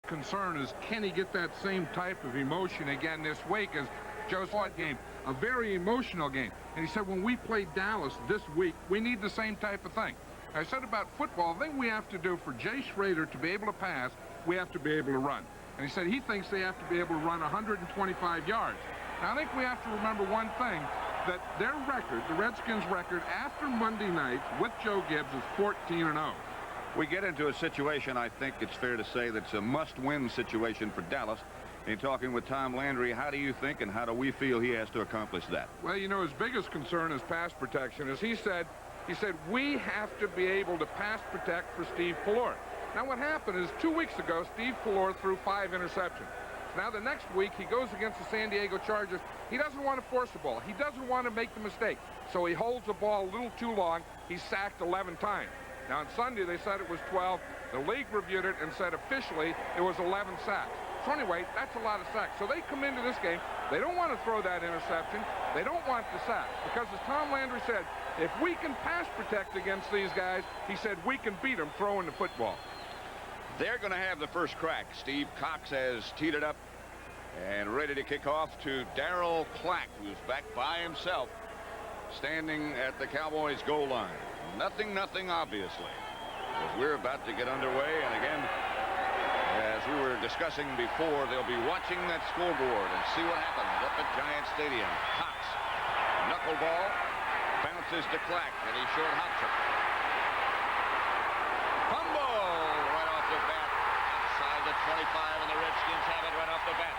concern is, can he get that same type of emotion again this week as Joe said game? A very emotional game. And he said, when we play Dallas this week, we need the same type of thing. I said about football, the thing we have to do for Jay Schrader to be able to pass, we have to be able to run. And he said he thinks they have to be able to run 125 yards. Now, I think we have to remember one thing, that their record, the Redskins' record, after Monday night with Joe Gibbs is 14-0. We get into a situation, I think it's fair to say, that's a must-win situation for Dallas. In talking with Tom Landry, how do you think and how do we feel he has to accomplish that? Well, you know, his biggest concern is pass protection. As he said, we have to be able to pass protect for Steve Pellor. Now, what happened is 2 weeks ago, Steve Pellor threw 5 interceptions. Now, the next week, he goes against the San Diego Chargers. He doesn't want to force the ball. He doesn't want to make the mistake. So he holds the ball a little too long. He's sacked 11 times. Now, on Sunday, they said it was 12. The league reviewed it and said officially it was 11 sacks. So anyway, that's a lot of sacks. So they come into this game. They don't want to throw that interception. They don't want the sack. Because as Tom Landry said, if we can pass protect against these guys, he said we can beat them throwing the football. They're going to have the first crack. Steve Cox has teed it up and ready to kick off to Darryl Clack, who's back by himself, standing at the Cowboys goal line. Nothing, obviously, as we're about to get underway. And again, as we were discussing before, they'll be watching that scoreboard and see what happens up at Giant Stadium. Cox, knuckleball, bounces to Clack, and he short hops it. Fumble right off the bat, outside the 25, and the Redskins have it right off the bat.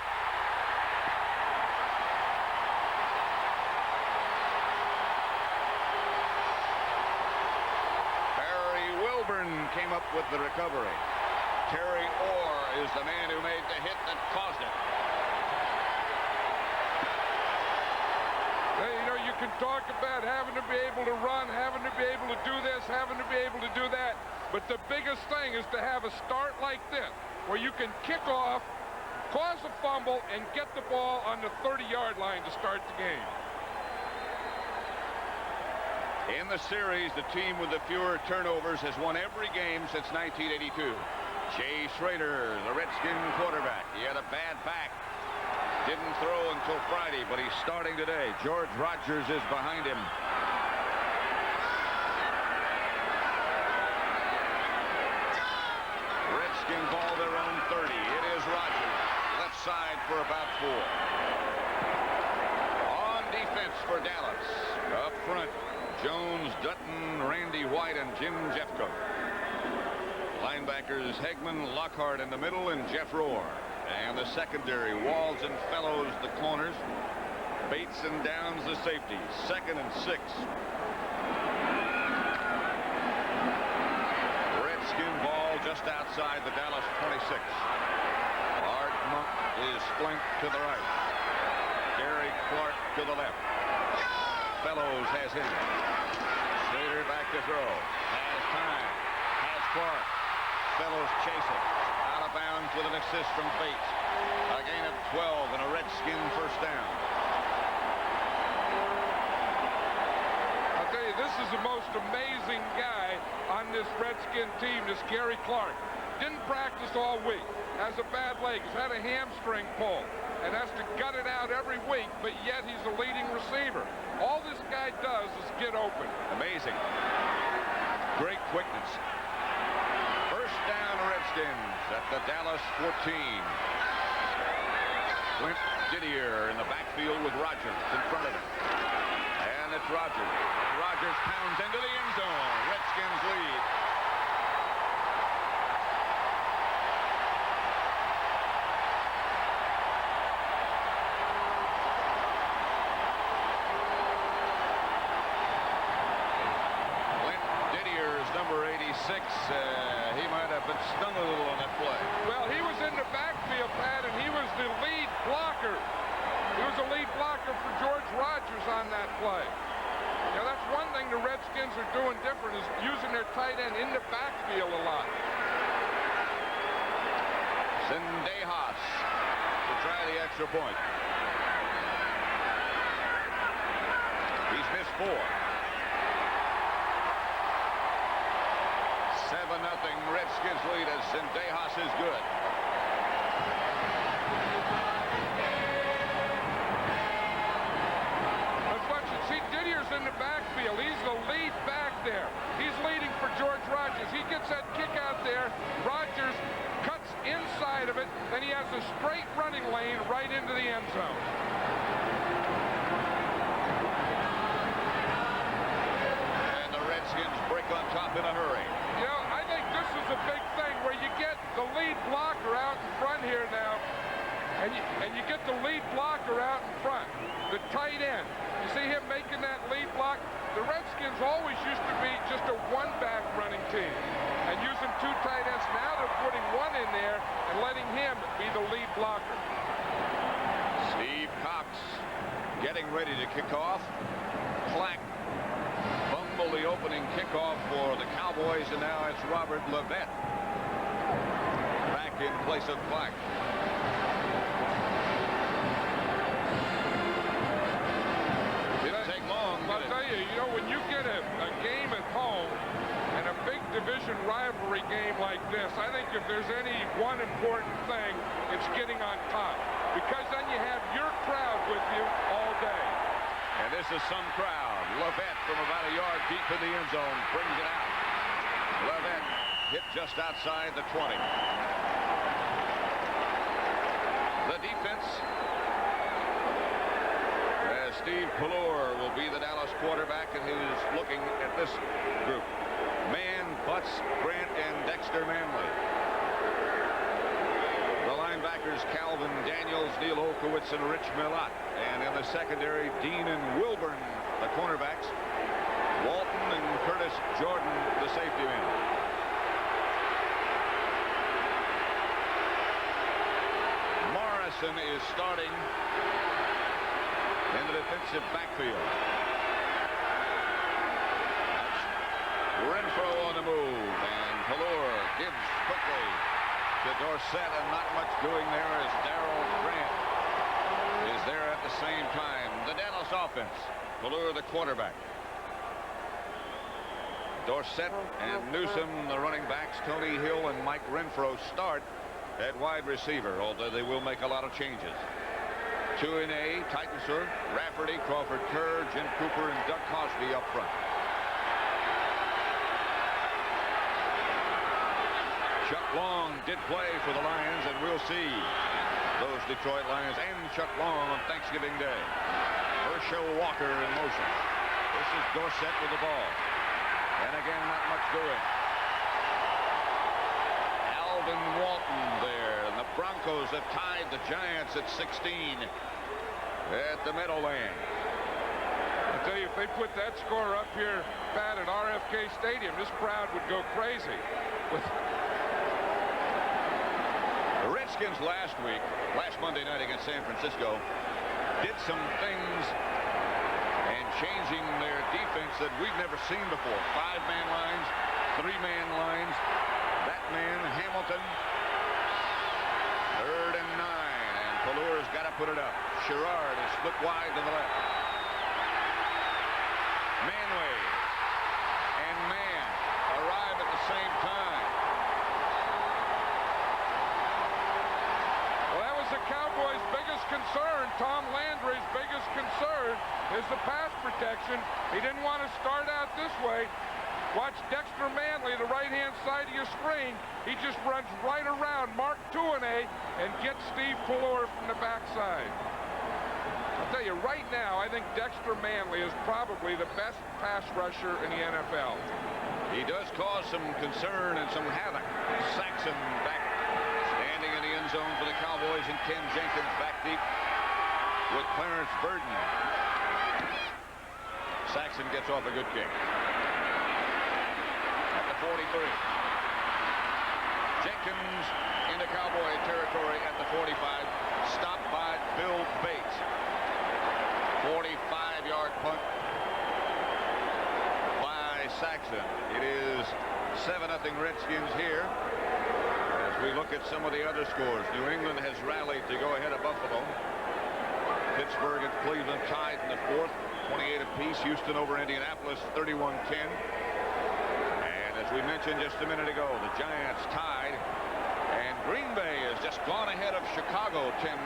Came up with the recovery. Terry Orr is the man who made the hit that caused it. Well, you know, you can talk about having to be able to run, having to be able to do this, having to be able to do that. But the biggest thing is to have a start like this, where you can kick off, cause a fumble, and get the ball on the 30-yard line to start the game. In the series, the team with the fewer turnovers has won every game since 1982. Jay Schrader, the Redskin quarterback. He had a bad back. Didn't throw until Friday, but he's starting today. George Rogers is behind him. Redskin ball their own 30. It is Rogers. Left side for about 4. On defense for Dallas. Up front, Jones, Dutton, Randy White, and Jim Jeffcoat. Linebackers Hegman, Lockhart in the middle, and Jeff Rohr. And the secondary, Walls and Fellows the corners. Bates and Downs the safeties. 2nd and 6. Redskin ball just outside the Dallas 26. Art Monk is flanked to the right. Gary Clark to the left. Fellows has him. Schrader back to throw. Has time. Has Clark. Fellows chasing. Out of bounds with an assist from Bates. A gain of 12 and a Redskin first down. I'll tell you, this is the most amazing guy on this Redskin team, this Gary Clark. Didn't practice all week. Has a bad leg. Has had a hamstring pull. And has to gut it out every week, but yet he's a leading receiver. All this guy does is get open. Amazing. Great quickness. First down, Redskins at the Dallas 14. Clint Didier in the backfield with Rogers in front of him. And it's Rogers. Rogers pounds into the end zone. Redskins lead. He might have been stung a little on that play. Well, he was in the backfield, Pat, and he was the lead blocker. He was the lead blocker for George Rogers on that play. Now, that's one thing the Redskins are doing different, is using their tight end in the backfield a lot. Zendejas to try the extra point. He's missed 4. 7-0 Redskins lead as Zendejas is good. in a hurry. You know, I think this is a big thing where you get the lead blocker out in front here now, and you get the lead blocker out in front, the tight end. You see him making that lead block? The Redskins always used to be just a one-back running team and using two tight ends. Now they're putting one in there and letting him be the lead blocker. Steve Cox getting ready to kick off. Clack fumbled the opening kickoff for the Cowboys, and now it's Robert Levette back in place of Clack. Didn't take long. I'll tell you, you know, when you get a game at home and a big division rivalry game like this, I think if there's any one important thing, it's getting on top. Because then you have your crowd with you all day. And this is some crowd. Levette from about a yard deep in the end zone brings it out. Levette hit just outside the 20. The defense, as Steve Pallure will be the Dallas quarterback, and he's looking at this group. Mann, Butts, Grant, and Dexter Manley. The linebackers, Calvin Daniels, Neil Olkowitz, and Rich Millott. And in the secondary, Dean and Wilburn, the cornerbacks. Walton and Curtis Jordan, the safety men. Morrison is starting in the defensive backfield. Renfro on the move, and Pallure gives quickly to Dorsett, and not much doing there as Darrell Grant is there at the same time. The Dallas offense, Pallure the quarterback. Dorsett and Newsom, the running backs. Tony Hill and Mike Renfro start at wide receiver, although they will make a lot of changes. 2-in-A, Titensur, Rafferty, Crawford Kerr, Jim Cooper, and Doug Cosby up front. Chuck Long did play for the Lions, and we'll see those Detroit Lions and Chuck Long on Thanksgiving Day. Herschel Walker in motion. This is Dorsett with the ball. And again, not much doing. Alvin Walton there, and the Broncos have tied the Giants at 16 at the Meadowlands. I tell you, if they put that score up here, Pat, at RFK Stadium, this crowd would go crazy. The Redskins last Monday night against San Francisco, did some things and changing their defense that we've never seen before. 5-man lines, 3-man lines. That man, Hamilton, 3rd and 9, and Pallure's got to put it up. Sherrard is split wide to the left. Manway and Mann arrive at the same time. Well, that was the Cowboys' biggest concern. Tom Landry's biggest concern is the pass protection. He didn't want to start out this way. Watch Dexter Manley, the right-hand side of your screen. He just runs right around, mark 2-in-A, and gets Steve Pallure from the backside. I'll tell you, right now, I think Dexter Manley is probably the best pass rusher in the NFL. He does cause some concern and some havoc. Saxon back, standing in the end zone for the Cowboys, and Ken Jenkins back deep with Clarence Burden. Saxon gets off a good kick. At the 43. Jenkins into Cowboy territory at the 45. Stopped by Bill Bates. 45-yard punt by Saxon. It is 7-0 Redskins here. As we look at some of the other scores, New England has rallied to go ahead of Buffalo. Pittsburgh and Cleveland tied in the 4th, 28 apiece. Houston over Indianapolis, 31-10. And as we mentioned just a minute ago, the Giants tied, and Green Bay has just gone ahead of Chicago, 10-9.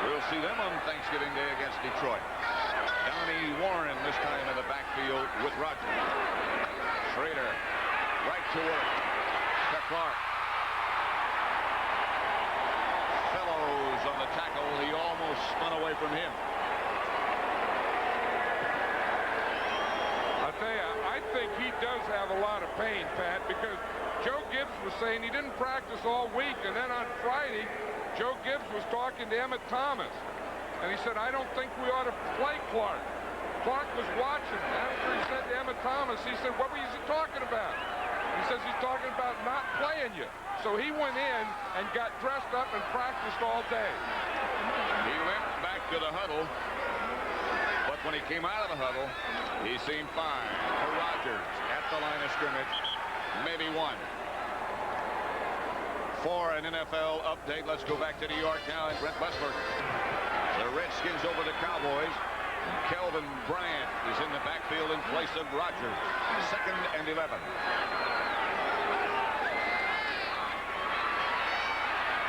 We'll see them on Thanksgiving Day against Detroit. Donnie Warren this time in the backfield with Rodgers. Schrader right to work to Clark. Fellows on the tackle. He almost spun away from him. I'll tell you, I think he have a lot of pain, Pat, because Joe Gibbs was saying he didn't practice all week, and then on Friday, Joe Gibbs was talking to Emmett Thomas, and he said, I don't think we ought to play Clark. Clark was watching. After he said to Emmett Thomas, he said, what was he talking about? He says he's talking about not playing you. So he went in and got dressed up and practiced all day. He went back to the huddle, but when he came out of the huddle, he seemed fine. To Rodgers at the line of scrimmage, maybe one. For an NFL update, let's go back to New York now and Brent Westler. The Redskins over the Cowboys. Kelvin Bryant is in the backfield in place of Rodgers. 2nd and 11.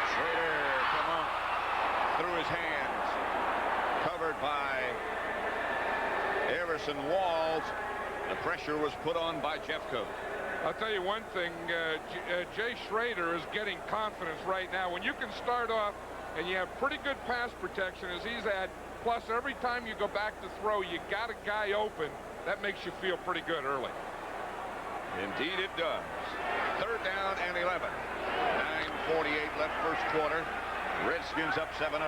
Schrader come on through his hands. Covered by Everson Walls. The pressure was put on by Jeffcoat. I'll tell you one thing, Jay Schrader is getting confidence right now. When you can start off and you have pretty good pass protection as he's had, plus every time you go back to throw, you got a guy open, that makes you feel pretty good early. Indeed it does. 3rd down and 11. 9:48 left first quarter. Redskins up 7-0. They're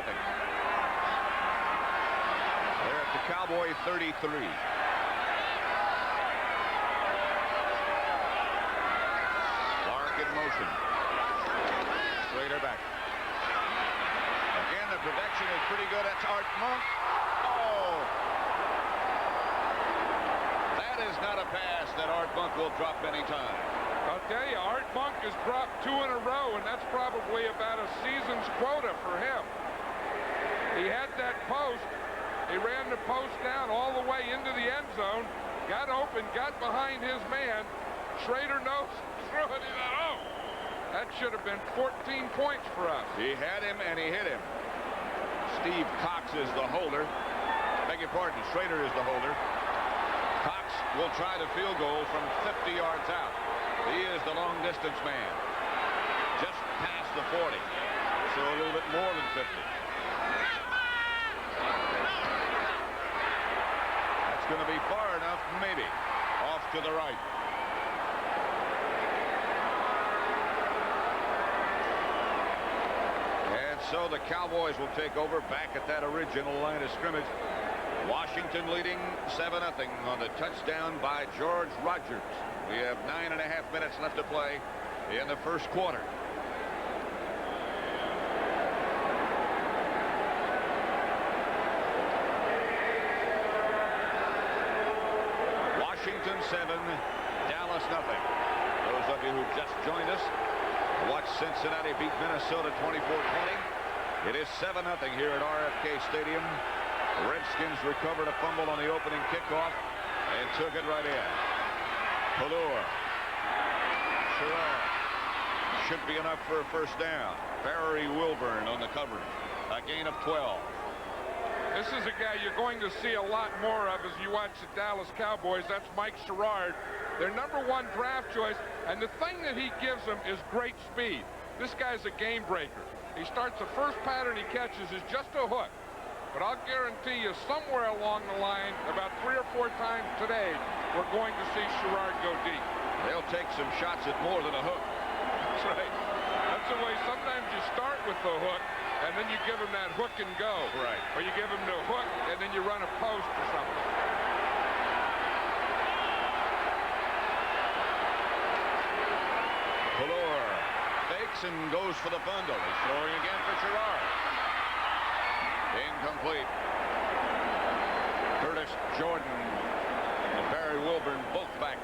at the Cowboy 33. Motion. Schrader back. Again, the protection is pretty good. That's Art Monk. Oh! That is not a pass that Art Monk will drop any time. I'll tell you, Art Monk has dropped 2 in a row, and that's probably about a season's quota for him. He had that post. He ran the post down all the way into the end zone, got open, got behind his man. Schrader knows. Oh, that should have been 14 points for us. He had him and he hit him. Steve Cox is the holder. Beg your pardon, Schrader is the holder. Cox will try the field goal from 50 yards out. He is the long distance man. Just past the 40. So a little bit more than 50. That's going to be far enough, maybe. Off to the right. So the Cowboys will take over back at that original line of scrimmage. Washington leading 7-0 on the touchdown by George Rodgers. We have 9.5 minutes left to play in the first quarter. Washington 7, Dallas nothing. Those of you who just joined us, watch Cincinnati beat Minnesota 24-20. It is 7-0 here at RFK Stadium. Redskins recovered a fumble on the opening kickoff and took it right in. Pallure. Sherrod. Should be enough for a first down. Barry Wilburn on the coverage. A gain of 12. This is a guy you're going to see a lot more of as you watch the Dallas Cowboys. That's Mike Sherrod, their #1 draft choice. And the thing that he gives them is great speed. This guy's a game breaker. He starts the first pattern he catches is just a hook. But I'll guarantee you somewhere along the line, about 3 or 4 times today, we're going to see Sherrod go deep. They'll take some shots at more than a hook. That's right. That's the way sometimes you start with the hook, and then you give him that hook and go. Right. Or you give him the hook, and then you run a post or something. Pallure fakes and goes for the bundle. He's throwing again for Sherrod. Incomplete. Curtis Jordan and Barry Wilburn both back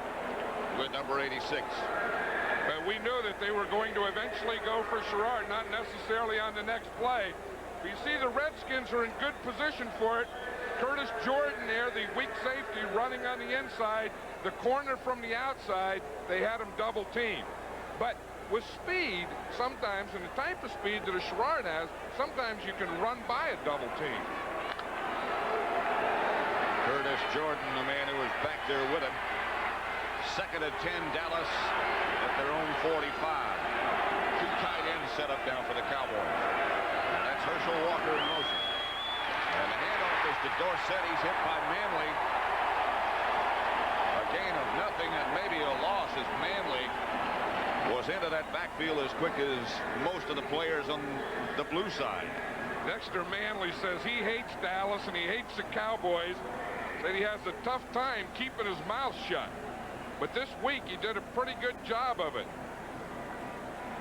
with number 86. But we knew that they were going to eventually go for Sherrod, not necessarily on the next play. But you see the Redskins are in good position for it. Curtis Jordan there, the weak safety, running on the inside. The corner from the outside, they had him double teamed. But with speed, sometimes, and the type of speed that a Sherrod has, sometimes you can run by a double team. Curtis Jordan, the man who was back there with him. 2nd and 10, Dallas at their own 45. 2 tight ends set up now for the Cowboys. And that's Herschel Walker in motion. And the handoff is to Dorsett. He's hit by Manley. A gain of nothing and maybe a loss as Manley was into that backfield as quick as most of the players on the blue side. Dexter Manley says he hates Dallas and he hates the Cowboys. Said he has a tough time keeping his mouth shut. But this week he did a pretty good job of it.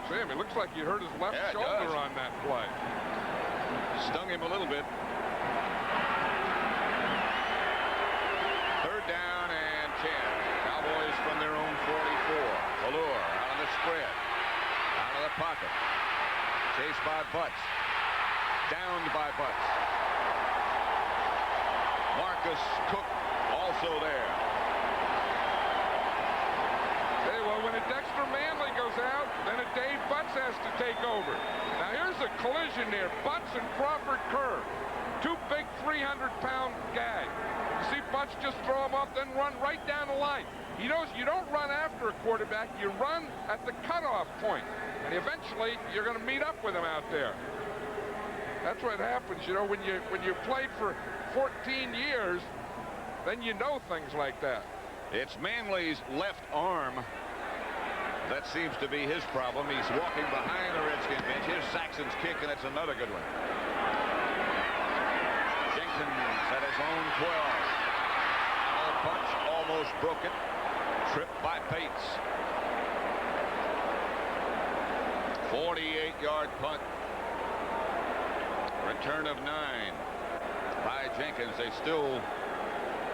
Sam, it looks like he hurt his left shoulder on that play. Stung him a little bit. Third down and 10. Cowboys from their own 44. Valor out of the spread. Out of the pocket. Chased by Butts. Downed by Butts. Marcus Cook also there. Hey, well, when a Dexter Manley goes out, then a Dave Butts has to take over. Now, here's a collision there. Butts and Crawford Kerr. Two big 300-pound guys. You see Butts just throw him up, then run right down the line. He knows you don't run after a quarterback. You run at the cutoff point. And eventually, you're going to meet up with him out there. That's what happens, you know, when you played for 14 years, then you know things like that. It's Manley's left arm that seems to be his problem. He's walking behind the Redskins bench. Here's Saxon's kick, and it's another good one. Jenkins at his own 12. A punch almost broke it. Tripped by Bates. 48-yard punt. Return of 9 by Jenkins. They still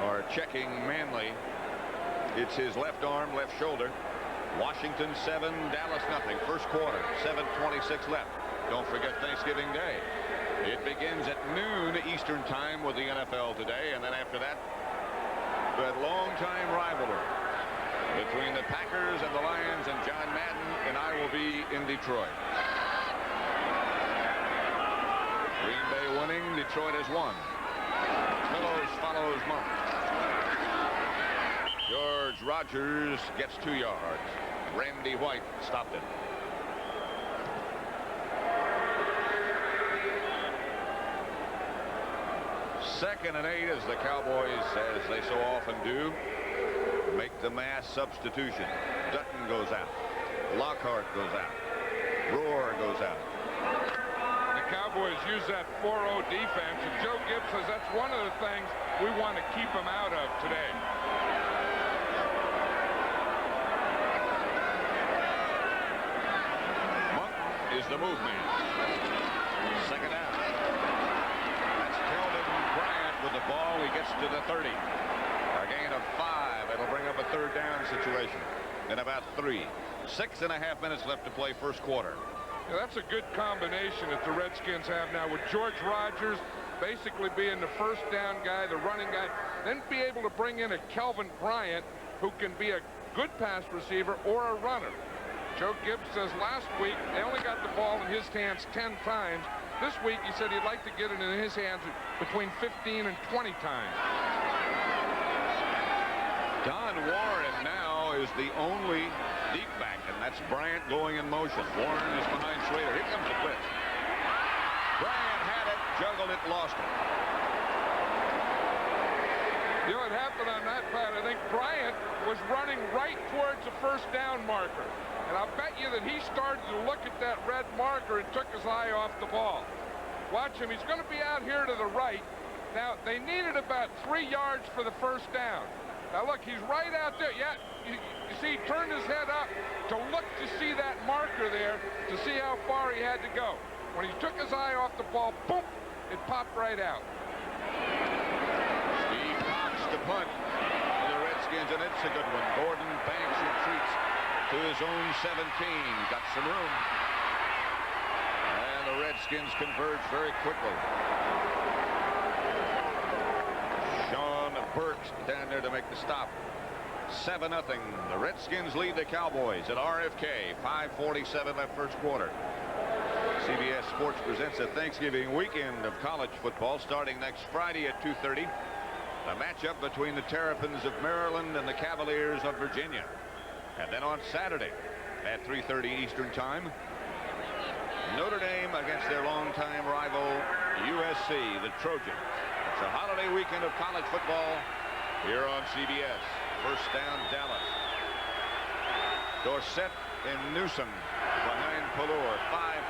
are checking Manley. It's his left arm, left shoulder. Washington 7, Dallas nothing. First quarter, 7:26 left. Don't forget Thanksgiving Day. It begins at noon Eastern time with the NFL today, and then after that, that long-time rivalry between the Packers and the Lions, and John Madden and I will be in Detroit. Green Bay winning, Detroit has won. Fellows follows Monk. George Rogers gets 2 yards. Randy White stopped it. Second and 8 as the Cowboys, as they so often do, make the mass substitution. Dutton goes out. Lockhart goes out. Rohr goes out. The Cowboys use that 4-0 defense, and Joe Gibbs says that's one of the things we want to keep them out of today. Monk is the move man. Second down. That's Kelvin Bryant with the ball. He gets to the 30. A gain of 5. It'll bring up a third down situation in about 3. 6.5 minutes left to play first quarter. Yeah, that's a good combination that the Redskins have now, with George Rogers basically being the first down guy, the running guy, then be able to bring in a Kelvin Bryant who can be a good pass receiver or a runner. Joe Gibbs says last week they only got the ball in his hands 10 times. This week he said he'd like to get it in his hands between 15 and 20 times. Don Warren now is the only deep back, and that's Bryant going in motion. Warren is behind Schrader. Here comes the blitz. Bryant had it, juggled it, lost it. You know what happened on that play? I think Bryant was running right towards the first down marker. And I'll bet you that he started to look at that red marker and took his eye off the ball. Watch him. He's going to be out here to the right. Now, they needed about 3 yards for the first down. Now, look, he's right out there. Yeah, you see, he turned his head up to look to see that marker there, to see how far he had to go. When he took his eye off the ball, boom, it popped right out. Steve Cox to punt for the Redskins, and it's a good one. Gordon Banks retreats to his own 17. Got some room. And the Redskins converge very quickly. Sean Burks down there to make the stop. 7-0. The Redskins lead the Cowboys at RFK. 5:47 left first quarter. CBS Sports presents a Thanksgiving weekend of college football starting next Friday at 2:30. A matchup between the Terrapins of Maryland and the Cavaliers of Virginia. And then on Saturday at 3:30 Eastern time, Notre Dame against their longtime rival USC, the Trojans. It's a holiday weekend of college football here on CBS. First down, Dallas. Dorsett and Newsom behind Pallur.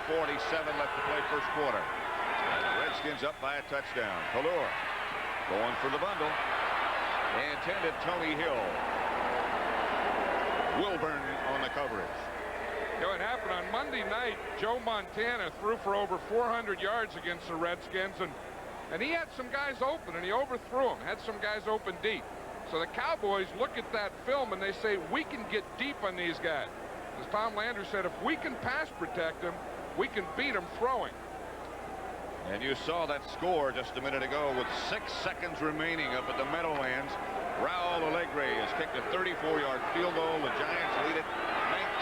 5:47 left to play first quarter. And the Redskins up by a touchdown. Pallur going for the bundle. Intended Tony Hill. Wilburn on the coverage. You know, it happened on Monday night. Joe Montana threw for over 400 yards against the Redskins, and he had some guys open, and he overthrew them. Had some guys open deep. So the Cowboys look at that film, and they say, we can get deep on these guys. As Tom Landry said, if we can pass protect them, we can beat them throwing. And you saw that score just a minute ago with 6 seconds remaining up at the Meadowlands. Raul Alegre has kicked a 34-yard field goal. The Giants lead it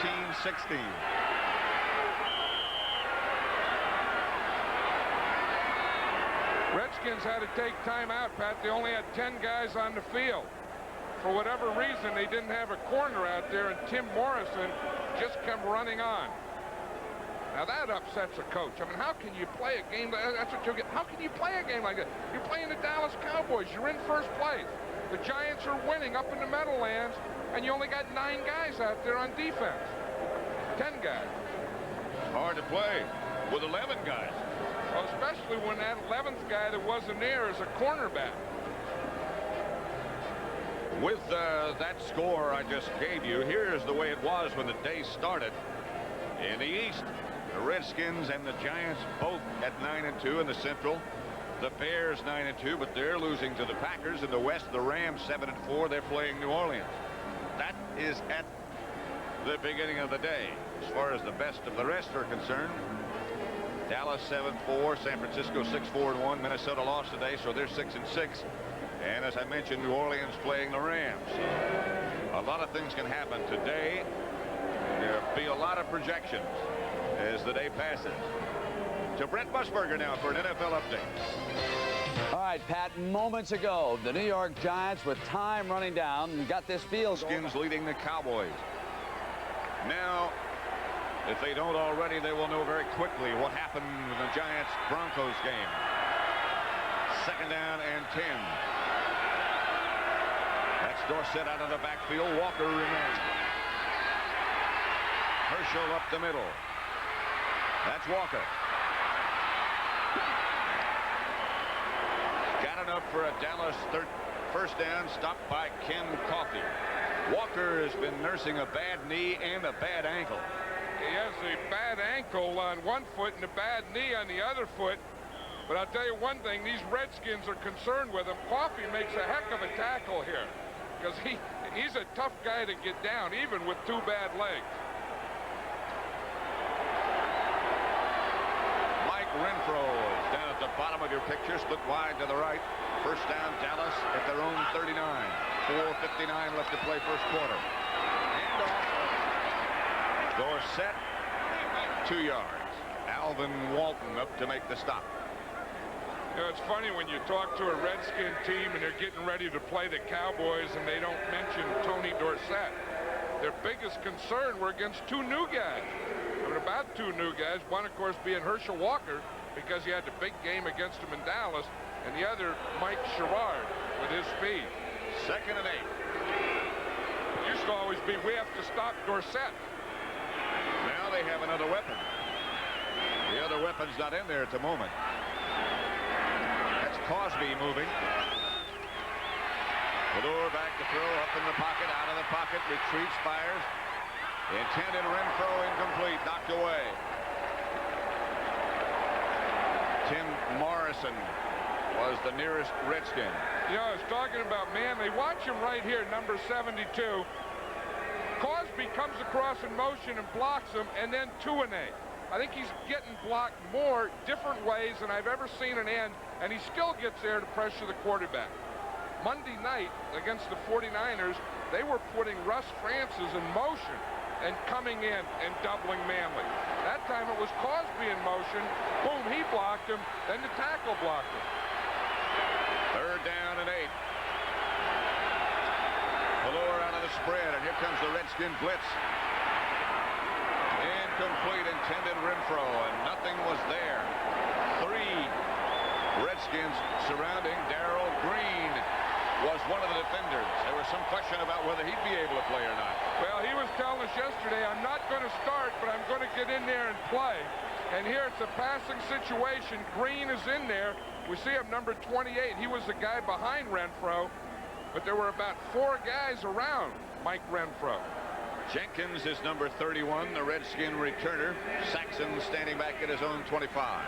19-16. Redskins had to take time out, Pat. They only had 10 guys on the field. For whatever reason, they didn't have a corner out there, and Tim Morrison just kept running on. Now that upsets a coach. I mean, how can you play a game? That's what you'll get. How can you play a game like that? You're playing the Dallas Cowboys. You're in first place. The Giants are winning up in the Meadowlands, and you only got 9 guys out there on defense. 10 guys. It's hard to play with 11 guys. Well, especially when that 11th guy that wasn't there is a cornerback. With that score I just gave you, here's the way it was when the day started. In the East, the Redskins and the Giants both at 9-2 in the Central. The Bears 9-2, but they're losing to the Packers. In the West, the Rams 7-4. They're playing New Orleans. That is at the beginning of the day. As far as the best of the rest are concerned, Dallas 7-4, San Francisco 6-4-1. Minnesota lost today, so they're 6-6. And as I mentioned, New Orleans playing the Rams. A lot of things can happen today. There'll be a lot of projections as the day passes. To Brent Musburger now for an NFL update. All right, Pat, moments ago, the New York Giants, with time running down, got this field goal. Redskins leading the Cowboys. Now, if they don't already, they will know very quickly what happened in the Giants-Broncos game. 2nd down and 10. That's Dorsett out of the backfield. Walker remains. Herschel up the middle. That's Walker. Got enough for a Dallas first down, stopped by Ken Coffey. Walker has been nursing a bad knee and a bad ankle. He has a bad ankle on one foot and a bad knee on the other foot. But I'll tell you one thing, these Redskins are concerned with him. Coffey makes a heck of a tackle here because he's a tough guy to get down, even with 2 bad legs. Mike Renfro is down at the bottom of your picture, split wide to the right. First down, Dallas at their own 39. 4:59 left to play first quarter. Handoff. Dorsett, 2 yards. Alvin Walton up to make the stop. You know, it's funny when you talk to a Redskin team and they're getting ready to play the Cowboys and they don't mention Tony Dorsett. Their biggest concern were against 2 new guys. I mean, about 2 new guys. One, of course, being Herschel Walker because he had the big game against him in Dallas, and the other, Mike Sherrard, with his speed. 2nd and 8. It used to always be, we have to stop Dorsett. Now they have another weapon. The other weapon's not in there at the moment. That's Cosby moving. Pallur back to throw, up in the pocket, out of the pocket, retreats, fires. Intended Renfro incomplete, knocked away. Tim Morrison was the nearest Redskin. You know, I was talking about Manley. Watch him right here, number 72. Cosby comes across in motion and blocks him, and then 2 and 8. I think he's getting blocked more different ways than I've ever seen an end, and he still gets there to pressure the quarterback. Monday night against the 49ers, they were putting Russ Francis in motion and coming in and doubling Manley. That time it was Cosby in motion. Boom, he blocked him. Then the tackle blocked him. 3rd down and 8. Pallur out of the spread, and here comes the Redskin blitz. Incomplete, intended Renfro, and nothing was there. 3 Redskins surrounding Darrell Green. was one of the defenders. There was some question about whether he'd be able to play or not. Well, he was telling us yesterday, I'm not going to start, but I'm going to get in there and play. And here it's a passing situation. Green is in there. We see him, number 28. He was the guy behind Renfro, but there were about 4 guys around Mike Renfro. Jenkins is number 31, the Redskin returner. Saxon standing back at his own 25.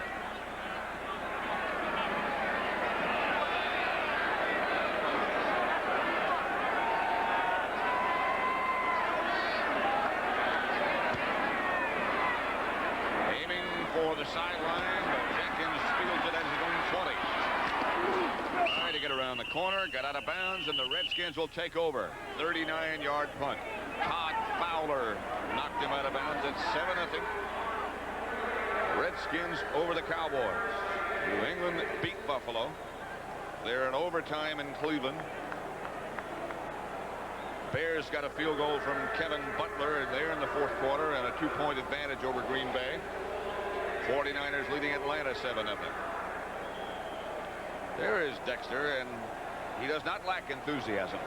For the sideline, but Jenkins fields it at his own 20. Trying to get around the corner, got out of bounds, and the Redskins will take over. 39-yard punt. Todd Fowler knocked him out of bounds at 7-0. Redskins over the Cowboys. New England beat Buffalo. They're in overtime in Cleveland. Bears got a field goal from Kevin Butler there in the 4th quarter and a 2-point advantage over Green Bay. 49ers leading Atlanta 7-0. There is Dexter, and he does not lack enthusiasm.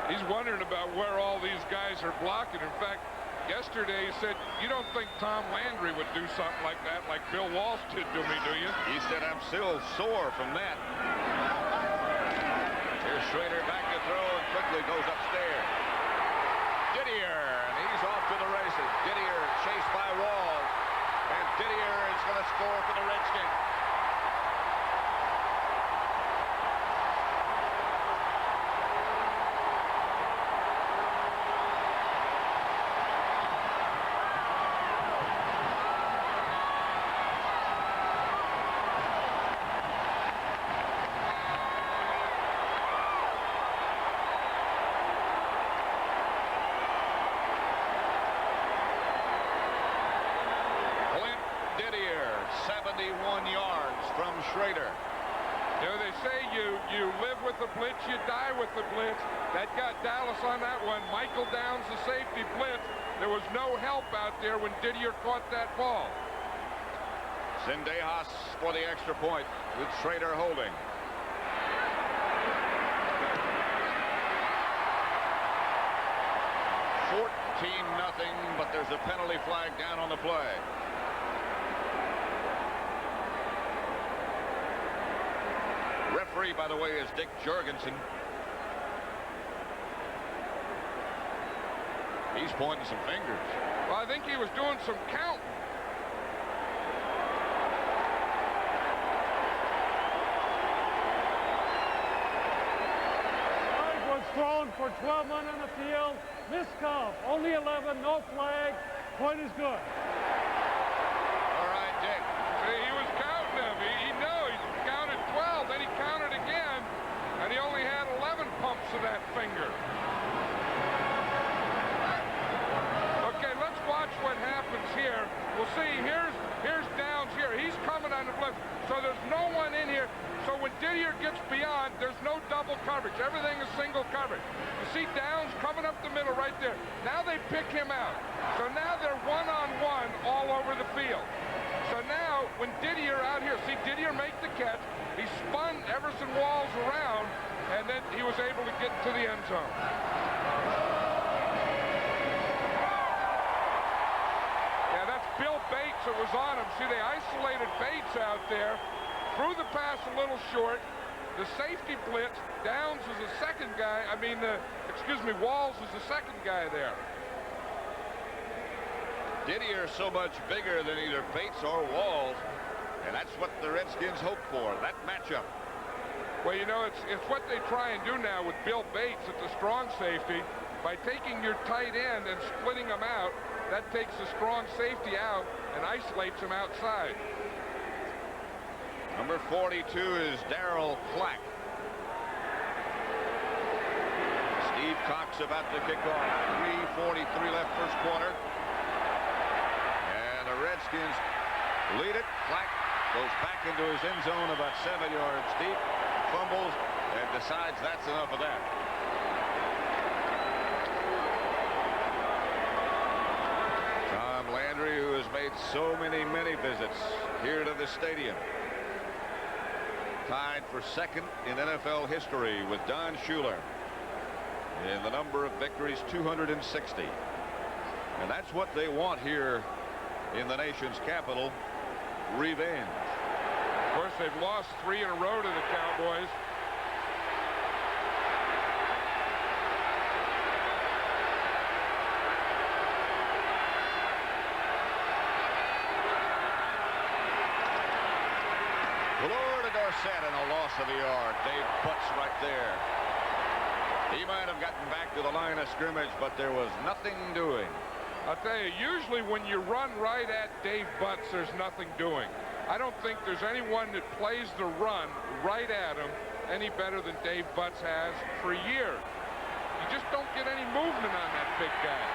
He's wondering about where all these guys are blocking. In fact, yesterday he said, you don't think Tom Landry would do something like that, like Bill Walsh did to me, do you? He said, I'm still sore from that. Here's Schrader back to throw and quickly goes upstairs. Didier, and he's off to the races. Didier chased by Walls. And Didier is going to score for the Redskins. Didier, 71 yards from Schrader. You know, they say you live with the blitz, you die with the blitz. That got Dallas on that one. Michael Downs, the safety blitz. There was no help out there when Didier caught that ball. Zendejas for the extra point with Schrader holding. Nothing, but there's a penalty flag down on the play. Referee, by the way, is Dick Jorgensen. He's pointing some fingers. Well, I think he was doing some counting. Thrown for 12 men on the field. Missed count. Only 11. No flag. Point is good. All right, Dick. See, he was counting them. He counted 12. Then he counted again, and he only had 11 pumps of that finger. Okay, let's watch what happens here. We'll see. Here's Downs here. He's coming on the blitz. So there's no one in here. So when Didier gets beyond, there's no double coverage. Everything is single coverage. You see Downs coming up the middle right there. Now they pick him out. So now they're one-on-one all over the field. So now when Didier out here, see Didier make the catch. He spun Everson Walls around, and then he was able to get to the end zone. Yeah, that's Bill Bates that was on him. See, they isolated Bates out there. Threw the pass a little short. The safety blitz. Downs is the second guy. Walls is the second guy there. Didier so much bigger than either Bates or Walls, and that's what the Redskins hope for, that matchup. Well, you know, it's what they try and do now with Bill Bates at the strong safety. By taking your tight end and splitting them out, that takes the strong safety out and isolates him outside. Number 42 is Darryl Clack. Steve Cox about to kick off. 3:43 left first quarter. And the Redskins lead it. Clack goes back into his end zone about 7 yards deep. Fumbles and decides that's enough of that. Tom Landry, who has made so many visits here to the stadium. tied for second in NFL history with Don Shula in the number of victories, 260. And that's what they want here in the nation's capital, revenge. Of course, they've lost 3 in a row to the Cowboys. Set and a loss of a yard. Dave Butts right there. He might have gotten back to the line of scrimmage, but there was nothing doing. I'll tell you, usually when you run right at Dave Butts, there's nothing doing. I don't think there's anyone that plays the run right at him any better than Dave Butts has for years. You just don't get any movement on that big guy.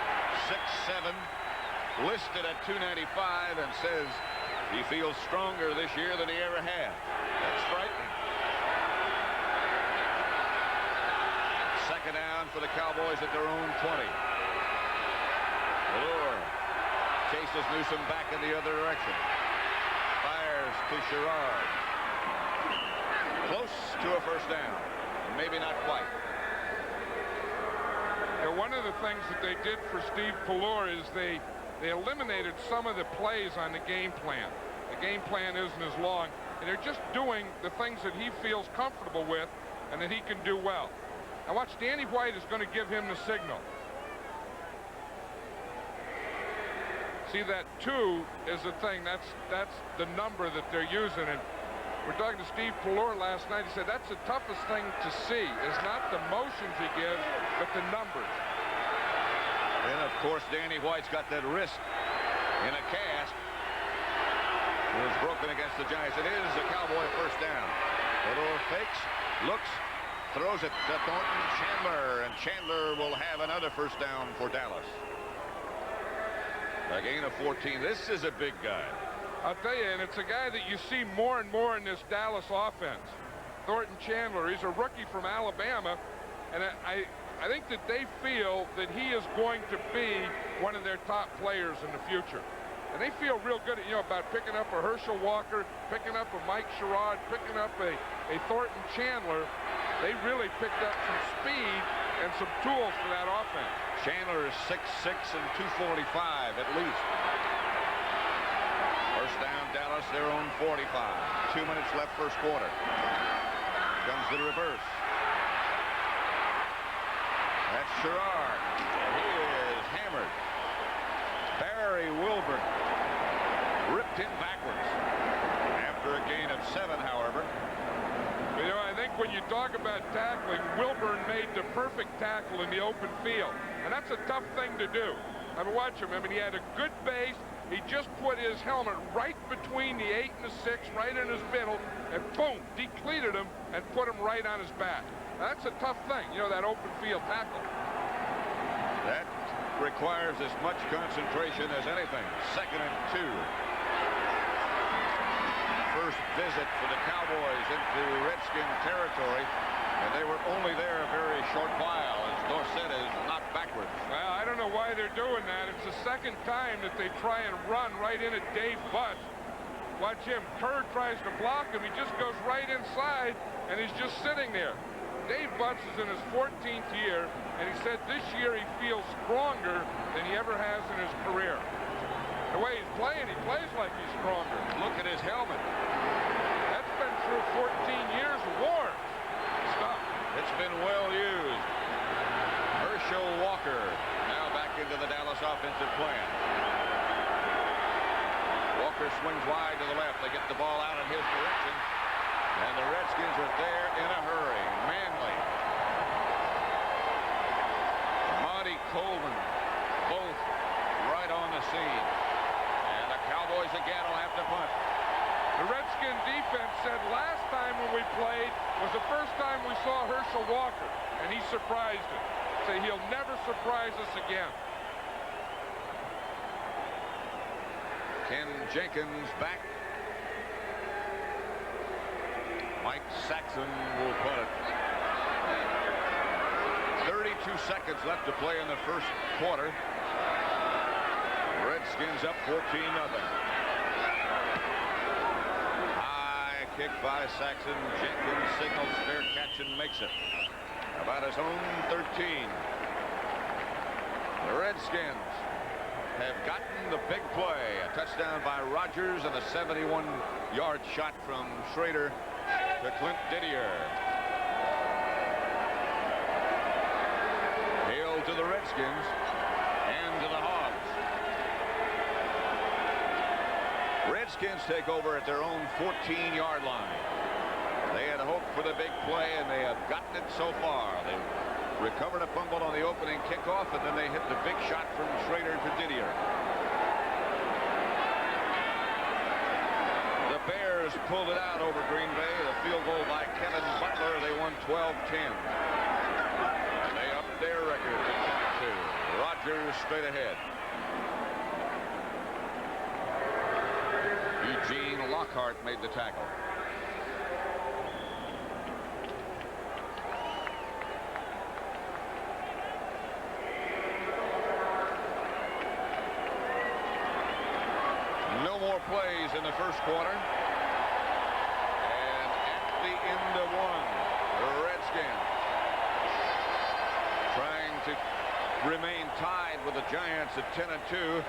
6'7", listed at 295, and says he feels stronger this year than he ever had. That's frightening. Second down for the Cowboys at their own 20. Valor chases Newsome back in the other direction. Fires to Sherrard. Close to a first down. Maybe not quite. Yeah, one of the things that they did for Steve Valor is they eliminated some of the plays on the game plan. The game plan isn't as long, and they're just doing the things that he feels comfortable with and that he can do well. Now watch, Danny White is going to give him the signal. See, that 2 is the thing. That's the number that they're using. And we're talking to Steve Valor last night. He said that's the toughest thing to see is not the motions he gives, but the numbers. And of course, Danny White's got that wrist in a cast. It was broken against the Giants. It is a Cowboy first down. Valor fakes, looks, throws it to Thornton Chandler, and Chandler will have another first down for Dallas. A gain of 14. This is a big guy. I'll tell you, and it's a guy that you see more and more in this Dallas offense. Thornton Chandler, he's a rookie from Alabama, and I think that they feel that he is going to be one of their top players in the future. And they feel real good, about picking up a Herschel Walker, picking up a Mike Sherrod, picking up a Thornton Chandler. They really picked up some speed and some tools for that offense. Chandler is 6'6" and 245 at least. First down, Dallas, their own 45. 2 minutes left first quarter. Comes the reverse. That's Sherrard. He is hammered. Barry Wilburn ripped him backwards. After a gain of 7, however. I think when you talk about tackling, Wilburn made the perfect tackle in the open field. And that's a tough thing to do. I mean, watch him. I mean, he had a good base. He just put his helmet right between the 8 and the 6, right in his middle, and boom, decleated him and put him right on his back. Now, that's a tough thing, that open field tackle. That requires as much concentration as anything. 2nd and 2. First visit for the Cowboys into Redskin territory, and they were only there a very short while as Dorsett is knocked backwards. Well, I don't know why they're doing that. It's the second time that they try and run right into Dave Butts. Watch him. Kerr tries to block him. He just goes right inside, and he's just sitting there. Dave Butts is in his 14th year, and he said this year he feels stronger than he ever has in his career. The way he's playing, he plays like he's stronger. Look at his helmet. That's been through 14 years of war stuff. It's been well used. Herschel Walker now back into the Dallas offensive plan. Walker swings wide to the left. They get the ball out in his direction. And the Redskins are there in a hurry. Manley. Monty Coleman. Both right on the scene. And the Cowboys again will have to punt. The Redskin defense said last time when we played was the first time we saw Herschel Walker. And he surprised us. Say he'll never surprise us again. Ken Jenkins back. Mike Saxon will punt it. 32 seconds left to play in the first quarter. Redskins up 14-0. High kick by Saxon. Jenkins signals fair catch and makes it. About his own 13. The Redskins have gotten the big play. A touchdown by Rodgers and a 71-yard shot from Schrader to Clint Didier. Hail to the Redskins and to the Hogs. Redskins take over at their own 14-yard line. They had hoped for the big play, and they have gotten it so far. They recovered a fumble on the opening kickoff, and then they hit the big shot from Schrader to Didier. The Bears pulled it out over Green Bay. The field goal by Kevin Butler. They won 12-10. And they upped their record to 10-2. Rodgers straight ahead. Eugene Lockhart made the tackle. No more plays in the first quarter. And at the end of one, the Redskins trying to remain tied with the Giants at 10-2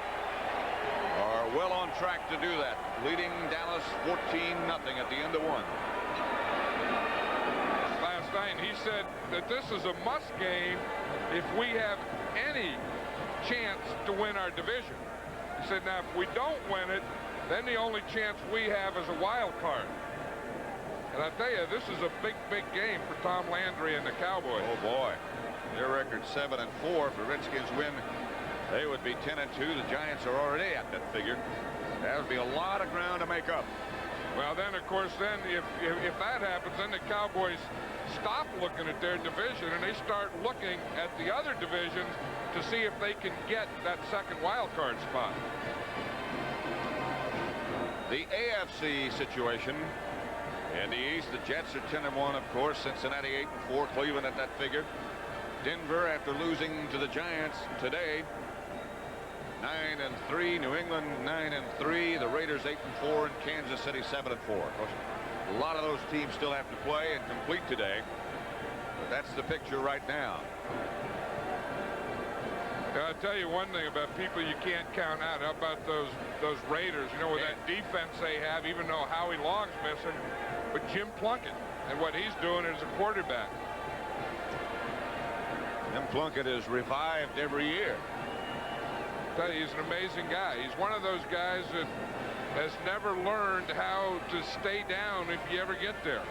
are well on track to do that, leading Dallas 14-0 at the end of one. Last night he said that this is a must game if we have any chance to win our division. He said, now if we don't win it, then the only chance we have is a wild card. And I tell you, this is a big game for Tom Landry and the Cowboys. Oh boy, their record 7-4. If the Redskins win, they would be 10-2. The Giants are already at that figure. That would be a lot of ground to make up. Well, then, of course, then if that happens, then the Cowboys stop looking at their division and they start looking at the other divisions to see if they can get that second wild card spot. The AFC situation in the East, the Jets are 10-1, of course. Cincinnati 8-4. Cleveland at that figure. Denver, after losing to the Giants today, 9-3. New England 9-3. The Raiders 8-4, and Kansas City 7-4. A lot of those teams still have to play and complete today, but that's the picture right now. I'll tell you one thing about people you can't count out. How about those Raiders? You know, with that defense they have, even though Howie Long's missing, but Jim Plunkett and what he's doing as a quarterback. Jim Plunkett is revived every year. I tell you, he's an amazing guy. He's one of those guys that has never learned how to stay down if you ever get there.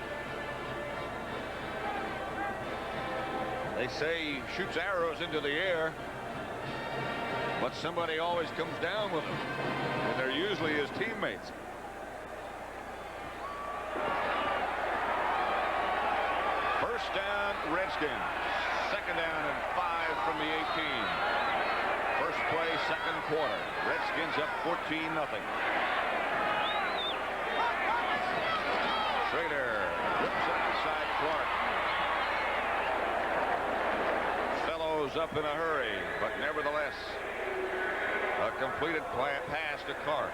They say he shoots arrows into the air, but somebody always comes down with him, and they're usually his teammates. First down, Redskins. Second down and 5 from the 18. First play, second quarter. Redskins up 14-0. Schrader whips it inside Clark. Fellows up in a hurry, but nevertheless, a completed pass to Clark.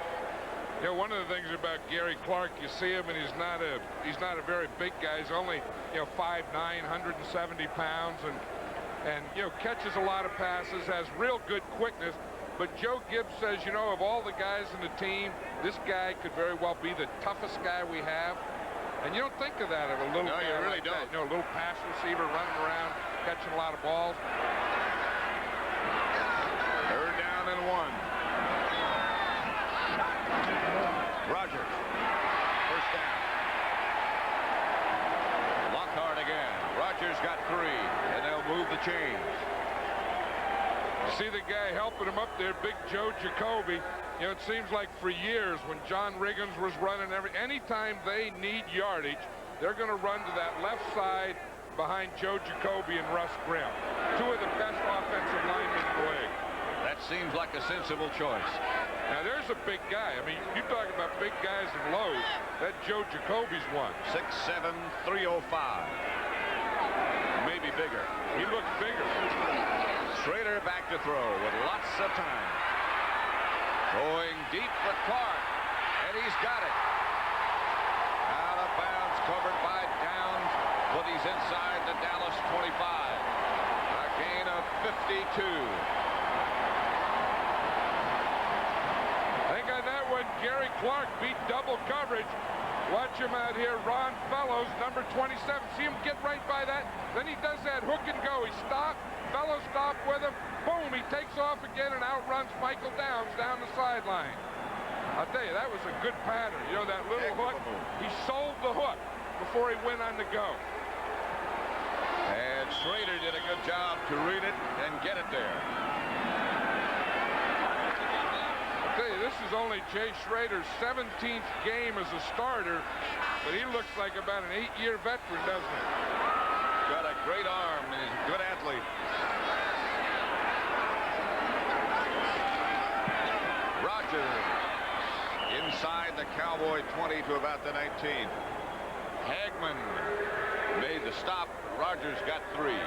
You know, one of the things about Gary Clark, you see him, and he's not a very big guy. He's only, 5'9", 170 pounds, and catches a lot of passes, has real good quickness. But Joe Gibbs says, of all the guys in the team, this guy could very well be the toughest guy we have. And you don't think of that of a little guy. No, you really like don't. That. A little pass receiver running around, catching a lot of balls. Third down and 1. Rodgers, first down. Lockhart again. Rodgers got 3, and they'll move the chains. You see the guy helping him up there, Big Joe Jacoby. It seems like for years when John Riggins was running, anytime they need yardage, they're going to run to that left side behind Joe Jacoby and Russ Grimm. 2 of the best offensive linemen in the league. That seems like a sensible choice. Now, there's a big guy. I mean, you talk about big guys and lows. That Joe Jacoby's one. 6'7", 305. Maybe bigger. He looks bigger. Schrader back to throw with lots of time. Going deep for Clark, and he's got it. Out of covered by Downs, but he's inside the Dallas 25. A gain of 52. I think on that one, Gary Clark beat double coverage. Watch him out here, Ron Fellows, number 27. See him get right by that? Then he does that hook and go. He stopped. Fellows stopped with him. Boom, he takes off again and outruns Michael Downs down the sideline. I'll tell you, that was a good pattern. You know, that little hook, he sold the hook before he went on the go. And Schrader did a good job to read it and get it there. I'll tell you, this is only Jay Schrader's 17th game as a starter, but he looks like about an 8-year veteran, doesn't he? Got a great arm, and he's a good athlete. Rogers inside the Cowboy 20 to about the 19. Hagman made the stop. Rogers got 3. You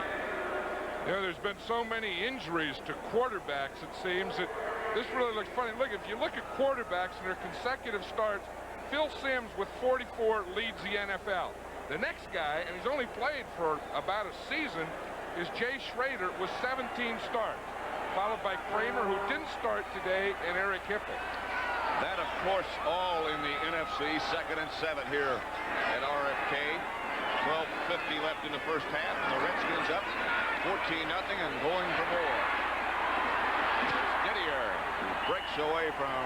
know, there's been so many injuries to quarterbacks, it seems, that this really looks funny. Look, if you look at quarterbacks and their consecutive starts, Phil Simms with 44 leads the NFL. The next guy, and he's only played for about a season, is Jay Schrader with 17 starts, followed by Kramer, who didn't start today, and Eric Hipple. That, of course, all in the NFC. 2nd and 7 here at RFK. 12:50 left in the first half, and the Redskins up 14-0 and going for more. Didier breaks away from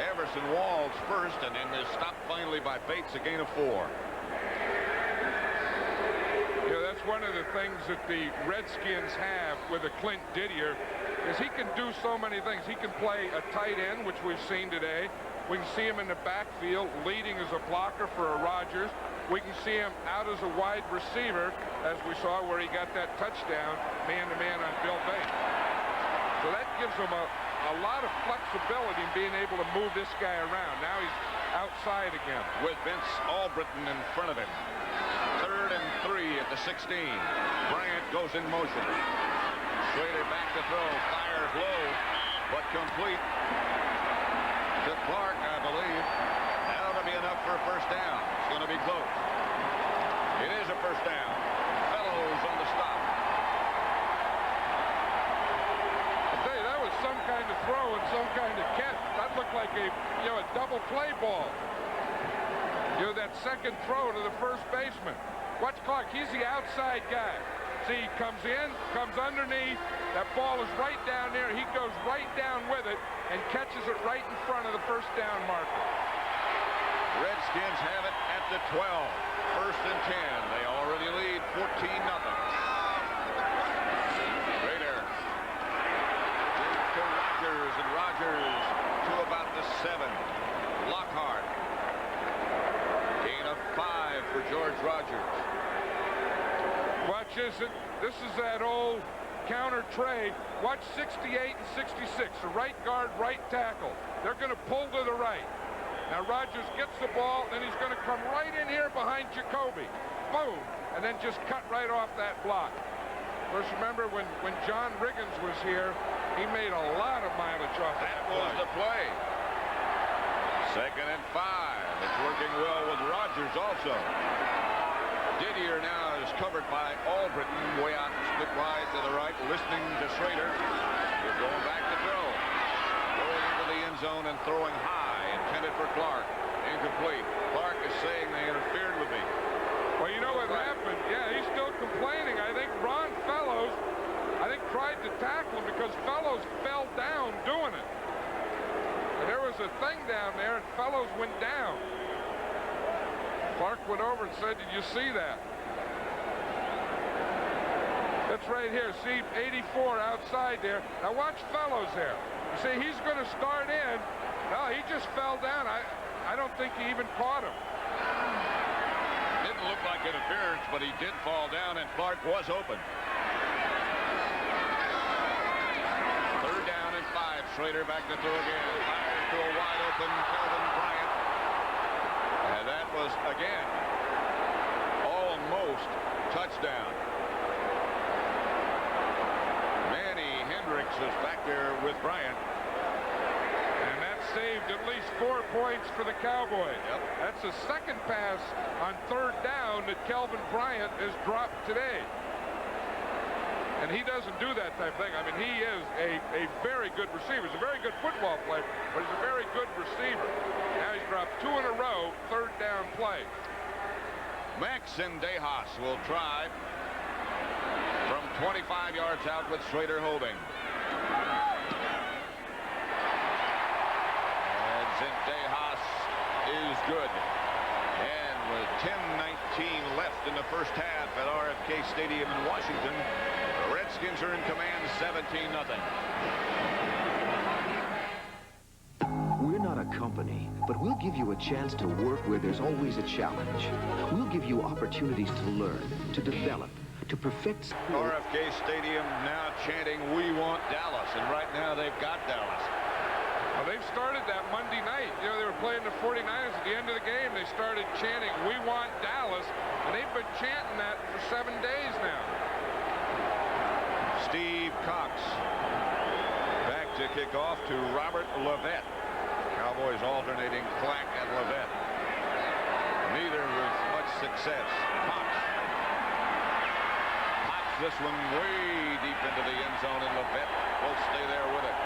Everson Walls first, and then is stopped finally by Bates, a gain of 4. Yeah, that's one of the things that the Redskins have with a Clint Didier, is he can do so many things. He can play a tight end, which we've seen today. We can see him in the backfield leading as a blocker for a Rodgers. We can see him out as a wide receiver, as we saw where he got that touchdown man-to-man on Bill Bates. So that gives him a lot of flexibility in being able to move this guy around. Now he's outside again. With Vince Albritton in front of him. 3rd and 3 at the 16. Bryant goes in motion. Schrader back to throw. Fires low, but complete to Clark, I believe. That ought to be enough for a first down. It's going to be close. It is a first down. Fellows on the stop. I'll tell you, that was some kind of throw and some kind of catch. That looked like a double play ball. You know, that second throw to the first baseman. Watch Clark. He's the outside guy. See, he comes in, comes underneath. That ball is right down there. He goes right down with it and catches it right in front of the first down marker. Redskins have it at the 12. 1st and 10. They already lead 14-0. Schrader to Rogers, and Rogers to about the 7. Lockhart. Gain of 5 for George Rogers. Watch this. This is that old counter trade. Watch 68 and 66. The right guard, right tackle. They're going to pull to the right. Now Rogers gets the ball, then he's going to come right in here behind Jacoby. Boom. And then just cut right off that block. Of course, remember when John Riggins was here, he made a lot of mileage off that play. That was the play. 2nd and 5. It's working well with Rogers also. Didier now is covered by Albritton, way out, split wide to the right, listening to Schrader. He's going back to throw. Going into the end zone and throwing high, intended for Clark. Incomplete. Clark is saying they interfered with me. Well, you know what happened? Yeah, he's still complaining. I think Ron Fellows, tried to tackle him because Fellows fell down doing it. And there was a thing down there, and Fellows went down. Clark went over and said, "Did you see that?" That's right here. See 84 outside there. Now watch Fellows there. You see, he's going to start in. No, he just fell down. I don't think he even caught him. Didn't look like interference, but he did fall down, and Clark was open. 3rd down and 5. Schrader back to throw again. Fires to a wide open Kelvin Bryant. And that was, again, almost touchdown. Manny Hendricks is back there with Bryant. And that saved at least least 4 points for the Cowboys. Yep. That's the second pass on 3rd down that Kelvin Bryant has dropped today. And he doesn't do that type of thing. I mean, he is a very good receiver. He's a very good football player, but he's a very good receiver. Now he's dropped 2 in a row, 3rd down play. Max and Dejas will try from 25 yards out with Schrader holding. And Zendejas is good. And with 10:19 left in the first half at RFK Stadium in Washington, the Redskins are in command 17-0. We're not a company, but we'll give you a chance to work where there's always a challenge. We'll give you opportunities to learn, to develop, to perfect skill. RFK Stadium now chanting, "We want Dallas," and right now they've got Dallas. Well, they've started that Monday night. You know, they were playing the 49ers at the end of the game. They started chanting, "We want Dallas," and they've been chanting that for 7 days now. Steve Cox back to kick off to Robert Levette. Cowboys alternating Clack and Levette. Neither with much success. Cox pops this one way deep into the end zone, and Levette will stay there with it.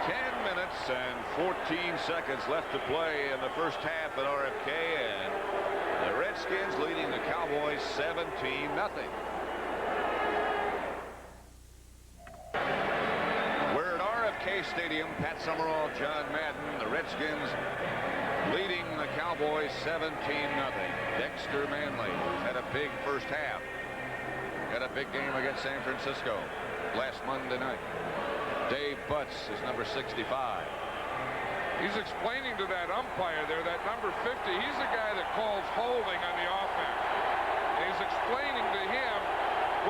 10 minutes and 14 seconds left to play in the first half at RFK, and the Redskins leading the Cowboys 17-0. We're at RFK Stadium. Pat Summerall, John Madden. The Redskins leading the Cowboys 17-0. Dexter Manley had a big first half. Got a big game against San Francisco last Monday night. Dave Butts is number 65. He's explaining to that umpire there, that number 50, he's the guy that calls holding on the offense. And he's explaining to him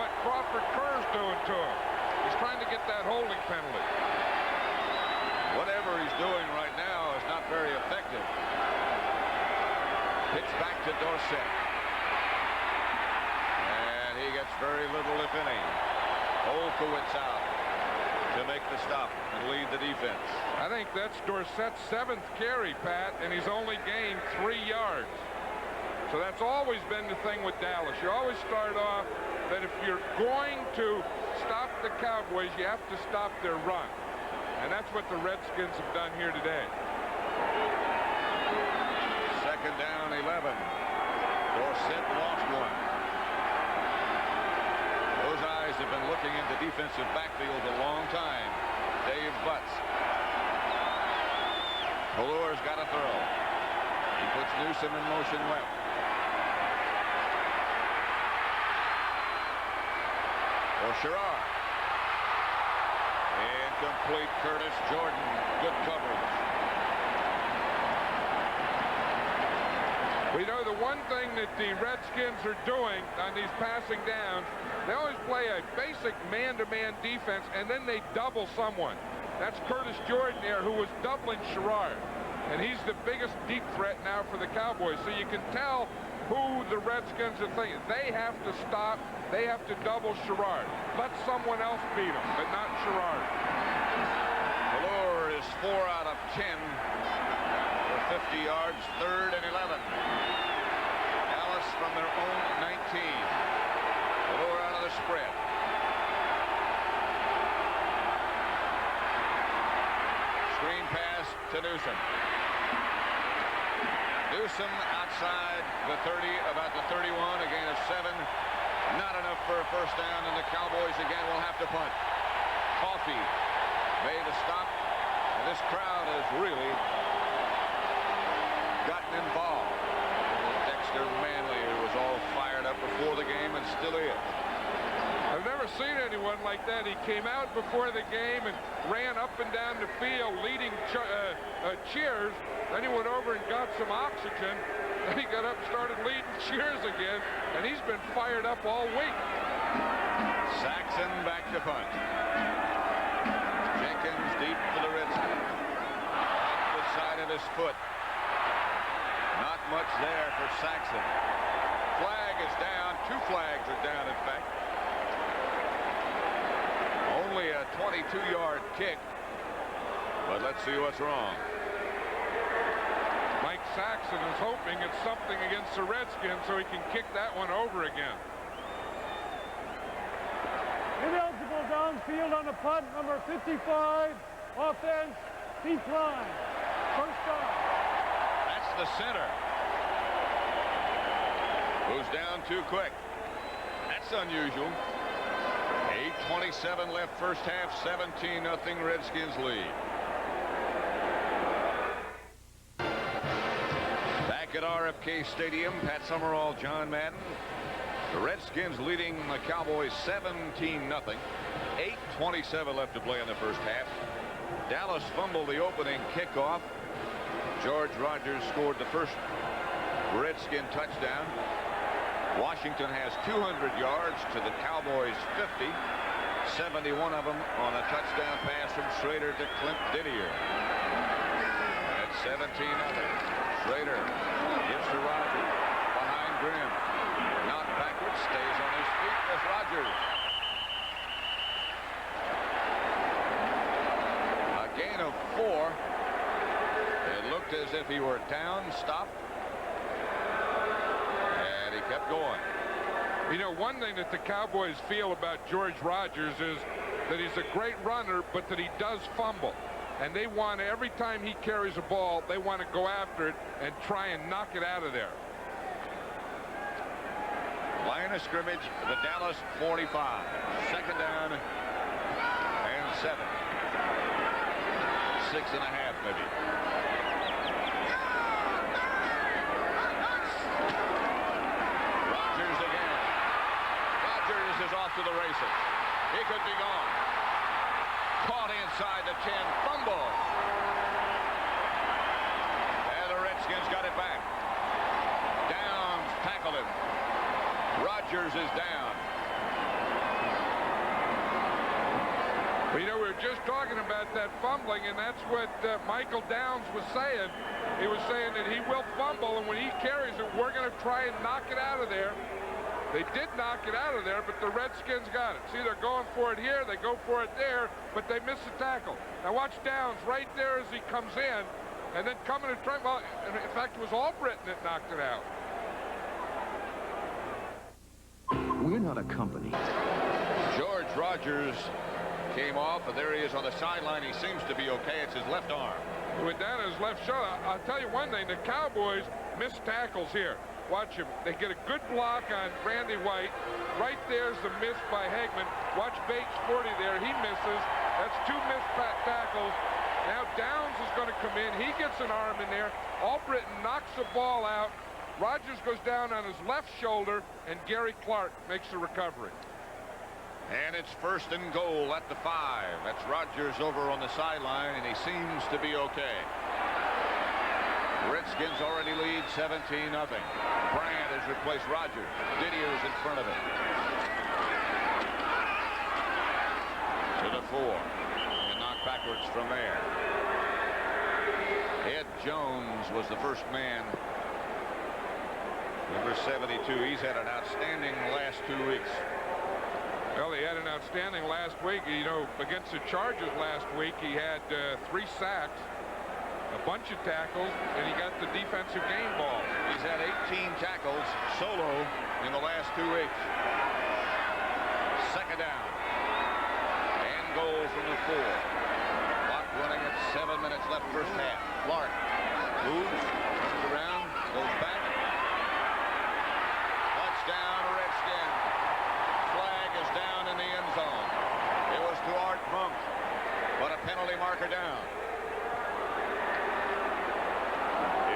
what Crawford Kerr's doing to him. He's trying to get that holding penalty. Whatever he's doing right now is not very effective. Pitch back to Dorsett. And he gets very little, if any. Olkowitz out to make the stop and lead the defense. I think that's Dorsett's 7th carry, Pat, and he's only gained 3 yards. So that's always been the thing with Dallas. You always start off that if you're going to stop the Cowboys, you have to stop their run. And that's what the Redskins have done here today. 2nd down, 11. Dorsett lost one. Those eyes have been looking into defensive backfield a long time. Dave Butts. Palour's got a throw. He puts Newsom in motion left. For Sherrard. Incomplete. Curtis Jordan. Good coverage. We know the one thing that the Redskins are doing on these passing downs, they always play a basic man-to-man defense, and then they double someone. That's Curtis Jordan there, who was doubling Sherrard. And he's the biggest deep threat now for the Cowboys. So you can tell who the Redskins are thinking. They have to stop. They have to double Sherrard. Let someone else beat him, but not Sherrard. Valor is 4 out of 10 for 50 yards, 3rd and 11. Dallas from their own 19. Valor out of the spread. Screen pass to Newsom. Newsom outside the 30, about the 31, a gain of 7. Not enough for a first down, and the Cowboys again will have to punt. Coffey made a stop, and this crowd has really gotten involved. Dexter Manley, who was all fired up before the game and still is. I've never seen anyone like that. He came out before the game and ran up and down the field leading cheers. Then he went over and got some oxygen. Then he got up and started leading cheers again, and he's been fired up all week. Saxon back to punt. Jenkins deep for the Redskins. Off the side of his foot. Not much there for Saxon. Flag is down. 2 flags are down, in fact. Only a 22-yard kick. But let's see what's wrong. Mike Saxon is hoping it's something against the Redskins so he can kick that one over again. Ineligible downfield on the punt, number 55. Offense, deep line. First down. That's the center. Goes down too quick. That's unusual. 8:27 left first half. 17-0 Redskins lead. Back at RFK Stadium, Pat Summerall, John Madden. The Redskins leading the Cowboys 17-0. 8:27 left to play in the first half. Dallas fumbled the opening kickoff. George Rogers scored the first Redskin touchdown. Washington has 200 yards to the Cowboys 50. 71 of them on a touchdown pass from Schrader to Clint Didier. At 17-0. Schrader gives to Rogers. Behind Grimm. Knocked backwards. Stays on his feet with Rogers. A gain of 4. It looked as if he were down, stopped. And he kept going. You know, one thing that the Cowboys feel about George Rogers is that he's a great runner, but that he does fumble. And they want, every time he carries a ball, they want to go after it and try and knock it out of there. Line of scrimmage, the Dallas 45. Second down and 7. 6.5 maybe. Rogers again. Rogers is off to the races. He could be gone. Caught inside the 10. Fumble. And the Redskins got it back. Downs tackled him. Rogers is down. Well, you know, we were just talking about that fumbling, and that's what Michael Downs was saying. He was saying that he will fumble, and when he carries it, we're going to try and knock it out of there. They did knock it out of there, but the Redskins got it. See, they're going for it here, they go for it there, but they miss the tackle. Now watch Downs right there as he comes in, and then coming to try. Well, in fact, it was Albritton that knocked it out. We're not a company. George Rogers came off, and there he is on the sideline. He seems to be okay. It's his left arm. He went down his left shoulder. I'll tell you one thing, the Cowboys miss tackles here. Watch him. They get a good block on Randy White. Right there's the miss by Hegman. Watch Bates 40 there. He misses. That's 2 missed tackles. Now Downs is going to come in. He gets an arm in there. Albritton knocks the ball out. Rogers goes down on his left shoulder, and Gary Clark makes the recovery. And it's first and goal at the 5. That's Rogers over on the sideline, and he seems to be okay. Redskins already lead 17-0. Bryant has replaced Rogers. Didier's in front of him. To the 4. And knocked backwards from there. Ed Jones was the first man. Number 72. He's had an outstanding last 2 weeks. Well, he had an outstanding last week. You know, against the Chargers last week, he had 3 sacks, a bunch of tackles, and he got the defensive game ball. He's had 18 tackles solo in the last 2 weeks. Second down. And goal from the 4. Clock running at 7 minutes left first half. Clark moves, turns around, goes back. Touchdown, Redskins. Flag is down in the end zone. It was to Art Monk, but a penalty marker down.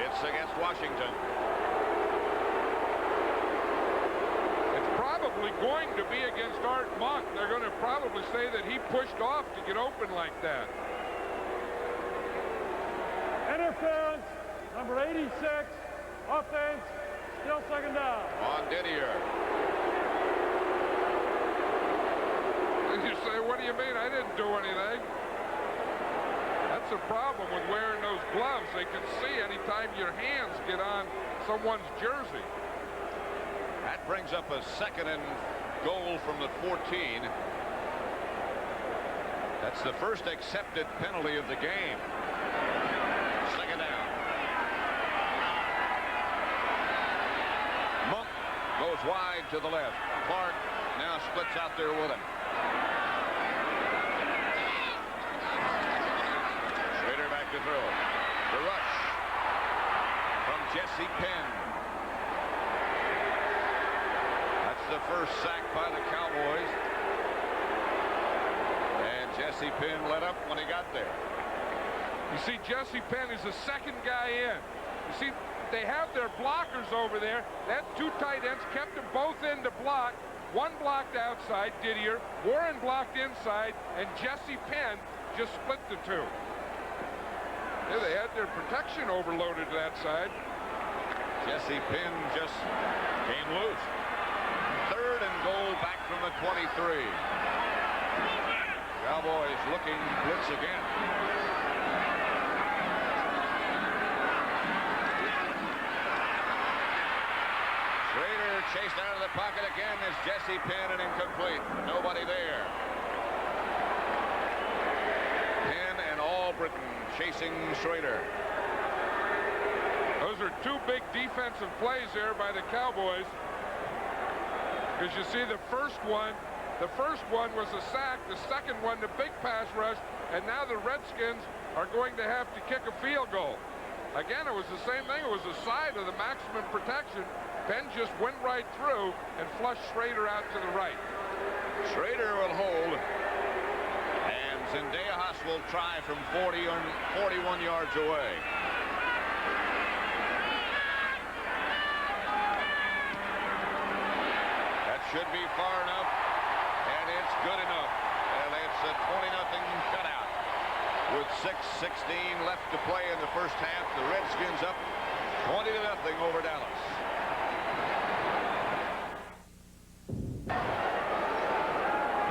It's against Washington. It's probably going to be against Art Monk. They're going to probably say that he pushed off to get open like that. Interference, number 86. Offense, still second down. On Didier. And you say, what do you mean? I didn't do anything. That's the problem with wearing those gloves. They can see anytime your hands get on someone's jersey. That brings up a second and goal from the 14. That's the first accepted penalty of the game. Second down. Monk goes wide to the left. Clark now splits out there with him. Schrader back to throw. The rush from Jesse Penn. That's the first sack by the Cowboys. And Jesse Penn let up when he got there. You see, Jesse Penn is the second guy in. You see, they have their blockers over there. That two tight ends kept them both in to block. One blocked outside, Didier. Warren blocked inside, and Jesse Penn just split the two. Yeah, they had their protection overloaded that side. Jesse Penn just came loose. Third and goal back from the 23. Cowboys looking blitz again. Schrader chased out of the pocket again as Jesse Penn, and incomplete. Nobody there. Penn and Albritton chasing Schrader. Those are two big defensive plays there by the Cowboys. Because you see the first one was a sack. The second one, the big pass rush. And now the Redskins are going to have to kick a field goal. Again, it was the same thing. It was the side of the maximum protection. Penn just went right through and flushed Schrader out to the right. Schrader will hold. And Zendejas will try from 41 yards away. That should be far enough. And it's good enough. And it's a 20-0 shutout. With 6:16 left to play in the first half, the Redskins up 20-0 over Dallas.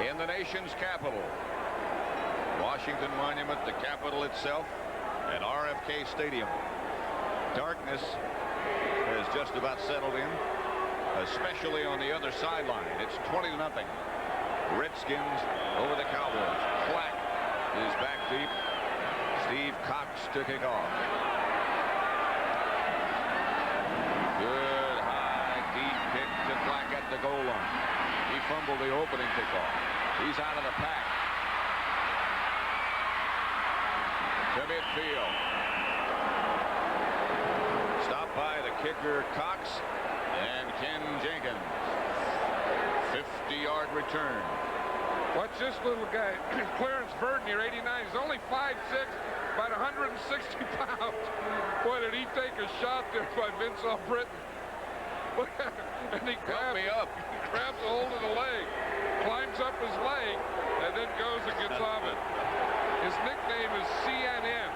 In the nation's capital, Washington Monument, the capital itself, and RFK Stadium. Darkness has just about settled in, especially on the other sideline. It's 20-0. Redskins over the Cowboys. Flack is back deep. Steve Cox to kick off. Good high deep kick to Flack at the goal line. He fumbled the opening kickoff. He's out of the pack. To midfield. Stopped by the kicker Cox and Ken Jenkins. 50-yard return. Watch this little guy, Clarence Verdon here, 89. He's only 5'6", about 160 pounds. Boy, did he take a shot there by Vince Albritton. And he grabs a hold of the leg, climbs up his leg, and then goes and gets off it. His nickname is CNN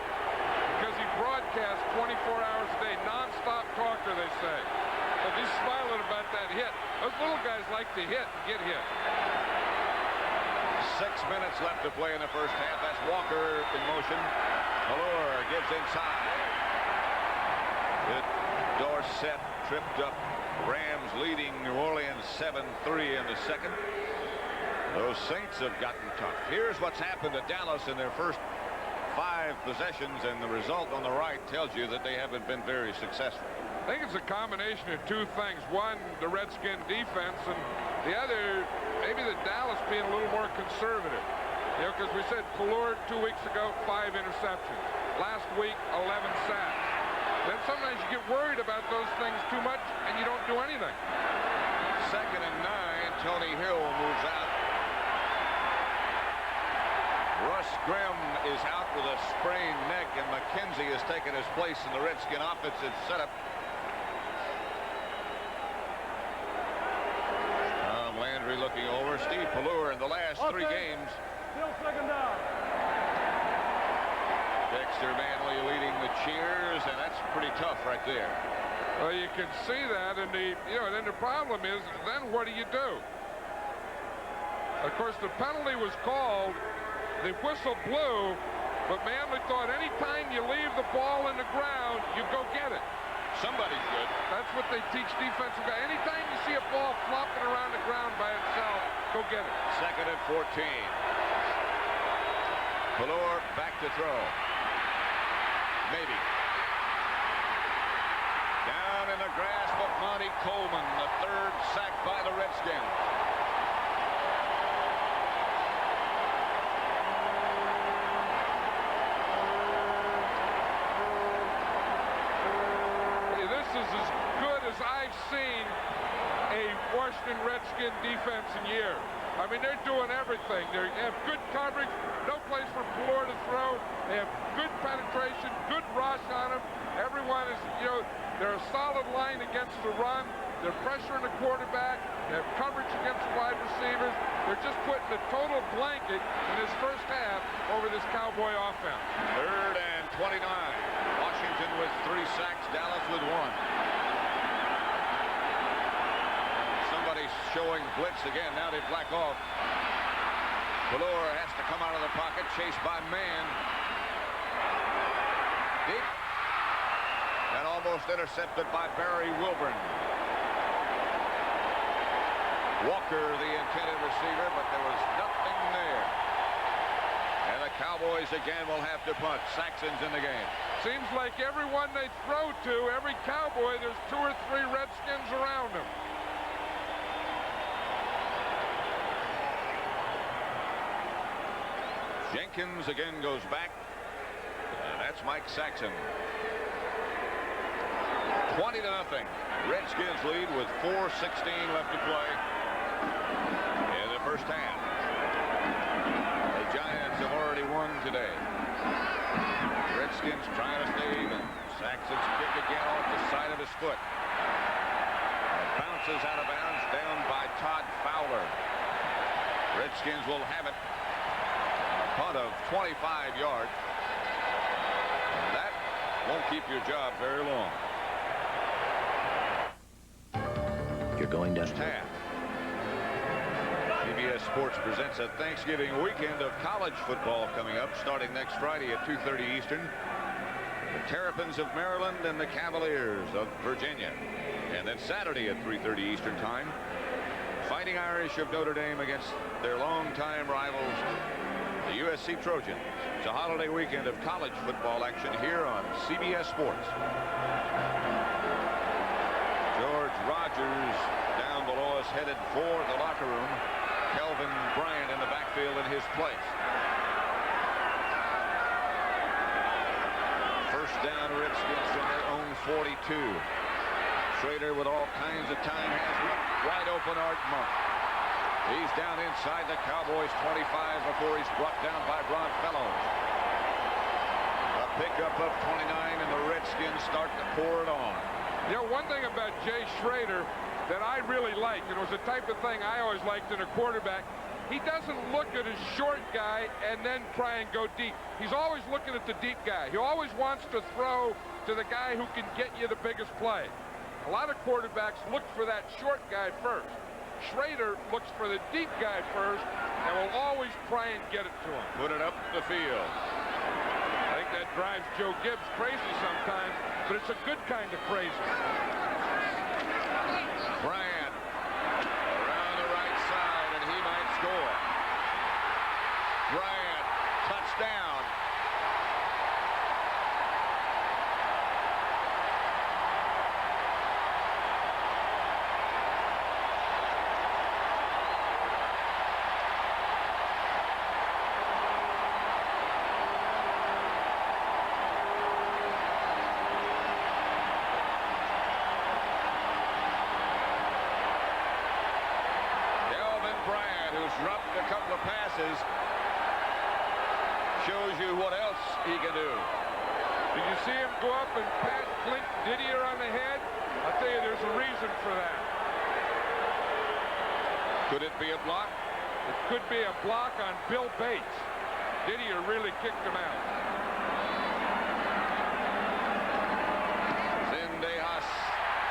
because he broadcasts 24 hours a day, non-stop talker, they say. But he's smiling about that hit. Those little guys like to hit and get hit. 6 minutes left to play in the first half. That's Walker in motion. Allure gives inside. Dorsett tripped up. Rams leading New Orleans 7-3 in the second. Those Saints have gotten tough. Here's what's happened to Dallas in their first 5 possessions, and the result on the right tells you that they haven't been very successful. I think it's a combination of two things. One, the Redskin defense, and the other, maybe the Dallas being a little more conservative. You know, because we said Pallure 2 weeks ago, 5 interceptions. Last week, 11 sacks. Then sometimes you get worried about those things too much, and you don't do anything. 2nd and 9, Tony Hill moves out. Russ Grimm is out with a sprained neck, and McKenzie has taken his place in the Redskin offensive setup. Landry looking over. Steve Pallure in the last 3 games. Still second down. Dexter Manley leading the cheers, and that's pretty tough right there. Well, you can see that, and then the problem is, then what do you do? Of course, the penalty was called, the whistle blew, but Manley thought anytime you leave the ball in the ground, you go get it. Somebody's good. That's what they teach defensive guys. Anytime you see a ball flopping around the ground by itself, go get it. 2nd and 14. Valor back to throw. Maybe. Down in the grasp of Monty Coleman, the third sack by the Redskins. This is as good as I've seen a Washington Redskin defense in years. I mean, they're doing everything. They have good coverage, no place for Floor to throw. They have good penetration, good rush on them. Everyone is, you know, they're a solid line against the run. They're pressuring the quarterback. They have coverage against the wide receivers. They're just putting a total blanket in this first half over this Cowboy offense. 3rd and 29. Washington with 3 sacks, Dallas with 1. Somebody's showing blitz again. Now they black off. Valor has to come out of the pocket, chased by Mann. Deep. And almost intercepted by Barry Wilburn. Walker, the intended receiver, but there was nothing there. And the Cowboys again will have to punt. Saxon's in the game. Seems like everyone they throw to, every Cowboy, there's 2 or 3 Redskins around them. Jenkins again goes back. And that's Mike Saxon. 20-0. Redskins lead with 4:16 left to play in the first half. The Giants have already won today. Redskins trying to stay even. Saxon's kick again off the side of his foot. Bounces out of bounds, down by Todd Fowler. Redskins will have it. A punt of 25 yards. And that won't keep your job very long. You're going down. Half. CBS Sports presents a Thanksgiving weekend of college football coming up, starting next Friday at 2:30 Eastern. The Terrapins of Maryland and the Cavaliers of Virginia. And then Saturday at 3:30 Eastern Time, Fighting Irish of Notre Dame against their longtime rivals, the USC Trojans. It's a holiday weekend of college football action here on CBS Sports. George Rogers down below us, headed for the locker room. Kelvin Bryant in the backfield in his place. First down, Redskins from their own 42. Schrader with all kinds of time has one wide open Art Monk. He's down inside the Cowboys 25 before he's brought down by Ron Fellows. A pickup of 29 and the Redskins start to pour it on. You know, one thing about Jay Schrader that I really like, and it was the type of thing I always liked in a quarterback, he doesn't look at his short guy and then try and go deep. He's always looking at the deep guy. He always wants to throw to the guy who can get you the biggest play. A lot of quarterbacks look for that short guy first. Schrader looks for the deep guy first and will always try and get it to him. Put it up the field. I think that drives Joe Gibbs crazy sometimes, but it's a good kind of crazy. Bryant around the right side, and he might score. Bryant, touchdown. Dropped a couple of passes. Shows you what else he can do. Did you see him go up and pat Clint Didier on the head? I'll tell you, there's a reason for that. Could it be a block? It could be a block on Bill Bates. Didier really kicked him out. Zendejas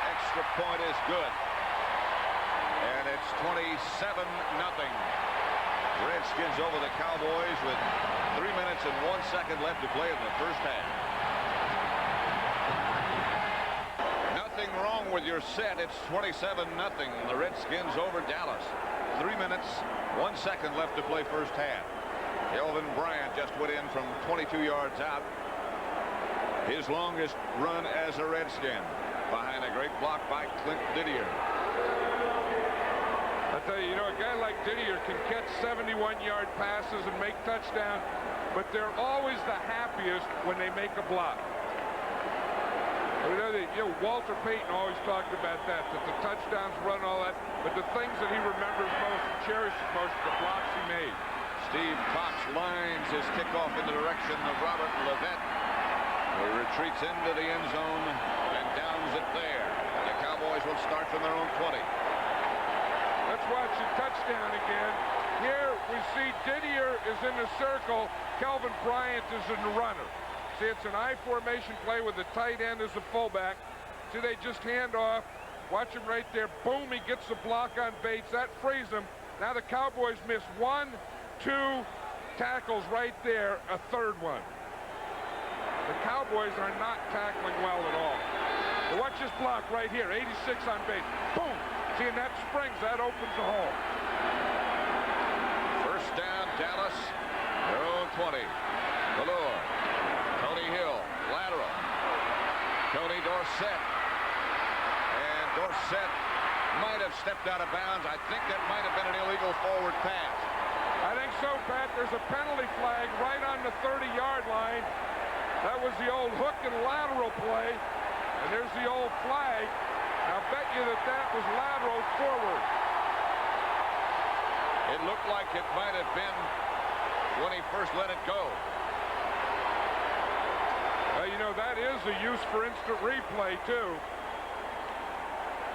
extra point is good. And it's 27-0. Redskins over the Cowboys with 3 minutes and 1 second left to play in the first half. Nothing wrong with your set. It's 27-0. The Redskins over Dallas. 3 minutes, 1 second left to play first half. Kelvin Bryant just went in from 22 yards out. His longest run as a Redskin, behind a great block by Clint Didier. I tell you, a guy like Didier can catch 71-yard passes and make touchdowns, but they're always the happiest when they make a block. Walter Payton always talked about that the touchdowns run all that, but the things that he remembers most and cherishes most are the blocks he made. Steve Cox lines his kickoff in the direction of Robert Levette, who retreats into the end zone and downs it there. The Cowboys will start from their own 20. Let's watch the touchdown again. Here we see Didier is in the circle. Kelvin Bryant is in the runner. See, it's an I formation play with the tight end as a fullback. See, they just hand off. Watch him right there. Boom, he gets the block on Bates. That frees him. Now the Cowboys miss 1, 2 tackles right there, a third one. The Cowboys are not tackling well at all. But watch this block right here, 86 on Bates. Boom! See, and that springs, that opens the hole. First down, Dallas. Their own 20. Valor. Tony Hill, lateral. Tony Dorsett. And Dorsett might have stepped out of bounds. I think that might have been an illegal forward pass. I think so, Pat. There's a penalty flag right on the 30-yard line. That was the old hook and lateral play. And there's the old flag. I'll bet you that was lateral forward. It looked like it might have been when he first let it go. That is a use for instant replay, too.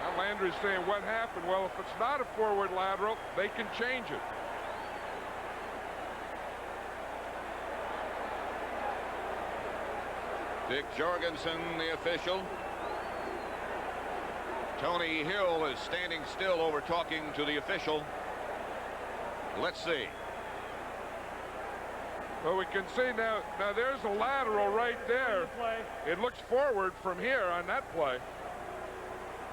Now Landry's saying, what happened? Well, if it's not a forward lateral, they can change it. Dick Jorgensen, the official. Tony Hill is standing still over talking to the official. Let's see. Well, we can see now there's a lateral right there. It looks forward from here on that play.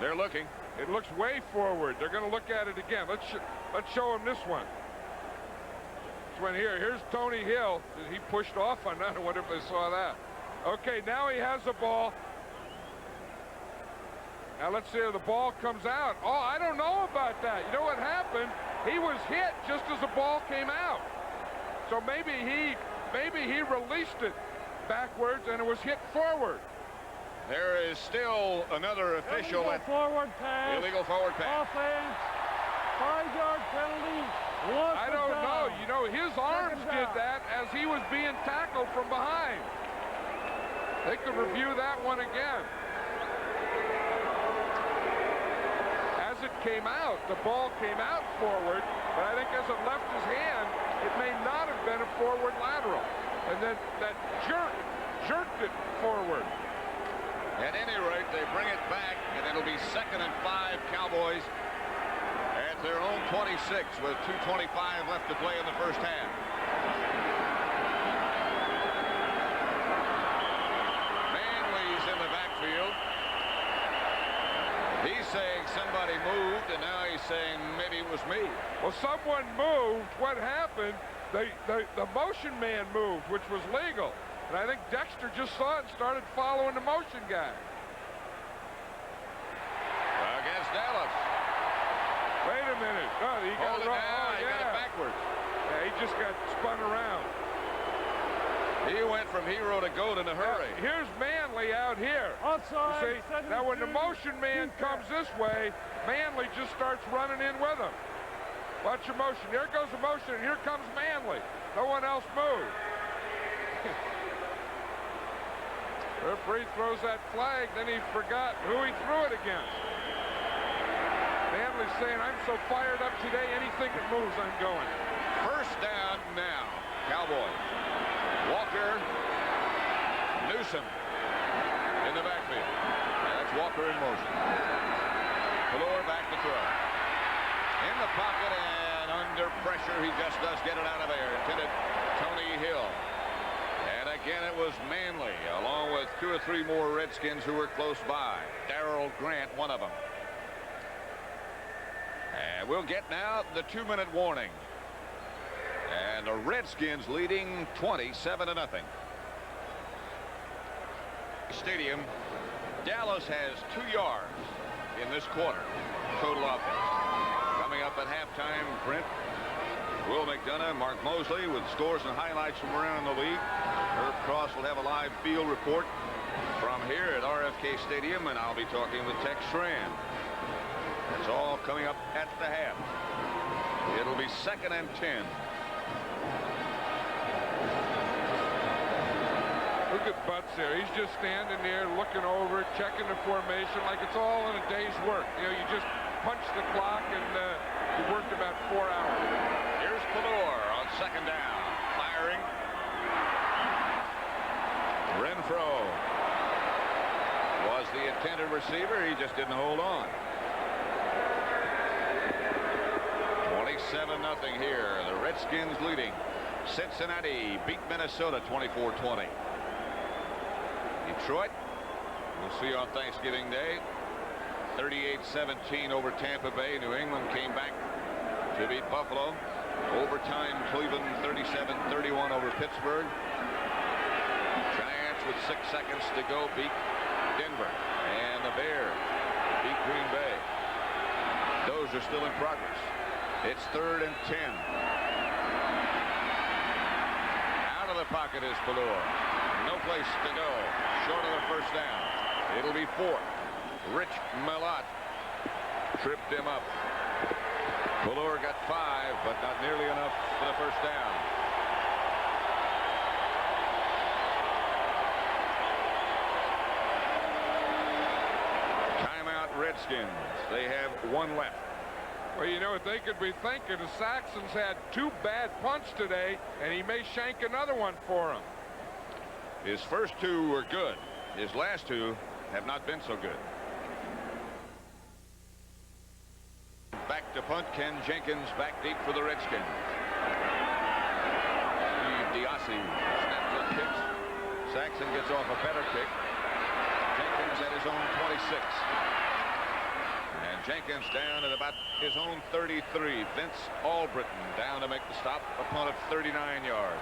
They're looking. It looks way forward. They're going to look at it again. Let's show them this one. This one here. Here's Tony Hill. He pushed off on that. I wonder if they saw that. Okay, now he has the ball. Now let's see if the ball comes out. Oh, I don't know about that. You know what happened? He was hit just as the ball came out. So maybe he released it backwards and it was hit forward. There is still another official. Illegal forward pass. Illegal forward pass. Offense. 5-yard penalty. I don't know. His arms did that as he was being tackled from behind. They could review that one again. As it came out, the ball came out forward, but I think as it left his hand, it may not have been a forward lateral. And then that jerked it forward. At any rate, they bring it back, and it'll be 2nd and 5 Cowboys at their own 26 with 2:25 left to play in the first half. Manley's in the backfield. He's saying somebody moved, and now he's saying maybe it was me. Well, someone moved. What happened? The motion man moved, which was legal. And I think Dexter just saw it and started following the motion guy. Against Dallas. Wait a minute. Oh, he got it wrong. Oh, he got it backwards. Yeah, he just got spun around. He went from hero to goat in a hurry. Here's Manley out here. Outside. You see, now when the motion man comes this way, Manley just starts running in with him. Watch your motion. There goes the motion, and here comes Manley. No one else moved. Referee throws that flag, then he forgot who he threw it against. Manley's saying, I'm so fired up today, anything that moves, I'm going. First down now, Cowboys. Walker, Newsom in the backfield. That's Walker in motion. Valor back to throw. In the pocket and under pressure, he just does get it out of there. Intended Tony Hill. And again, it was Manley, along with 2 or 3 more Redskins who were close by. Darrell Grant, one of them. And we'll get now the 2-minute warning. And the Redskins leading 27-0. Stadium. Dallas has 2 yards in this quarter. Total offense. Coming up at halftime, Brent, Will McDonough, Mark Mosley with scores and highlights from around the league. Herb Cross will have a live field report from here at RFK Stadium, and I'll be talking with Tex Schramm. It's all coming up at the half. It'll be 2nd and 10. Look at Butts there. He's just standing there looking over, checking the formation like it's all in a day's work. You know, you just punch the clock and you worked about 4 hours. Here's Pelor on 2nd down. Firing. Renfro was the intended receiver. He just didn't hold on. 27-0 here. The Redskins leading. Cincinnati beat Minnesota 24-20. Detroit, we'll see on Thanksgiving Day, 38-17 over Tampa Bay. New England came back to beat Buffalo. Overtime, Cleveland 37-31 over Pittsburgh. Giants with 6 seconds to go beat Denver. And the Bears beat Green Bay. Those are still in progress. It's 3rd and 10. Out of the pocket is Pelor. No place to go. Short of the first down. It'll be 4th. Rich Malott tripped him up. Pelor got 5, but not nearly enough for the first down. Timeout Redskins. They have 1 left. Well, you know what they could be thinking? The Saxons had 2 bad punts today, and he may shank another one for them. His first 2 were good. His last 2 have not been so good. Back to punt. Ken Jenkins back deep for the Redskins. Steve Diassi snaps and kicks. Saxon gets off a better kick. Jenkins at his own 26. And Jenkins down at about his own 33. Vince Albritton down to make the stop. A punt of 39 yards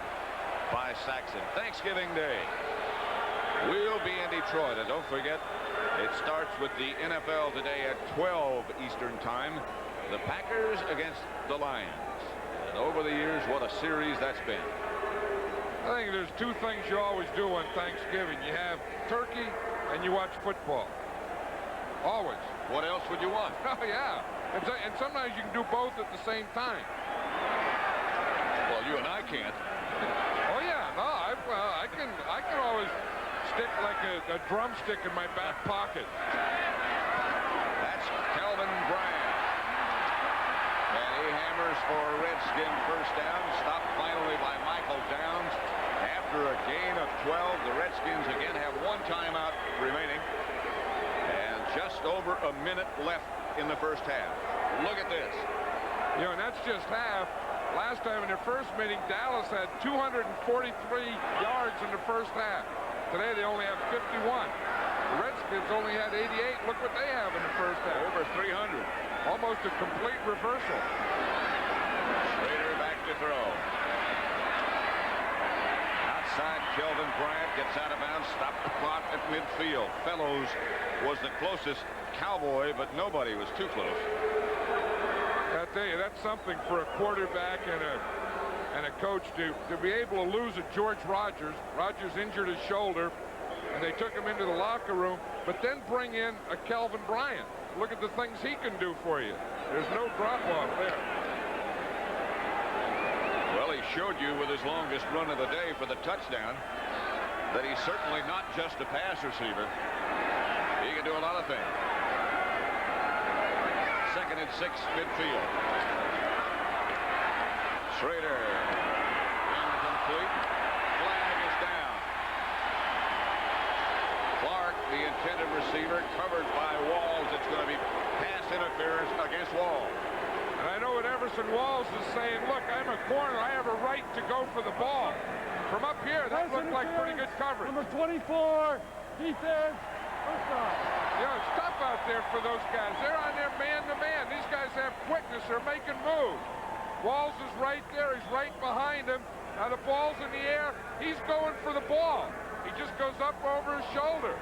by Saxon. Thanksgiving Day. We'll be in Detroit. And don't forget, it starts with the NFL today at 12 Eastern Time. The Packers against the Lions. And over the years, what a series that's been. I think there's 2 things you always do on Thanksgiving. You have turkey and you watch football. Always. What else would you want? Oh, yeah. And sometimes you can do both at the same time. Well, you and I can't. Oh, yeah. No, I can always stick like a drumstick in my back pocket. That's Kelvin Bryant. And he hammers for a Redskin first down. Stopped finally by Michael Downs. After a gain of 12, the Redskins again have 1 timeout remaining. And just over a minute left in the first half. Look at this. You know, and that's just half. Last time in their first meeting, Dallas had 243 yards in the first half. Today they only have 51. The Redskins only had 88. Look what they have in the first half. Over 300. Almost a complete reversal. Schrader back to throw. Outside, Kelvin Bryant gets out of bounds. Stop the clock at midfield. Fellows was the closest Cowboy, but nobody was too close. I tell you, that's something for a quarterback and a coach to be able to lose at George Rogers. Rogers injured his shoulder, and they took him into the locker room, but then bring in a Kelvin Bryant. Look at the things he can do for you. There's no drop-off there. Well, he showed you with his longest run of the day for the touchdown that he's certainly not just a pass receiver. He can do a lot of things. 2nd and 6, midfield. Schrader. Incomplete. Flag is down. Clark, the intended receiver, covered by Walls. It's going to be pass interference against Walls. And I know what Everson Walls is saying. Look, I'm a corner. I have a right to go for the ball. From up here, that looked like pretty good coverage. Number 24, defense, first off. You know, it's tough out there for those guys. They're on there man-to-man. These guys have quickness. They're making moves. Walls is right there. He's right behind him. Now the ball's in the air. He's going for the ball. He just goes up over his shoulder.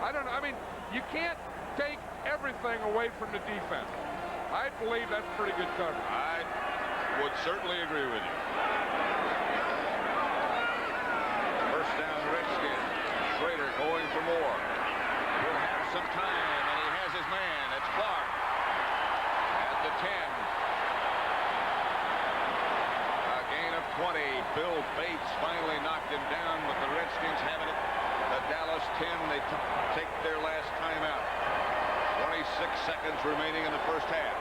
I don't know. I mean, you can't take everything away from the defense. I believe that's pretty good coverage. I would certainly agree with you. First down, Redskins. Schrader going for more. Will have some time, and he has his man. It's Clark at the 10. A gain of 20. Bill Bates finally knocked him down, but the Redskins having it. The Dallas 10, they take their last timeout. 26 seconds remaining in the first half.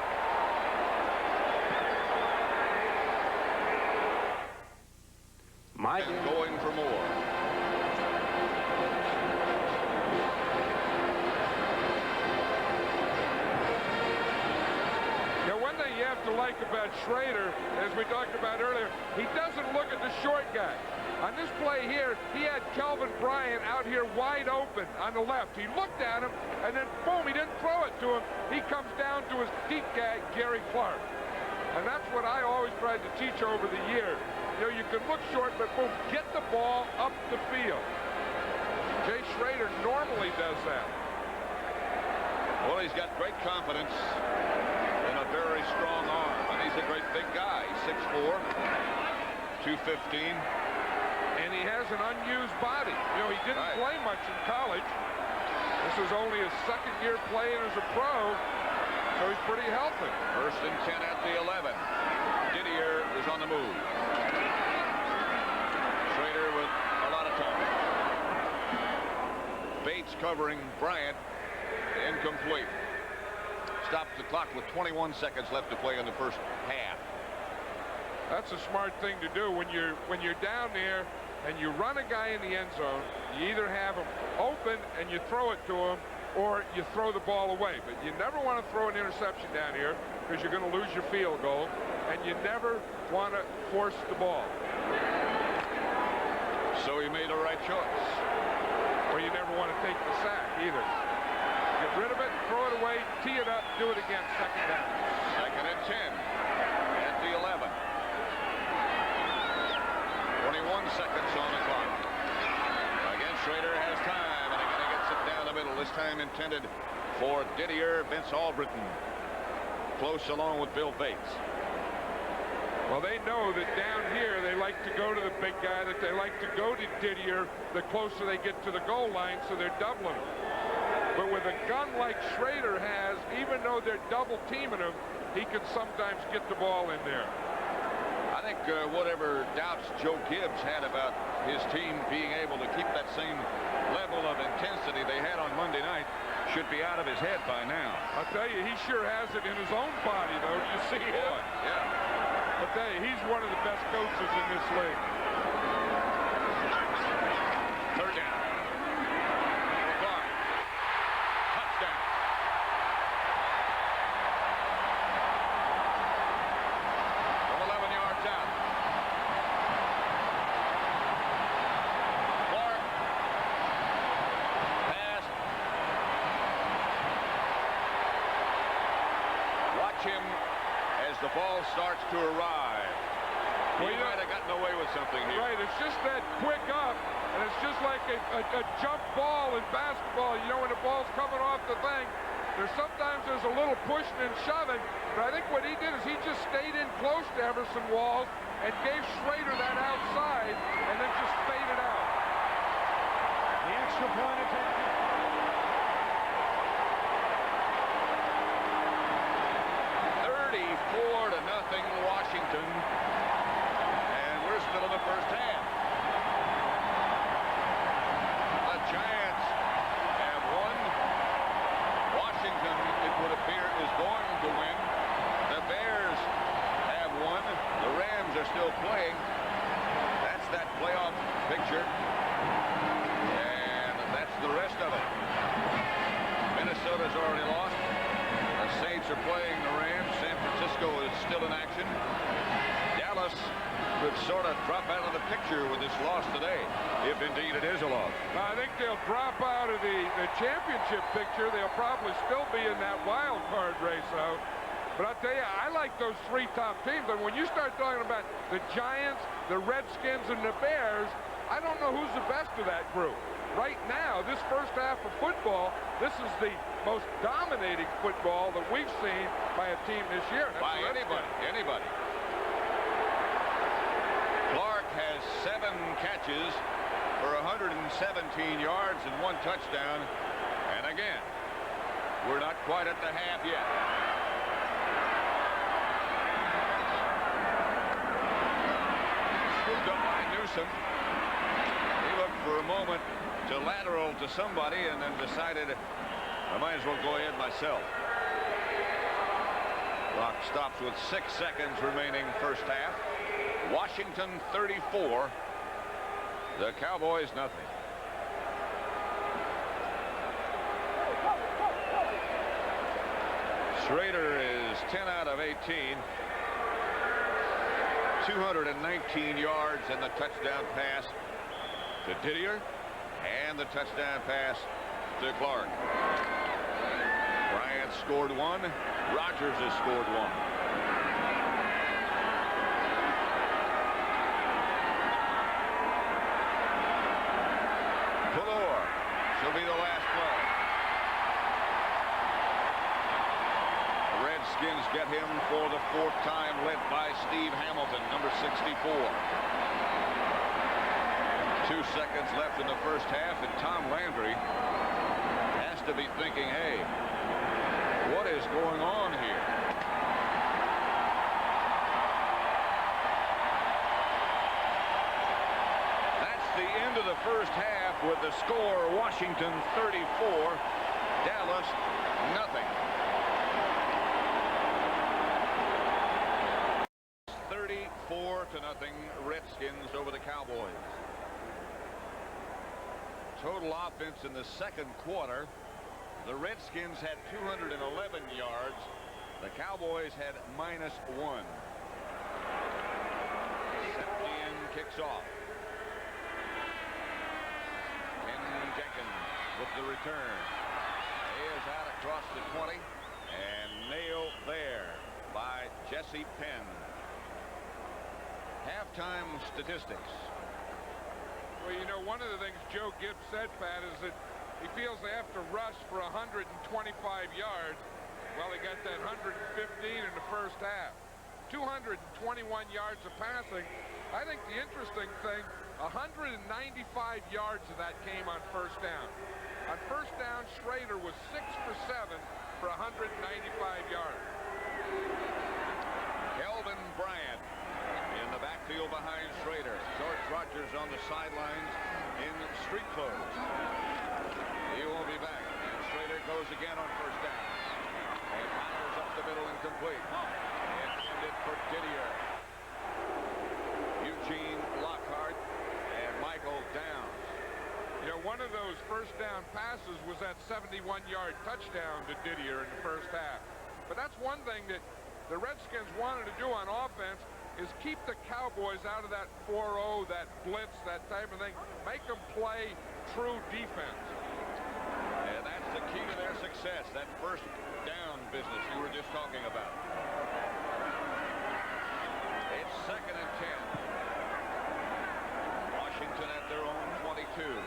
And going for more. One thing you have to like about Schrader, as we talked about earlier, he doesn't look at the short guy. On this play here, he had Kelvin Bryant out here wide open on the left. He looked at him, and then boom, he didn't throw it to him. He comes down to his deep guy, Gary Clark. And that's what I always tried to teach over the years. You know, you can look short, but boom, get the ball up the field. Jay Schrader normally does that. Well, he's got great confidence and a very strong arm. And he's a great big guy. 6'4", 215. And he has an unused body. You know, he didn't play much in college. This is only his second year playing as a pro, so he's pretty healthy. First and 10 at the 11. Didier is on the move. Schrader with a lot of time. Bates covering Bryant. Incomplete. Stops the clock with 21 seconds left to play in the first half. That's a smart thing to do when you're down there and you run a guy in the end zone. You either have him open and you throw it to him, or you throw the ball away. But you never want to throw an interception down here because you're going to lose your field goal, and you never want to force the ball. So he made the right choice. Or you never want to take the sack either. Get rid of it, throw it away, tee it up, do it again, second down. Second and 10 at the 11. 21 seconds on the clock. Again, Schrader has time, and again he gets it down the middle. This time intended for Didier, Vince Albritton. Close along with Bill Bates. Well, they know that down here they like to go to the big guy, that they like to go to Didier the closer they get to the goal line, so they're doubling him. But with a gun like Schrader has, even though they're double teaming him, he can sometimes get the ball in there. I think whatever doubts Joe Gibbs had about his team being able to keep that same level of intensity they had on Monday night should be out of his head by now. I'll tell you, he sure has it in his own body, though. Do you see him? Yeah. I'll tell you, he's one of the best coaches in this league. Third down. Clark. Touchdown. From 11 yards out. Clark. Pass. Watch him as the ball starts to arrive. He might have gotten away with something here. Right, it's just that quick up, and it's just like a jump ball in basketball. You know, when the ball's coming off the thing, sometimes there's a little pushing and shoving, but I think what he did is he just stayed in close to Everson Walls and gave Schrader that outside, and then just faded out. The extra point attempt. 34-0 Washington, and we're still in the first half. The Giants have won. Washington, it would appear, is going to win. The Bears have won. The Rams are still playing. That's that playoff picture, and that's the rest of it. Minnesota's already lost. The Saints are playing the Rams. San Francisco is still in action. Dallas could sort of drop out of the picture with this loss today, if indeed it is a loss. I think they'll drop out of the championship picture. They'll probably still be in that wild card race, though. But I'll tell you, I like those three top teams. And when you start talking about the Giants, the Redskins, and the Bears, I don't know who's the best of that group. Right now, this first half of football, this is the most dominating football that we've seen by a team this year. That's by anybody. Clark has 7 catches for 117 yards and 1 touchdown. And again, we're not quite at the half yet. Scooped up by Newsom. He looked for a moment to lateral to somebody and then decided I might as well go ahead myself. Clock stops with 6 seconds remaining first half. Washington 34. The Cowboys nothing. Schrader is 10 out of 18. 219 yards and the touchdown pass to Didier and the touchdown pass to Clark. Bryant scored 1. Rogers has scored 1. Fuller shall be the last play. The Redskins get him for the 4th time, led by Steve Hamilton, number 64. 2 seconds left in the first half, and Tom Landry has to be thinking, hey, what is going on here? That's the end of the first half with the score Washington 34, Dallas nothing. 34-0 Redskins over the Cowboys. Total offense in the second quarter. The Redskins had 211 yards. The Cowboys had -1. Septien kicks off. Ken Jenkins with the return. He is out across the 20 and nailed there by Jesse Penn. Halftime statistics. Well, you know, one of the things Joe Gibbs said, Pat, is that he feels they have to rush for 125 yards. Well, he got that 115 in the first half. 221 yards of passing. I think the interesting thing, 195 yards of that came on first down. On first down, Schrader was 6 for 7 for 195 yards. Kelvin Bryant in the backfield behind Schrader. George Rogers on the sidelines in street clothes. He won't be back. And Schrader goes again on first down. And fires up the middle, incomplete. Intended for Didier. Eugene Lockhart and Michael Downs. You know, one of those first down passes was that 71-yard touchdown to Didier in the first half. But that's one thing that the Redskins wanted to do on offense, is keep the Cowboys out of that 4-0, that blitz, that type of thing. Make them play true defense. And that's the key to their success, that first down business you were just talking about. It's 2nd and 10. Washington at their own 22.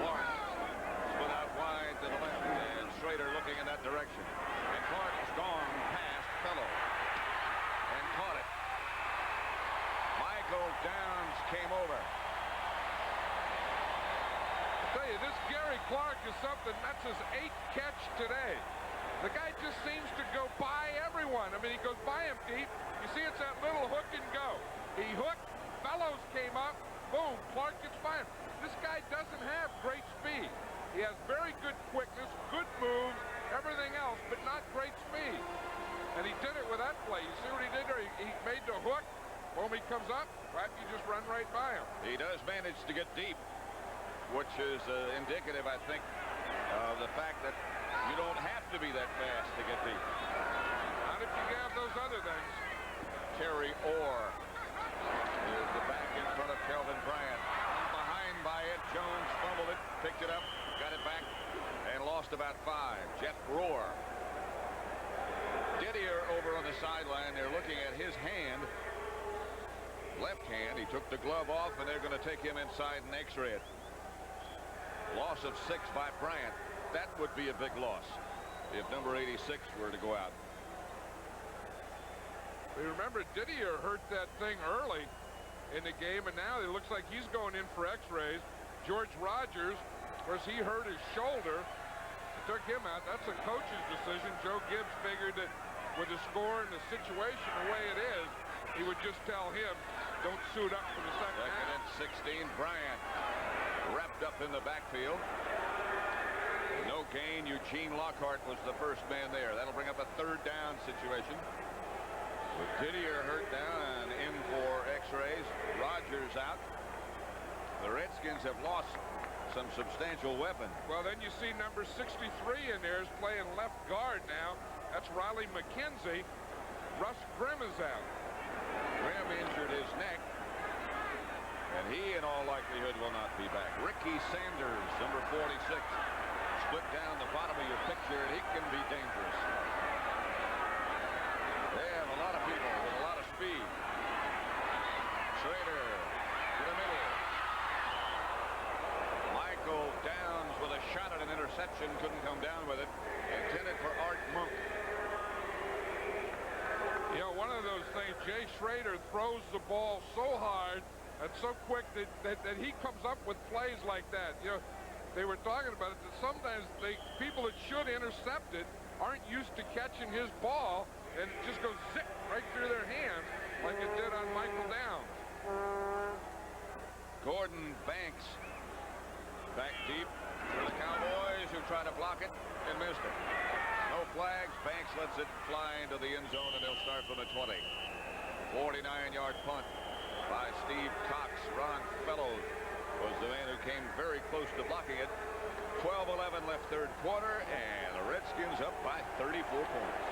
Clark split out wide to the left, and Schrader looking in that direction. And Clark has gone past Fellow and caught it. Michael Downs came over. I tell you, this Gary Clark is something. That's his 8th catch today. The guy just seems to go by everyone. I mean, he goes by him deep. You see, it's that little hook and go. He hooked. Fellows came up. Boom. Clark gets by him. This guy doesn't have great speed. He has very good quickness, good moves, everything else, but not great speed. And he did it with that play. You see what he did there? He made the hook. Boom, he comes up. Right, you just run right by him. He does manage to get deep, which is indicative, I think, of the fact that you don't have to be that fast to get deep. Not if you have those other things. Terry Orr is the back in front of Kelvin Bryant. Behind by it, Jones fumbled it, picked it up, got it back, and lost about 5. Jeff Rohr Didier over on the sideline. They're looking at his hand. Left hand. He took the glove off, and they're going to take him inside and x-ray it. Loss of 6 by Bryant. That would be a big loss if number 86 were to go out. You remember Didier hurt that thing early in the game, and now it looks like he's going in for x-rays. George Rogers, of course, he hurt his shoulder. It took him out. That's a coach's decision. Joe Gibbs figured that with the score and the situation the way it is, he would just tell him, don't suit up for the second half. Second and 16, Bryant wrapped up in the backfield. No gain. Eugene Lockhart was the first man there. That'll bring up a 3rd down situation. With Didier hurt down and in for x-rays. Rogers out. The Redskins have lost some substantial weapons. Well, then you see number 63 in there is playing left guard now. That's Riley McKenzie. Russ Grimm is out. Grimm injured his neck, and he in all likelihood will not be back. Ricky Sanders, number 46, split down the bottom of your picture, and he can be dangerous. They have a lot of people with a lot of speed. Schrader to the middle. Michael Downs with a shot at an interception, couldn't come down with it. Intended for Art Monk. You know, one of those things, Jay Schrader throws the ball so hard and so quick that he comes up with plays like that. You know, they were talking about it, that sometimes people that should intercept it aren't used to catching his ball, and it just goes zip right through their hands like it did on Michael Downs. Gordon Banks back deep for the Cowboys, who try to block it and missed it. No flags. Banks lets it fly into the end zone, and they'll start from the 20. 49-yard punt by Steve Cox. Ron Fellows was the man who came very close to blocking it. 12-11 left 3rd quarter, and the Redskins up by 34 points.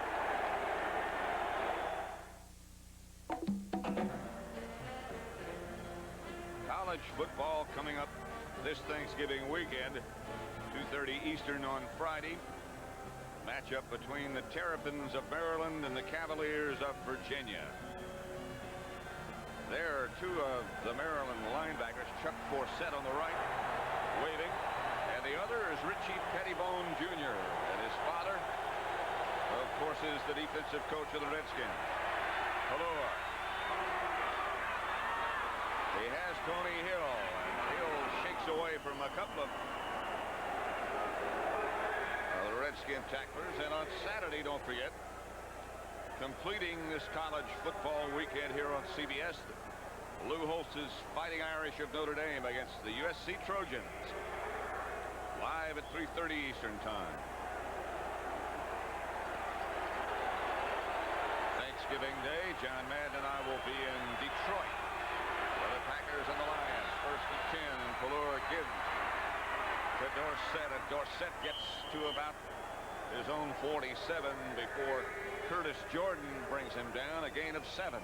College football coming up this Thanksgiving weekend. 2:30 Eastern on Friday. Matchup between the Terrapins of Maryland and the Cavaliers of Virginia. There are 2 of the Maryland linebackers. Chuck Forsett on the right, waving, and the other is Richie Pettibone Jr. And his father, of course, is the defensive coach of the Redskins. Hello. He has Tony Hill, and Hill shakes away from a couple of the Redskin tacklers. And on Saturday, don't forget, completing this college football weekend here on CBS, Lou Holtz's Fighting Irish of Notre Dame against the USC Trojans, live at 3:30 Eastern time. Thanksgiving Day, John Madden and I will be in Detroit for the Packers and the Lions. 1st and 10. Pelluer gives to Dorsett, and Dorsett gets to about his own 47 before Curtis Jordan brings him down. A gain of 7.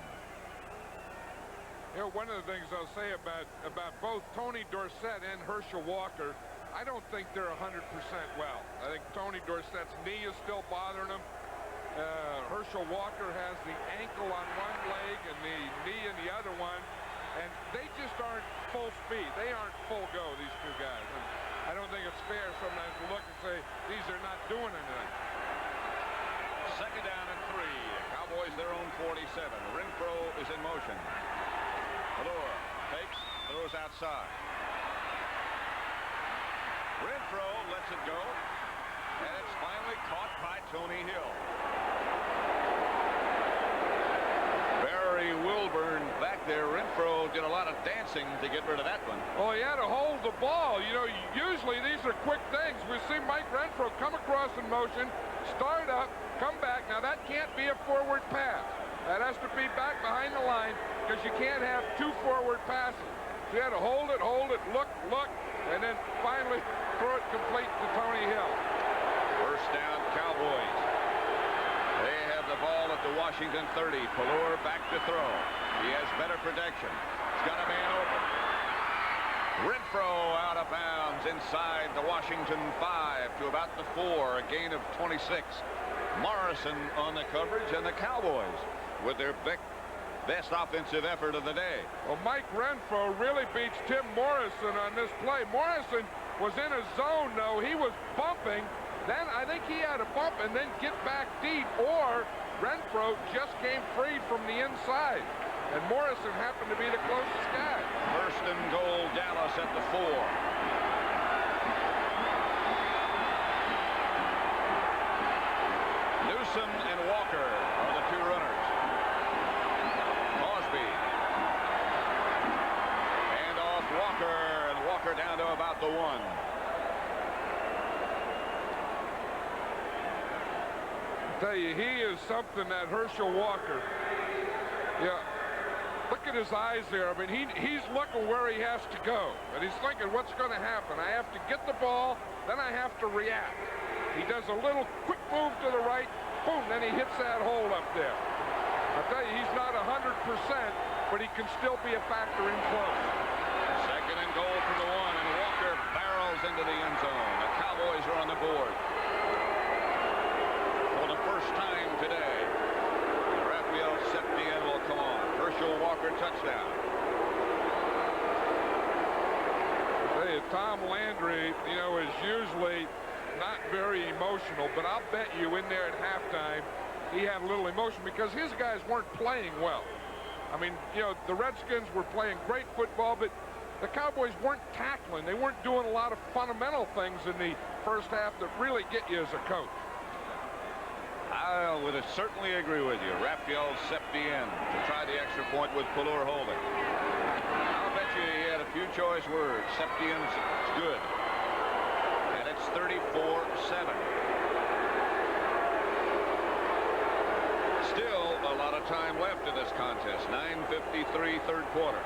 You know, one of the things I'll say about both Tony Dorsett and Herschel Walker, I don't think they're 100% well. I think Tony Dorsett's knee is still bothering him. Herschel Walker has the ankle on one leg and the knee in the other one, and they just aren't full speed. They aren't full go, these 2 guys. And I don't think it's fair sometimes to look and say these are not doing anything. 2nd down and 3. Cowboys their own 47. Renfro is in motion. Pelluer takes, throws outside. Renfro lets it go, and it's finally caught by Tony Hill. Barry Wilburn back there. Renfro did a lot of dancing to get rid of that one. Oh, he had to hold the ball. You know, usually these are quick things. We see Mike Renfro come across in motion, start up, come back. Now, that can't be a forward pass. That has to be back behind the line, because you can't have 2 forward passes. So you had to hold it, look, and then finally throw it complete to Tony Hill. 1st down, Cowboys. They have the ball at the Washington 30. Pelluer back to throw. He has better protection. He's got a man open. Renfro out of bounds inside the Washington 5 to about the 4. A gain of 26. Morrison on the coverage, and the Cowboys with their best offensive effort of the day. Well, Mike Renfro really beats Tim Morrison on this play. Morrison was in a zone, though. He was bumping. Then I think he had to bump and then get back deep, or Renfro just came free from the inside. And Morrison happened to be the closest guy. First and goal, Dallas at the 4. Newsome and Walker are the 2 runners. Cosby. And off Walker, and Walker down to about the 1. I tell you, he is something, that Herschel Walker. Yeah. Look at his eyes there. I mean, he's looking where he has to go. And he's thinking, what's going to happen? I have to get the ball, then I have to react. He does a little quick move to the right, boom, then he hits that hole up there. I tell you, he's not 100%, but he can still be a factor in close. Second and goal from the 1, and Walker barrels into the end zone. The Cowboys are on the board. For the first time today, Raphael Septien will come on. Herschel Walker touchdown. I tell you, Tom Landry, you know, is usually not very emotional, but I'll bet you in there at halftime he had a little emotion because his guys weren't playing well. I mean, you know, the Redskins were playing great football, but the Cowboys weren't tackling. They weren't doing a lot of fundamental things in the first half that really get you as a coach. I would certainly agree with you. Raphael Septien to try the extra point with Pallur holding. I'll bet you he had a few choice words. Septien's good. And it's 34-7. Still a lot of time left in this contest. 9:53, third quarter.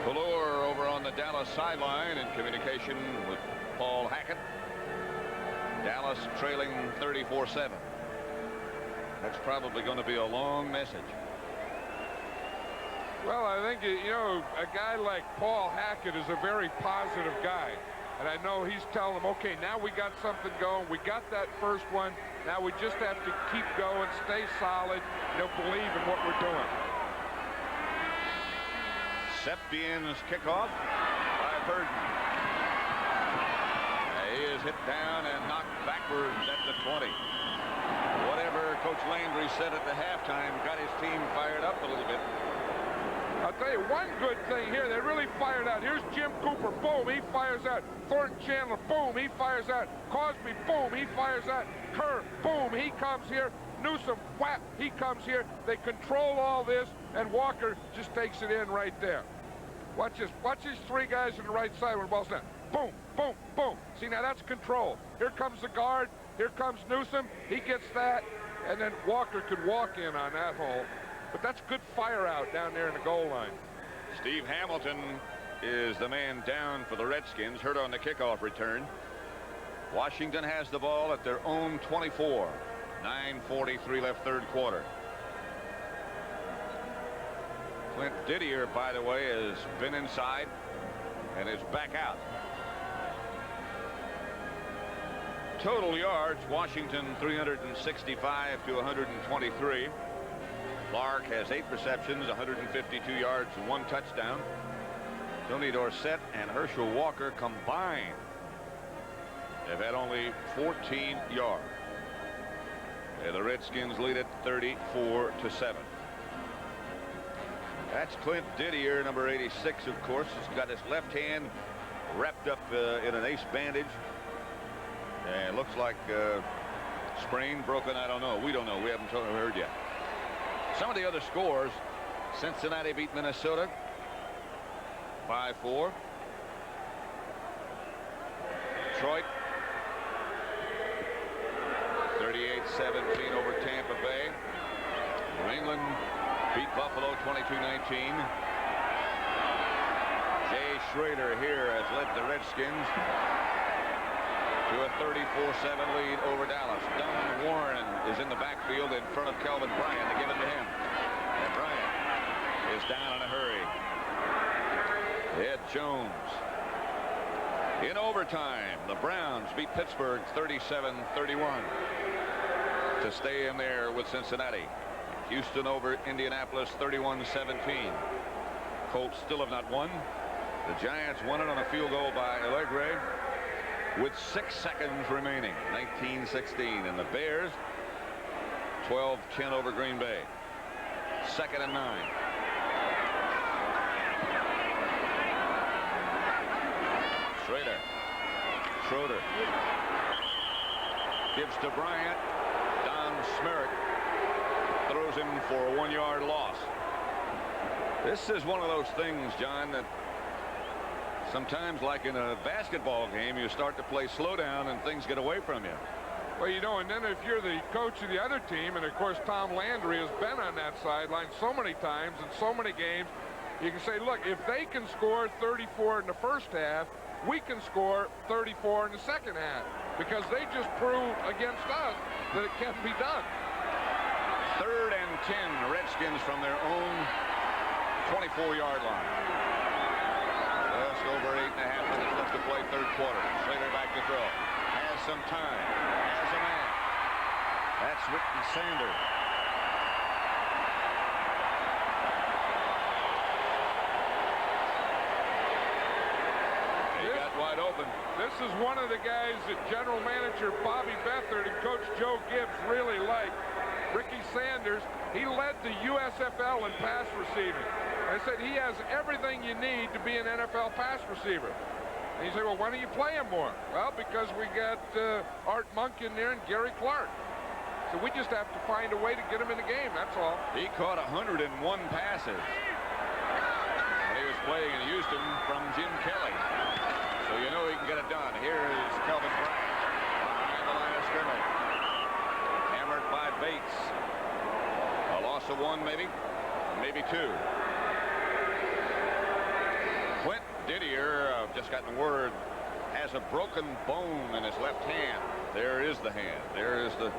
Pallur over on the Dallas sideline in communication with Paul Hackett. Dallas trailing 34-7. That's probably going to be a long message. Well, I think, you know, a guy like Paul Hackett is a very positive guy. And I know he's telling them, okay, now we got something going. We got that first one. Now we just have to keep going, stay solid, you know, believe in what we're doing. Septien's kickoff by Burden. He is hit down and knocked backwards at the 20. Whatever Coach Landry said at the halftime got his team fired up a little bit. I'll tell you one good thing here. They really fired out. Here's Jim Cooper. Boom, he fires out. Thornton Chandler. Boom, he fires out. Cosby. Boom, he fires out. Kerr. Boom, he comes here. Newsome. Whap, he comes here. They control all this, and Walker just takes it in right there. Watch this. Watch these 3 guys on the right side when the ball's down. Boom, boom, boom. See, now that's control. Here comes the guard. Here comes Newsome. He gets that, and then Walker could walk in on that hole. But that's good fire out down there in the goal line. Steve Hamilton is the man down for the Redskins, hurt on the kickoff return. Washington has the ball at their own 24. 9:43 left, third quarter. Clint Didier, by the way, has been inside and is back out. Total yards, Washington 365 to 123. Clark has 8 receptions, 152 yards, and 1 touchdown. Tony Dorsett and Herschel Walker combined have had only 14 yards. And the Redskins lead it 34-7. That's Clint Didier, number 86, of course. He's got his left hand wrapped up in an ace bandage. And looks like sprain, broken, I don't know. We don't know. We haven't heard yet. Some of the other scores: Cincinnati beat Minnesota 5-4. Detroit 38-17 over Tampa Bay. New England beat Buffalo 22-19. Jay Schrader here has led the Redskins to a 34-7 lead over Dallas. Don Warren is in the backfield in front of Kelvin Bryant. They give it to him. And Bryant is down in a hurry. Ed Jones In overtime, the Browns beat Pittsburgh 37-31 to stay in there with Cincinnati. Houston over Indianapolis 31-17. Colts still have not won. The Giants won it on a field goal by Allegre with 6 seconds remaining. 19-16. And the Bears 12-10 over Green Bay. 2nd and 9. Schroeder gives to Bryant. Don Smerrick throws him for a 1-yard loss. This is one of those things, John, that sometimes, like in a basketball game, you start to play slow down and things get away from you. Well, you know, and then if you're the coach of the other team, and of course Tom Landry has been on that sideline so many times in so many games, you can say, look, if they can score 34 in the first half, we can score 34 in the second half, because they just proved against us that it can be done. 3rd and 10, Redskins from their own 24-yard line. Just over 8.5 minutes left to play, 3rd quarter. Slater back to throw. Has some time. Has a man. That's Ricky Sanders. He got wide open. This is one of the guys that general manager Bobby Beathard and coach Joe Gibbs really like. Ricky Sanders, he led the USFL in pass receiving. I said he has everything you need to be an NFL pass receiver. And you say, well, why don't you play him more? Well, because we got Art Monk in there and Gary Clark. So we just have to find a way to get him in the game, that's all. He caught 101 passes when he was playing in Houston from Jim Kelly. So you know he can get it done. Here is Kelvin Bryant behind the line of scrimmage. Hammered by Bates. A loss of 1, maybe 2. Clint Didier, just gotten word, has a broken bone in his left hand. There is the hand. There is the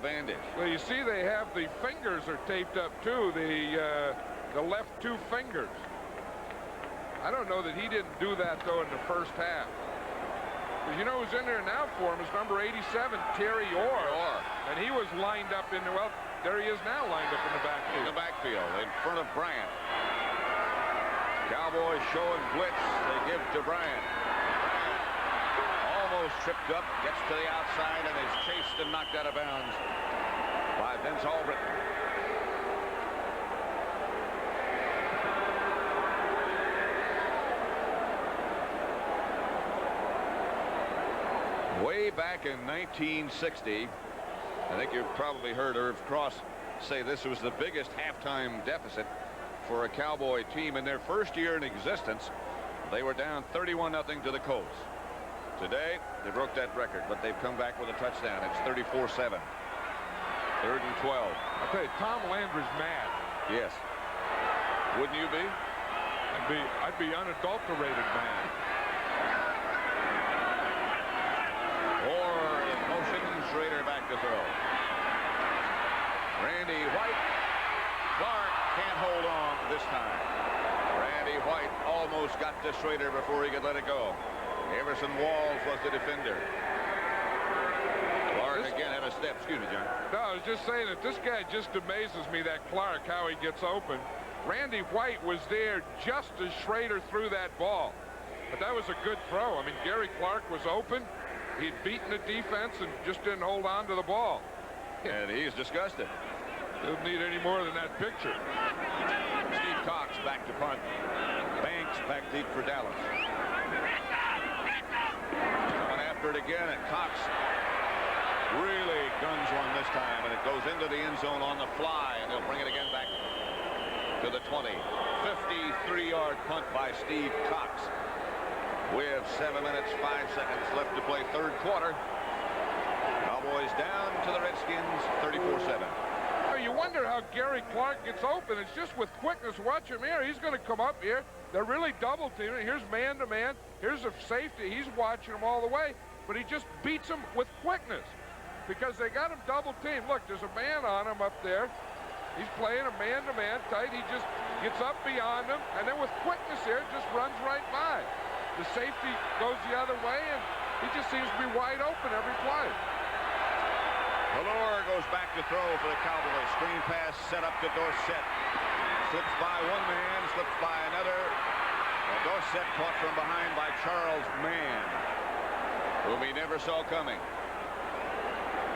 bandage. Well, you see they have the fingers are taped up too, the left 2 fingers. I don't know that he didn't do that though in the first half. Because you know who's in there now for him is number 87, Terry Orr. And he was lined up in the, well, there he is now lined up in the backfield. In the backfield, in front of Bryant. Cowboys showing blitz. They give to Bryant. Almost tripped up, gets to the outside, and is chased and knocked out of bounds by Vince Albritton. Way back in 1960, I think you've probably heard Irv Cross say this was the biggest halftime deficit for a Cowboy team in their first year in existence. They were down 31-0 to the Colts. Today they broke that record, but they've come back with a touchdown. It's 34-7. 3rd and 12. I'll tell you, Tom Landry's mad. Yes. Wouldn't you be? I'd be unadulterated mad. Or in motion, Schrader back to throw. Randy White. Clark can't hold on this time. Randy White almost got to Schrader before he could let it go. Everson Walls was the defender. Clark again had a step. Excuse me, John. No, I was just saying that this guy just amazes me, that Clark, how he gets open. Randy White was there just as Schrader threw that ball. But that was a good throw. I mean, Gary Clark was open. He'd beaten the defense and just didn't hold on to the ball. And he's disgusted. Doesn't need any more than that picture. Steve Cox back to punt. Banks back deep for Dallas. Coming after it again, and Cox really guns one this time, and it goes into the end zone on the fly, and they'll bring it again back to the 20. 53-yard punt by Steve Cox. We have 7 minutes, 5 seconds left to play 3rd quarter. Cowboys down to the Redskins, 34-7. You wonder how Gary Clark gets open. It's just with quickness. Watch him here. He's going to come up here. They're really double teaming. Here's man-to-man. Here's a safety. He's watching him all the way. But he just beats him with quickness because they got him double teamed. Look, there's a man on him up there. He's playing a man-to-man tight. He just gets up beyond him. And then with quickness here, just runs right by. The safety goes the other way, and he just seems to be wide open every play. Valor goes back to throw for the Cowboys. Screen pass set up to Dorsett. Slips by one man, slips by another. And Dorsett caught from behind by Charles Mann, whom he never saw coming.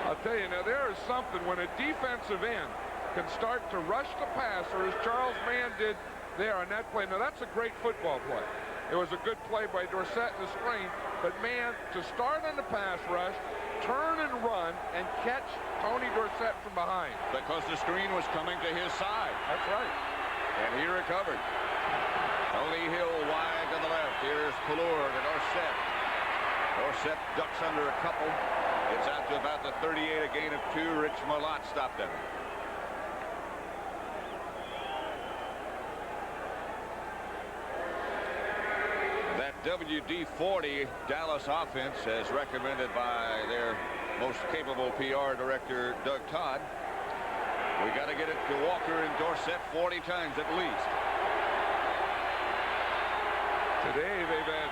I'll tell you, now there is something when a defensive end can start to rush the passer, as Charles Mann did there on that play. Now that's a great football play. It was a good play by Dorsett in the screen, but Mann to start on the pass rush, turn and run, and catch Tony Dorsett from behind. Because the screen was coming to his side. That's right. And he recovered. Tony Hill wide to the left. Here's Palour to Dorsett. Dorsett ducks under a couple. It's out to about the 38, a gain of 2. Rich Malott stopped him. That WD-40 Dallas offense, as recommended by their most capable PR director, Doug Todd. We got to get it to Walker and Dorsett 40 times at least. Today they've had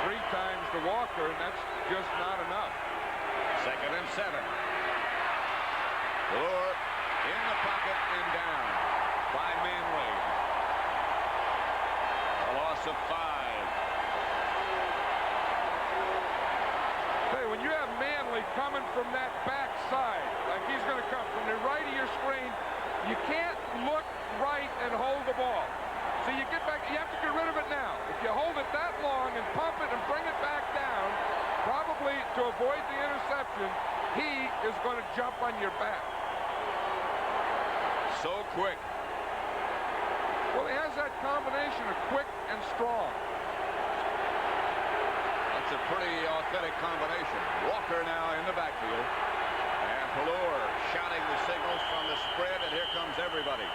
3 times to Walker, and that's just not enough. 2nd and 7. Valor in the pocket and down by Manley. A loss of 5. Hey, when you have Manley coming from that backside, like he's going to come from the right of your screen, you can't look right and hold the ball. So you get back, you have to get rid of it now. If you hold it that long and pump it and bring it back down, probably to avoid the interception, he is going to jump on your back. So quick. Well, he has that combination of quick and strong. That's a pretty authentic combination. Walker now in the backfield. And Palour shouting the signals from the spread, and here comes everybody.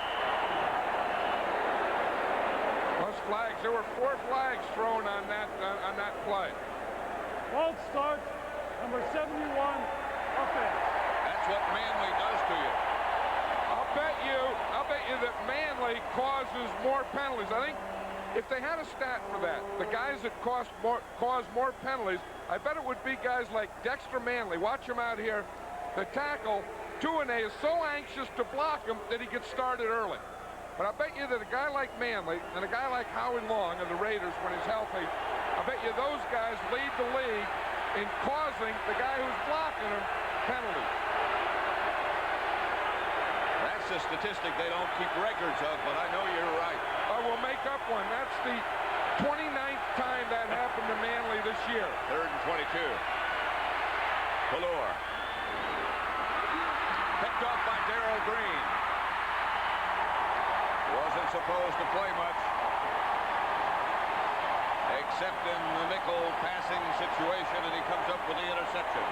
Plus flags. There were 4 flags thrown on that play. False start, number 71, offense. That's what Manley does to you. I'll bet you that Manley causes more penalties. I think if they had a stat for that, the guys that cause more penalties, I bet it would be guys like Dexter Manley. Watch him out here. The tackle, Tuane, is so anxious to block him that he gets started early. But I bet you that a guy like Manley and a guy like Howie Long of the Raiders, when he's healthy, I bet you those guys lead the league in causing the guy who's blocking him penalties. That's a statistic they don't keep records of, but I know you're right. We'll make up one. That's the 29th time that happened to Manley this year. 3rd and 22. Palour. Picked off by Darrell Green. Wasn't supposed to play much, except in the nickel passing situation, and he comes up with the interception.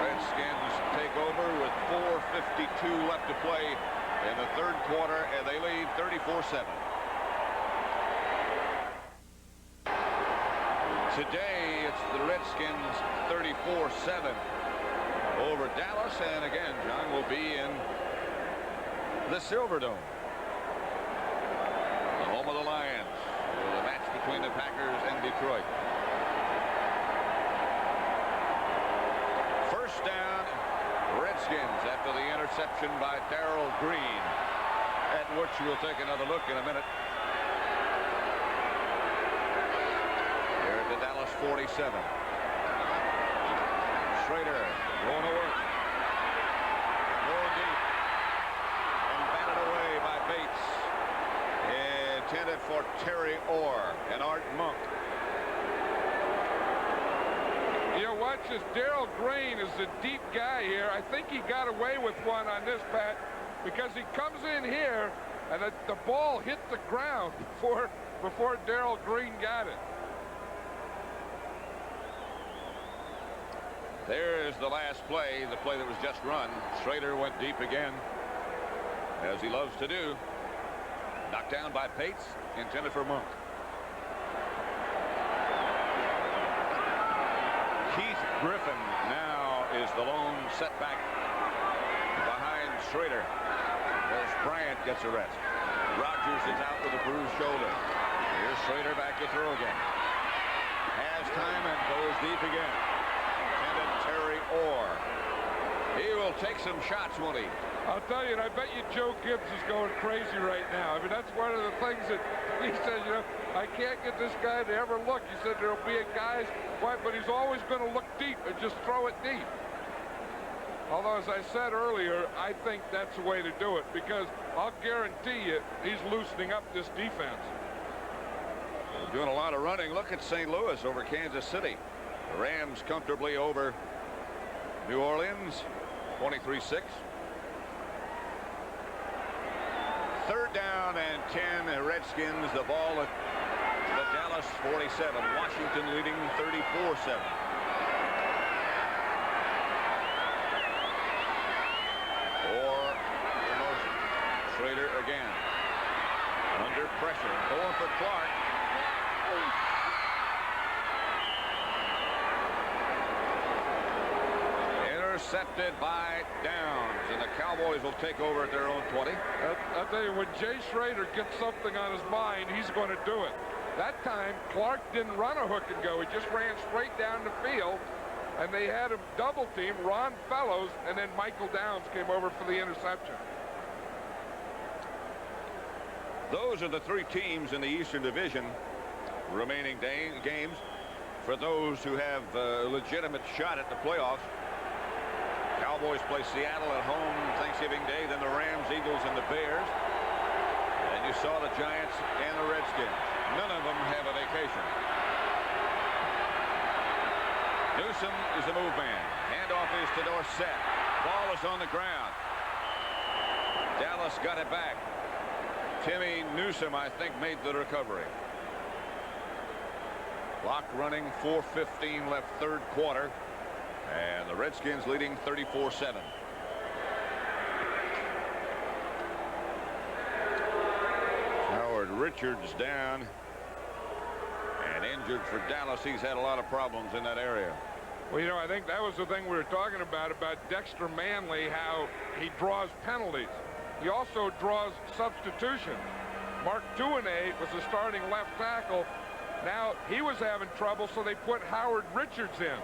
Redskins take over with 4:52 left to play in the 3rd quarter, and they lead 34-7. Today, it's the Redskins 34-7 over Dallas, and again, John will be in the Silverdome, the home of the Lions, with a match between the Packers and Detroit. First down, Redskins after the interception by Darrell Green, at which we'll take another look in a minute. Here at the Dallas 47. Schrader going to work. Going deep. And batted away by Bates. Intended for Terry Orr and Art Monk. You know, watch this. Darrell Green is the deep guy here. I think he got away with one on this, Pat, because he comes in here and the ball hit the ground before Darrell Green got it. There's the last play, the play that was just run. Schrader went deep again, as he loves to do. Knocked down by Pates, intended for Monk. Keith Griffin now is the lone setback behind Schrader. as Bryant gets a rest. Rodgers is out with a bruised shoulder. Here's Schrader back to throw again. Has time and goes deep again. Intended Terry Orr. He will take some shots, won't he? I'll tell you, and I bet you Joe Gibbs is going crazy right now. I mean, that's one of the things that he says, you know, I can't get this guy to ever look. He said there'll be a guy's, but he's always going to look deep and just throw it deep. Although, as I said earlier, I think that's the way to do it, because I'll guarantee you he's loosening up this defense. They're doing a lot of running. Look at St. Louis over Kansas City. The Rams comfortably over New Orleans, 23-6. Third down and 10. The Redskins, the ball at the Dallas 47. Washington leading 34-7. Schrader again. Under pressure. Going for Clark. Intercepted by Downs. And the Cowboys will take over at their own 20. I'll tell you, when Jay Schrader gets something on his mind, he's going to do it. That time, Clark didn't run a hook and go. He just ran straight down the field. And they had him double team, Ron Fellows, and then Michael Downs came over for the interception. Those are the three teams in the Eastern Division. Remaining games for those who have a legitimate shot at the playoffs. Cowboys play Seattle at home Thanksgiving Day, then the Rams, Eagles, and the Bears. And you saw the Giants and the Redskins. None of them have a vacation. Newsom is the move man. Handoff is to Dorsett. Ball is on the ground. Dallas got it back. Timmy Newsom, I think, made the recovery. Clock running, 4:15 left, third quarter. And the Redskins leading 34-7. Howard Richards down and injured for Dallas. He's had a lot of problems in that area. Well, you know, I think that was the thing we were talking about Dexter Manley, how he draws penalties. He also draws substitutions. Mark Tuinei was the starting left tackle. Now he was having trouble, so they put Howard Richards in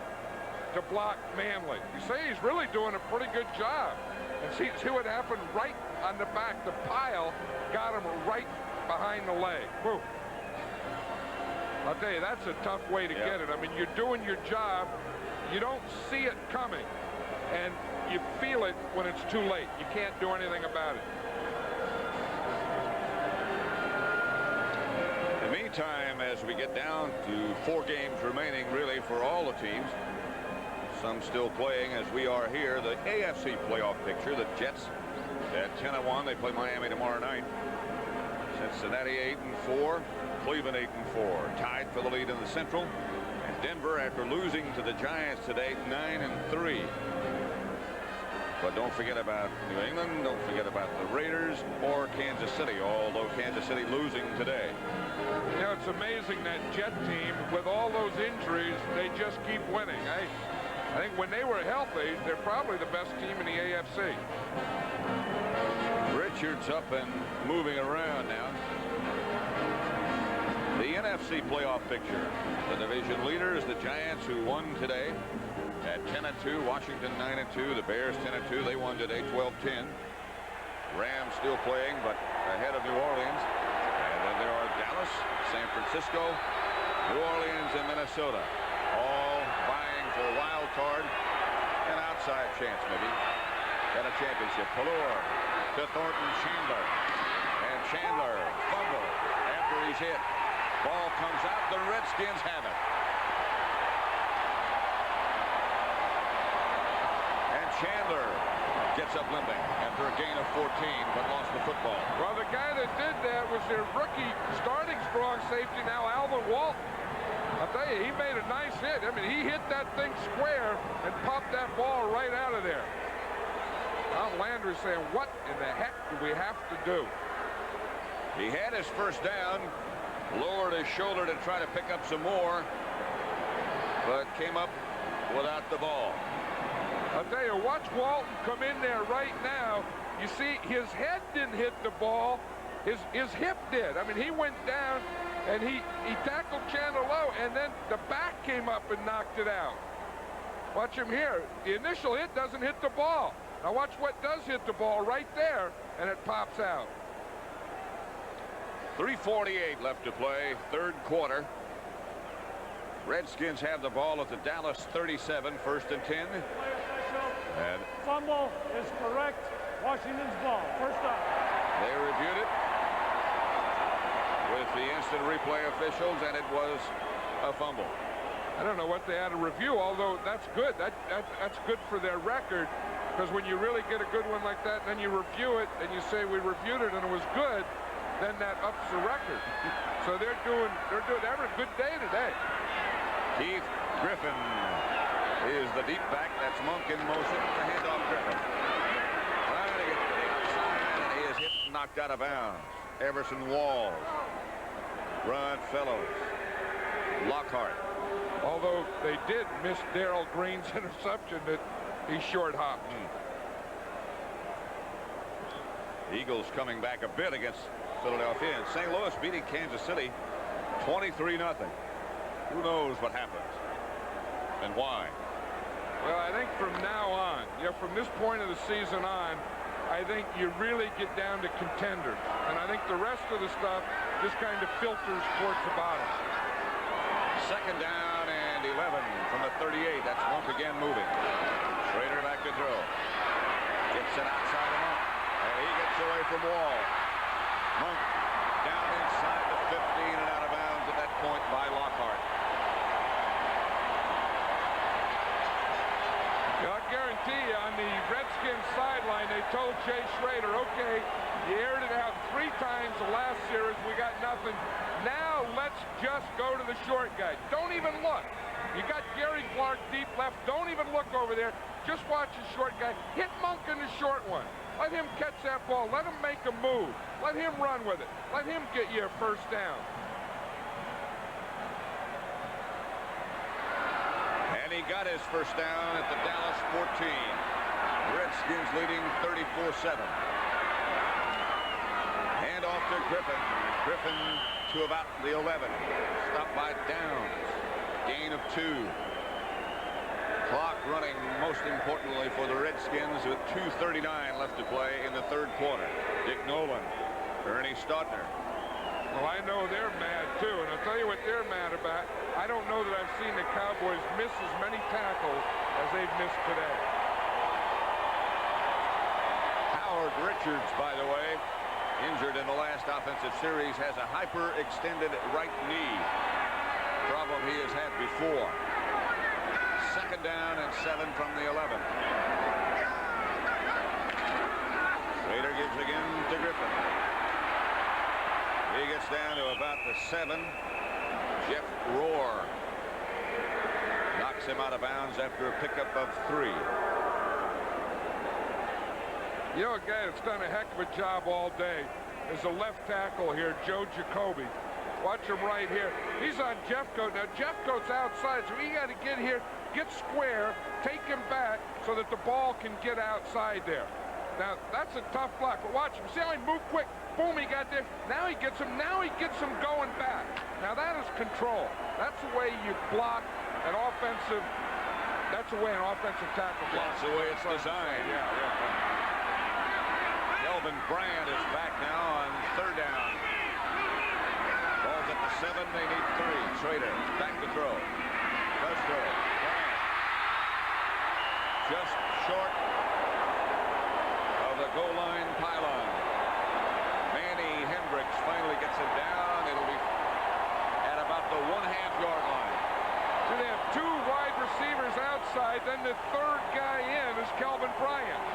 to block Manley. You say he's really doing a pretty good job. And see what happened right on the back. The pile got him right behind the leg. Boom. I'll tell you, that's a tough way to get it. I mean, you're doing your job. You don't see it coming. And you feel it when it's too late. You can't do anything about it. In the meantime, as we get down to 4 games remaining, really, for all the teams, some still playing as we are here, the AFC playoff picture, the Jets at 10-1. They play Miami tomorrow night. Cincinnati 8-4. Cleveland 8-4. Tied for the lead in the Central. And Denver, after losing to the Giants today, 9-3. But don't forget about New England. Don't forget about the Raiders or Kansas City, although Kansas City losing today. You know, it's amazing that Jet team, with all those injuries, they just keep winning. I think when they were healthy, they're probably the best team in the AFC. Richards up and moving around now. The NFC playoff picture. The division leaders, the Giants, who won today at 10-2. Washington 9-2. The Bears 10-2. They won today 12-10. Rams still playing, but ahead of New Orleans. And then there are Dallas, San Francisco, New Orleans, and Minnesota, all vying for a wild card, an outside chance maybe at a championship. Pelor to Thornton Chandler, and Chandler fumble after he's hit. Ball comes out. The Redskins have it. And Chandler gets up limping after a gain of 14, but lost the football. Well, the guy that did that was their rookie starting strong safety, now Alvin Walton. I'll tell you, he made a nice hit. I mean, he hit that thing square and popped that ball right out of there. Tom Landry saying, what in the heck do we have to do? He had his first down, lowered his shoulder to try to pick up some more, but came up without the ball. I'll tell you, watch Walton come in there right now. You see, his head didn't hit the ball. His hip did. I mean, he went down, and he tackled Chandler low, and then the back came up and knocked it out. Watch him here. The initial hit doesn't hit the ball. Now watch what does hit the ball right there, and it pops out. 3:48 left to play, third quarter. Redskins have the ball at the Dallas 37, 1st and 10. And fumble is correct. Washington's ball. First down. they reviewed it with the instant replay officials, and it was a fumble. I don't know what they had to review, although that's good. That's good for their record, because when you really get a good one like that, and then you review it, and you say we reviewed it and it was good, then that ups the record. So they're having a good day today. Keith Griffin is the deep back. That's Monk in motion. The handoff Griffin. Trying to get to the outside, and he is hit and knocked out of bounds. Everson Walls. Rod Fellows. Lockhart. Although they did miss Darrell Green's interception that he short hopped. Eagles coming back a bit against Philadelphia, and St. Louis beating Kansas City 23-0. Who knows what happens and why? Well, I think from now on, from this point of the season on, I think you really get down to contenders. And I think the rest of the stuff just kind of filters towards the bottom. Second down and 11 from the 38. That's Monk again moving. Schrader back to throw. Gets it outside of Monk. And he gets away from Wall. Monk down inside the 15 and out of bounds at that point by Lockhart. I'll guarantee you on the Redskins sideline, they told Jay Schrader, okay, you aired it out 3 times the last series. We got nothing. Now let's just go to the short guy. Don't even look. You got Gary Clark deep left. Don't even look over there. Just watch the short guy. Hit Monk in the short one. Let him catch that ball. Let him make a move. Let him run with it. Let him get you a first down. And he got his first down at the Dallas 14. Redskins leading 34-7. Hand off to Griffin. Griffin to about the 11. Stopped by Downs. Gain of 2. Clock running, most importantly for the Redskins, with 2:39 left to play in the third quarter. Dick Nolan, Ernie Staudtner. Well, I know they're mad too, and I'll tell you what they're mad about. I don't know that I've seen the Cowboys miss as many tackles as they've missed today. Howard Richards, by the way, injured in the last offensive series, has a hyperextended right knee problem he has had before. Second down and 7 from the 11. Slater gives again to Griffin. He gets down to about the 7. Jeff Rohr knocks him out of bounds after a pickup of 3. You know, a guy that's done a heck of a job all day is a left tackle here, Joe Jacoby. Watch him right here. He's on Jeffcoat. Now, Jeffcoat's outside, so he got to get here, get square, take him back so that the ball can get outside there. Now, that's a tough block, but watch him. See how he moved quick? Boom, he got there. Now he gets him. Now he gets him going back. Now, that is control. That's the way you block an offensive. That's the way an offensive tackle blocks. That's the way it's designed. Yeah. Kelvin Brand is back now on third down. Ball's at the 7. They need 3. Schrader back to throw. Does throw. Brand. Just short of the goal line pylon. Manny Hendricks finally gets it down. It'll be at about the 1/2-yard line. So they have 2 wide receivers outside. Then the third guy in is Kelvin Bryant.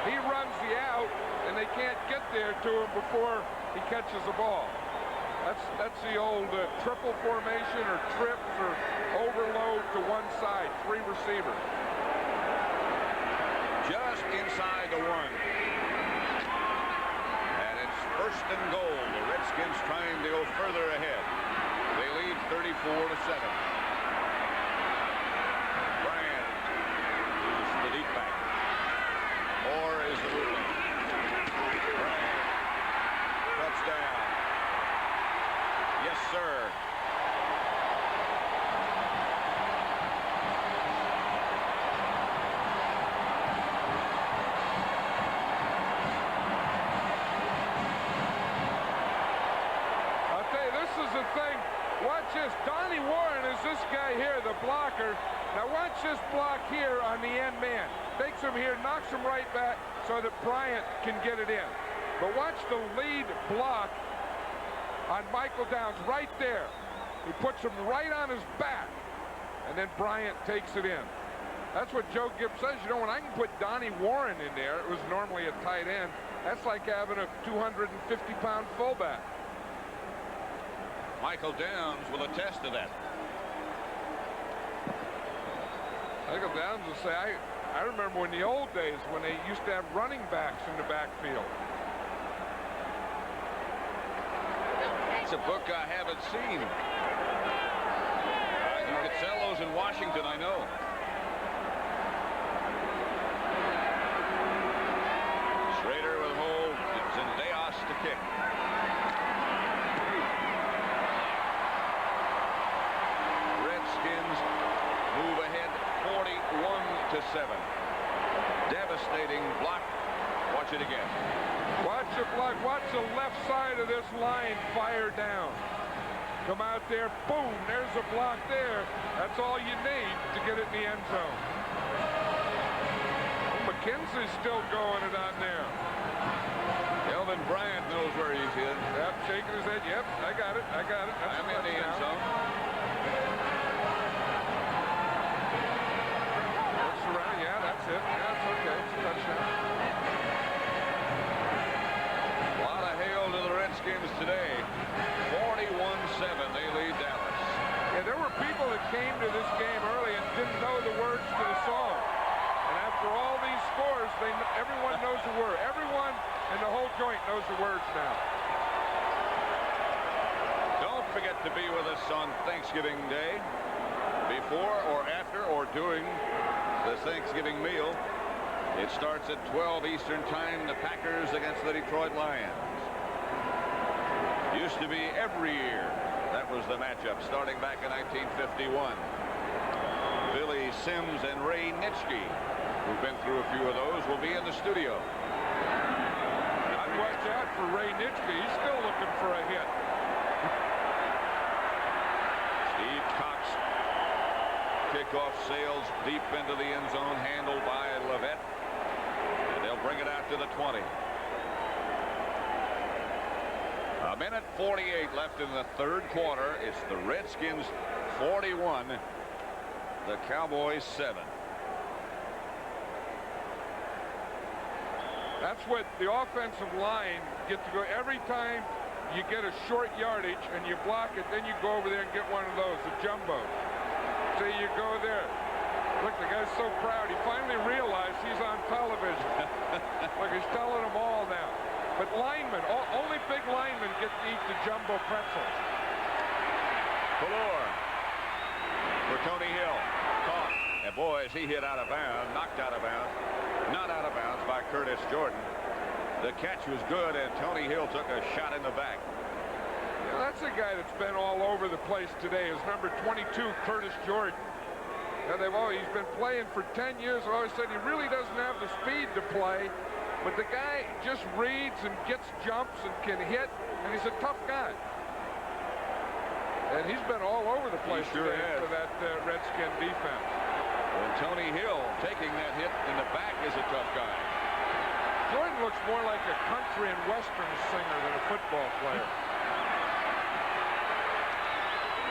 He runs the out, and they can't get there to him before he catches the ball. That's the old triple formation or trips or overload to one side. 3 receivers. Just inside the 1. And it's first and goal. The Redskins trying to go further ahead. They lead 34-7. Bryant is the deep back. this. Donnie Warren is this guy here, the blocker. Now watch this block here on the end man. Takes him here, knocks him right back so that Bryant can get it in. But watch the lead block on Michael Downs right there. He puts him right on his back, and then Bryant takes it in. That's what Joe Gibbs says. You know, when I can put Donnie Warren in there, it was normally a tight end. That's like having a 250-pound fullback. Michael Downs will attest to that. Michael Downs will say, I remember in the old days when they used to have running backs in the backfield. It's a book I haven't seen. You could sell those in Washington, I know. Schrader with hold. It's Zendejas to kick. Redskins move ahead 41-7. Devastating block. Watch it again. Watch the block. Watch the left side of this line fire down. Come out there. Boom. There's a block there. That's all you need to get it in the end zone. McKenzie's still going it on there. Elvin Bryant knows where he's in. Yep, shaking his head. Yep, I got it. I got it. That's I'm in the end zone. Looks around. Yeah, that's it. Yeah, it's okay. It's a touchdown. A lot of hail to the Redskins today. 41-7, they lead Dallas. Yeah, there were people that came to this game early and didn't know the words to the song. And after all these scores, everyone knows the word. Everyone in the whole joint knows the words now. Don't forget to be with us on Thanksgiving Day. Before or after or during the Thanksgiving meal. It starts at 12 Eastern Time. The Packers against the Detroit Lions. Used to be every year. That was the matchup starting back in 1951. Billy Sims and Ray Nitschke, who've been through a few of those, will be in the studio. I'd watch out for Ray Nitschke. He's still looking for a hit. Steve Cox. Kickoff sails deep into the end zone, handled by Levette. And they'll bring it out to the 20. A minute 48 left in the third quarter. It's the Redskins 41, the Cowboys 7. That's what the offensive line gets to go. Every time you get a short yardage and you block it, then you go over there and get one of those, the jumbo. So you go there. Look, the guy's so proud. He finally realized he's on television. Look, he's telling them all now. But linemen, only big linemen get to eat the jumbo pretzels. Fuller for Tony Hill. Caught. And boy, is he hit out of bounds, knocked out of bounds. Not out of bounds by Curtis Jordan. The catch was good, and Tony Hill took a shot in the back. Yeah, that's a guy that's been all over the place today. Is number 22, Curtis Jordan. Now, he's been playing for 10 years. I've always said he really doesn't have the speed to play. But the guy just reads and gets jumps and can hit, and he's a tough guy. And he's been all over the place sure today for that Redskin defense. Well, Tony Hill taking that hit in the back is a tough guy. Jordan looks more like a country and western singer than a football player.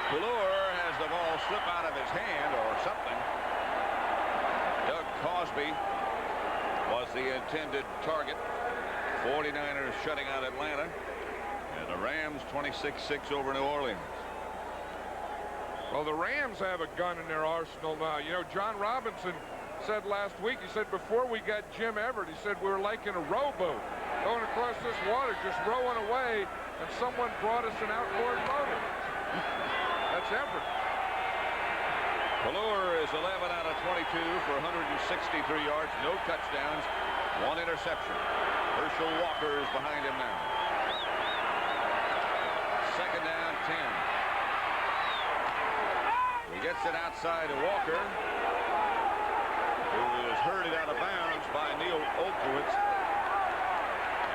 Fuller has the ball slip out of his hand or something. Doug Cosby was the intended target. 49ers shutting out Atlanta. And the Rams 26-6 over New Orleans. Well, the Rams have a gun in their arsenal now. You know, John Robinson said last week, he said before we got Jim Everett, he said we were like in a rowboat going across this water, just rowing away, and someone brought us an outboard motor. That's Everett. Fuller is 11 out of 22 for 163 yards, no touchdowns, one interception. Herschel Walker is behind him now. Second down, 10. He gets it outside to Walker, who is herded out of bounds by Neil Olkowitz.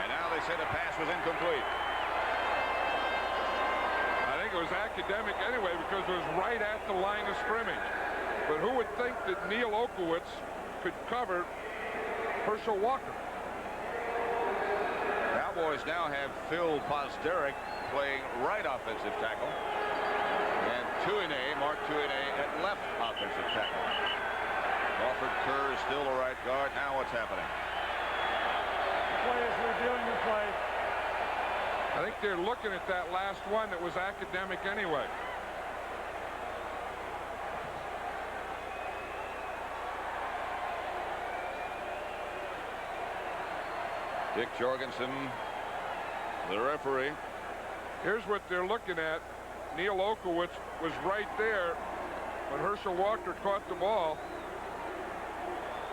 And now they say the pass was incomplete. I think it was academic anyway because it was right at the line of scrimmage. But who would think that Neil Okowitz could cover Herschel Walker? Cowboys now have Phil Posterick playing right offensive tackle. And Mark Tuine at left offensive tackle. Crawford Kerr is still the right guard. Now what's happening? Players reviewing the play. I think they're looking at that last one that was academic anyway. Dick Jorgensen, the referee. Here's what they're looking at. Neil Okowitz was right there when Herschel Walker caught the ball.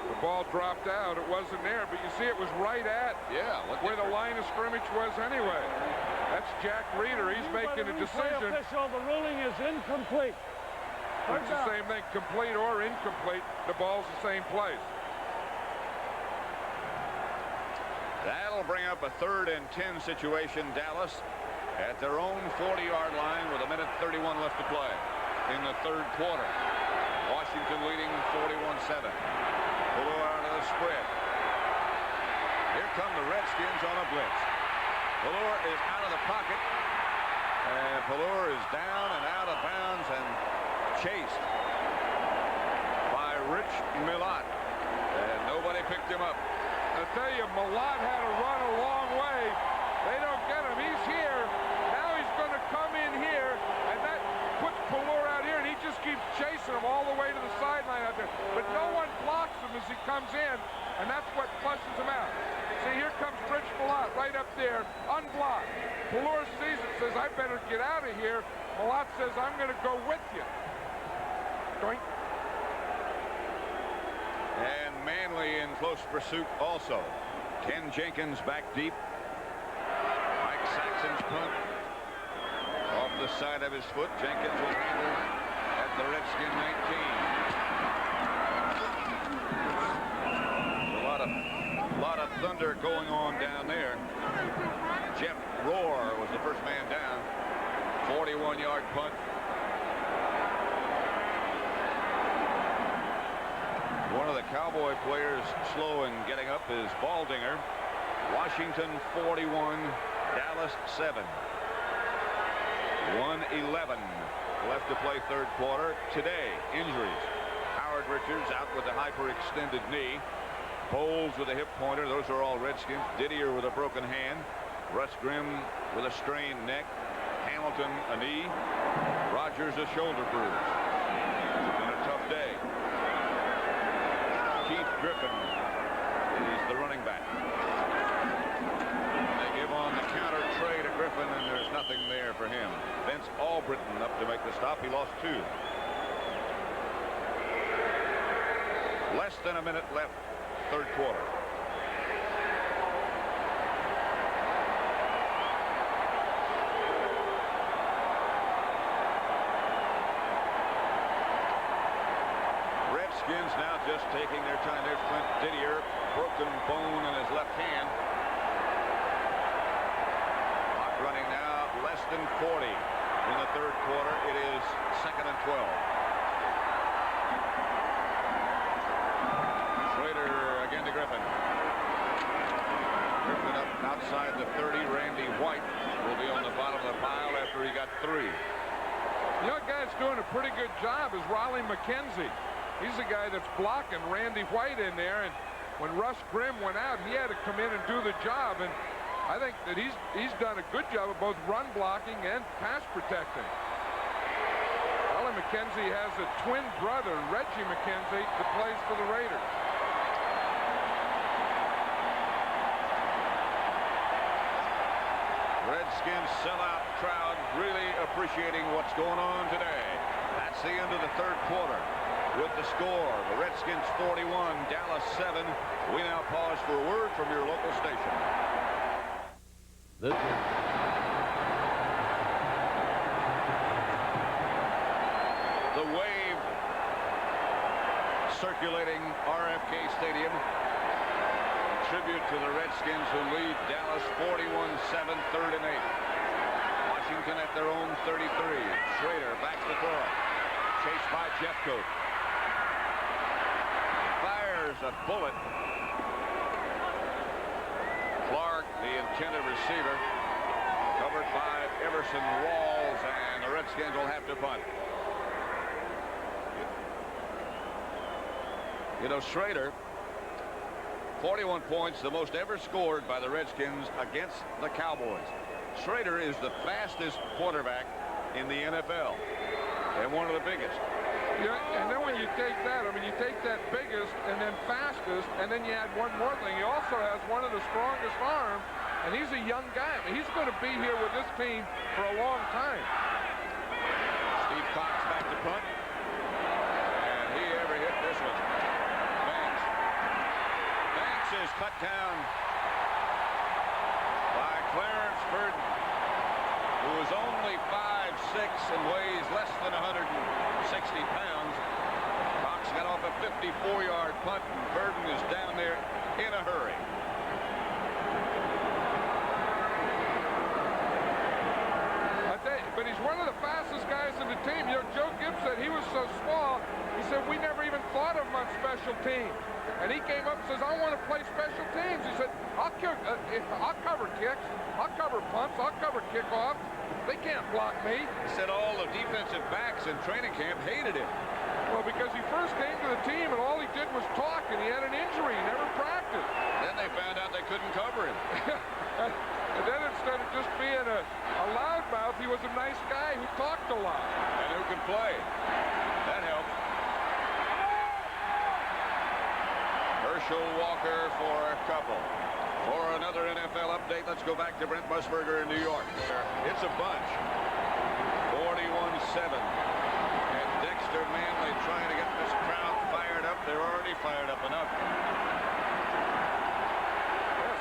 The ball dropped out. It wasn't there, but you see it was right at where the line of scrimmage was anyway. That's Jack Reeder. He's making a decision. Official, the ruling is incomplete. It's the same thing, complete or incomplete. The ball's the same place. That'll bring up a 3rd and 10 situation. Dallas at their own 40-yard line with 1:31 left to play in the 3rd quarter. Washington leading 41-7. Pull out of the spread. Here come the Redskins on a blitz. Pallur is out of the pocket. And Pallur is down and out of bounds and chased by Rich Millot. And nobody picked him up. I tell you, Millot had to run a long way. They don't get him. He's here. Now he's going to come in here, and that puts Pallur out here, and he just keeps chasing him all the way to the sideline out there. But no one blocks him as he comes in, and that's what flushes him out. See, here comes Rich Millot right up there, unblocked. Pallur sees it, says, I better get out of here. Millot says, I'm going to go with you. Doink. And Manley in close pursuit also. Ken Jenkins back deep. Mike Saxon's punt off the side of his foot. Jenkins will handle at the Redskin 19. A lot of thunder going on down there. Jeff Rohr was the first man down. 41-yard punt. One of the Cowboy players slow in getting up is Baldinger. Washington 41, Dallas 7. 1:11 left to play 3rd quarter. Today, injuries. Howard Richards out with a hyperextended knee. Bowles with a hip pointer. Those are all Redskins. Didier with a broken hand. Russ Grimm with a strained neck. Hamilton a knee. Rogers a shoulder bruise. It's been a tough day. Keith Griffin is the running back. They give on the counter tray to Griffin, and there's nothing there for him. Vince Albritton up to make the stop. He lost 2. Less than a minute left, 3rd quarter. Redskins now just taking their time. There's Clint Didier, broken bone in his left hand. Clock running now, less than 40 in the 3rd quarter. It is 2nd and 12. Schrader again to Griffin. Griffin up outside the 30. Randy White will be on the bottom of the pile after he got 3. The young guy that's doing a pretty good job is Raleigh McKenzie. He's the guy that's blocking Randy White in there, and when Russ Grimm went out, he had to come in and do the job, and I think that he's done a good job of both run blocking and pass protecting. Raleigh McKenzie has a twin brother, Reggie McKenzie, that plays for the Raiders. Redskins sellout crowd really appreciating what's going on today. That's the end of the 3rd quarter. With the score, the Redskins 41, Dallas 7. We now pause for a word from your local station. The wave circulating RFK Stadium. Tribute to the Redskins who lead Dallas 41-7, 3rd and 8. Washington at their own 33. Schrader backs the throw. Chased by Jeffcoat. Fires a bullet. Clark, the intended receiver, covered by Everson Walls, and the Redskins will have to punt. You know, Schrader, 41 points, the most ever scored by the Redskins against the Cowboys. Schrader is the fastest quarterback in the NFL and one of the biggest. Yeah, and then when you take that, I mean, you take that biggest and then fastest, and then you add one more thing. He also has one of the strongest arms, and he's a young guy. I mean, he's going to be here with this team for a long time. Steve Cox back to punt. And he ever hit this one. Banks. Banks is cut down by Clarence Burden, who is only 5'6" and weighs less than 160 pounds. Cox got off a 54-yard punt, and Burden is down there in a hurry. But he's one of the fastest guys in the team. You know, Joe Gibbs said he was so small, he said, we never even thought of him on special teams. And he came up and says, I want to play special teams. He said, I'll cover kicks, I'll cover punts, I'll cover kickoffs. They can't block me. He said all the defensive backs in training camp hated him. Well, because he first came to the team and all he did was talk, and he had an injury. He never practiced. Then they found out they couldn't cover him. And then instead of just being a loudmouth, he was a nice guy who talked a lot. And who could play. That helped. Herschel Walker for a couple. For another NFL update, let's go back to Brent Musburger in New York. It's a bunch. 41-7. And Dexter Manley trying to get this crowd fired up. They're already fired up enough.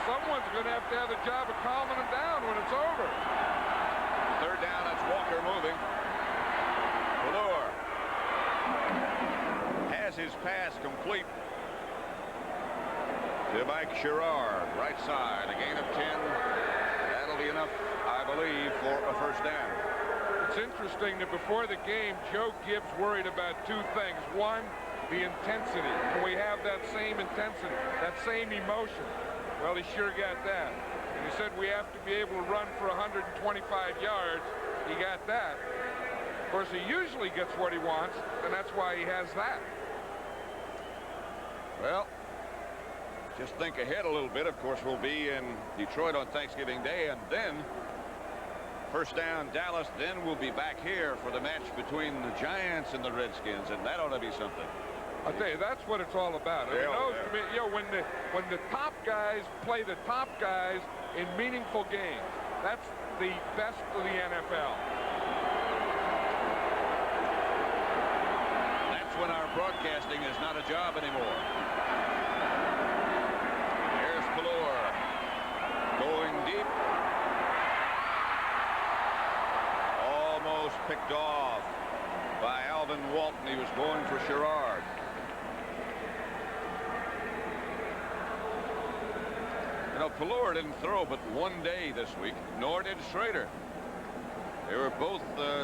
Someone's going to have the job of calming them down when it's over. Third down, that's Walker moving. Valor has his pass complete to Mike Sherrard, right side. A gain of 10. That'll be enough, I believe, for a first down. It's interesting that before the game, Joe Gibbs worried about two things. One, the intensity. Can we have that same intensity, that same emotion? Well, he sure got that. And he said we have to be able to run for 125 yards. He got that. Of course, he usually gets what he wants, and that's why he has that. Well, just think ahead a little bit. Of course, we'll be in Detroit on Thanksgiving Day, and then first down Dallas. Then we'll be back here for the match between the Giants and the Redskins, and that ought to be something. I'll tell you, that's what it's all about. Yeah, you know, when the top guys play the top guys in meaningful games, that's the best of the NFL. That's when our broadcasting is not a job anymore. Here's Valor going deep. Almost picked off by Alvin Walton. He was going for Sherrard. You know, Valor didn't throw but one day this week, nor did Schrader. They were both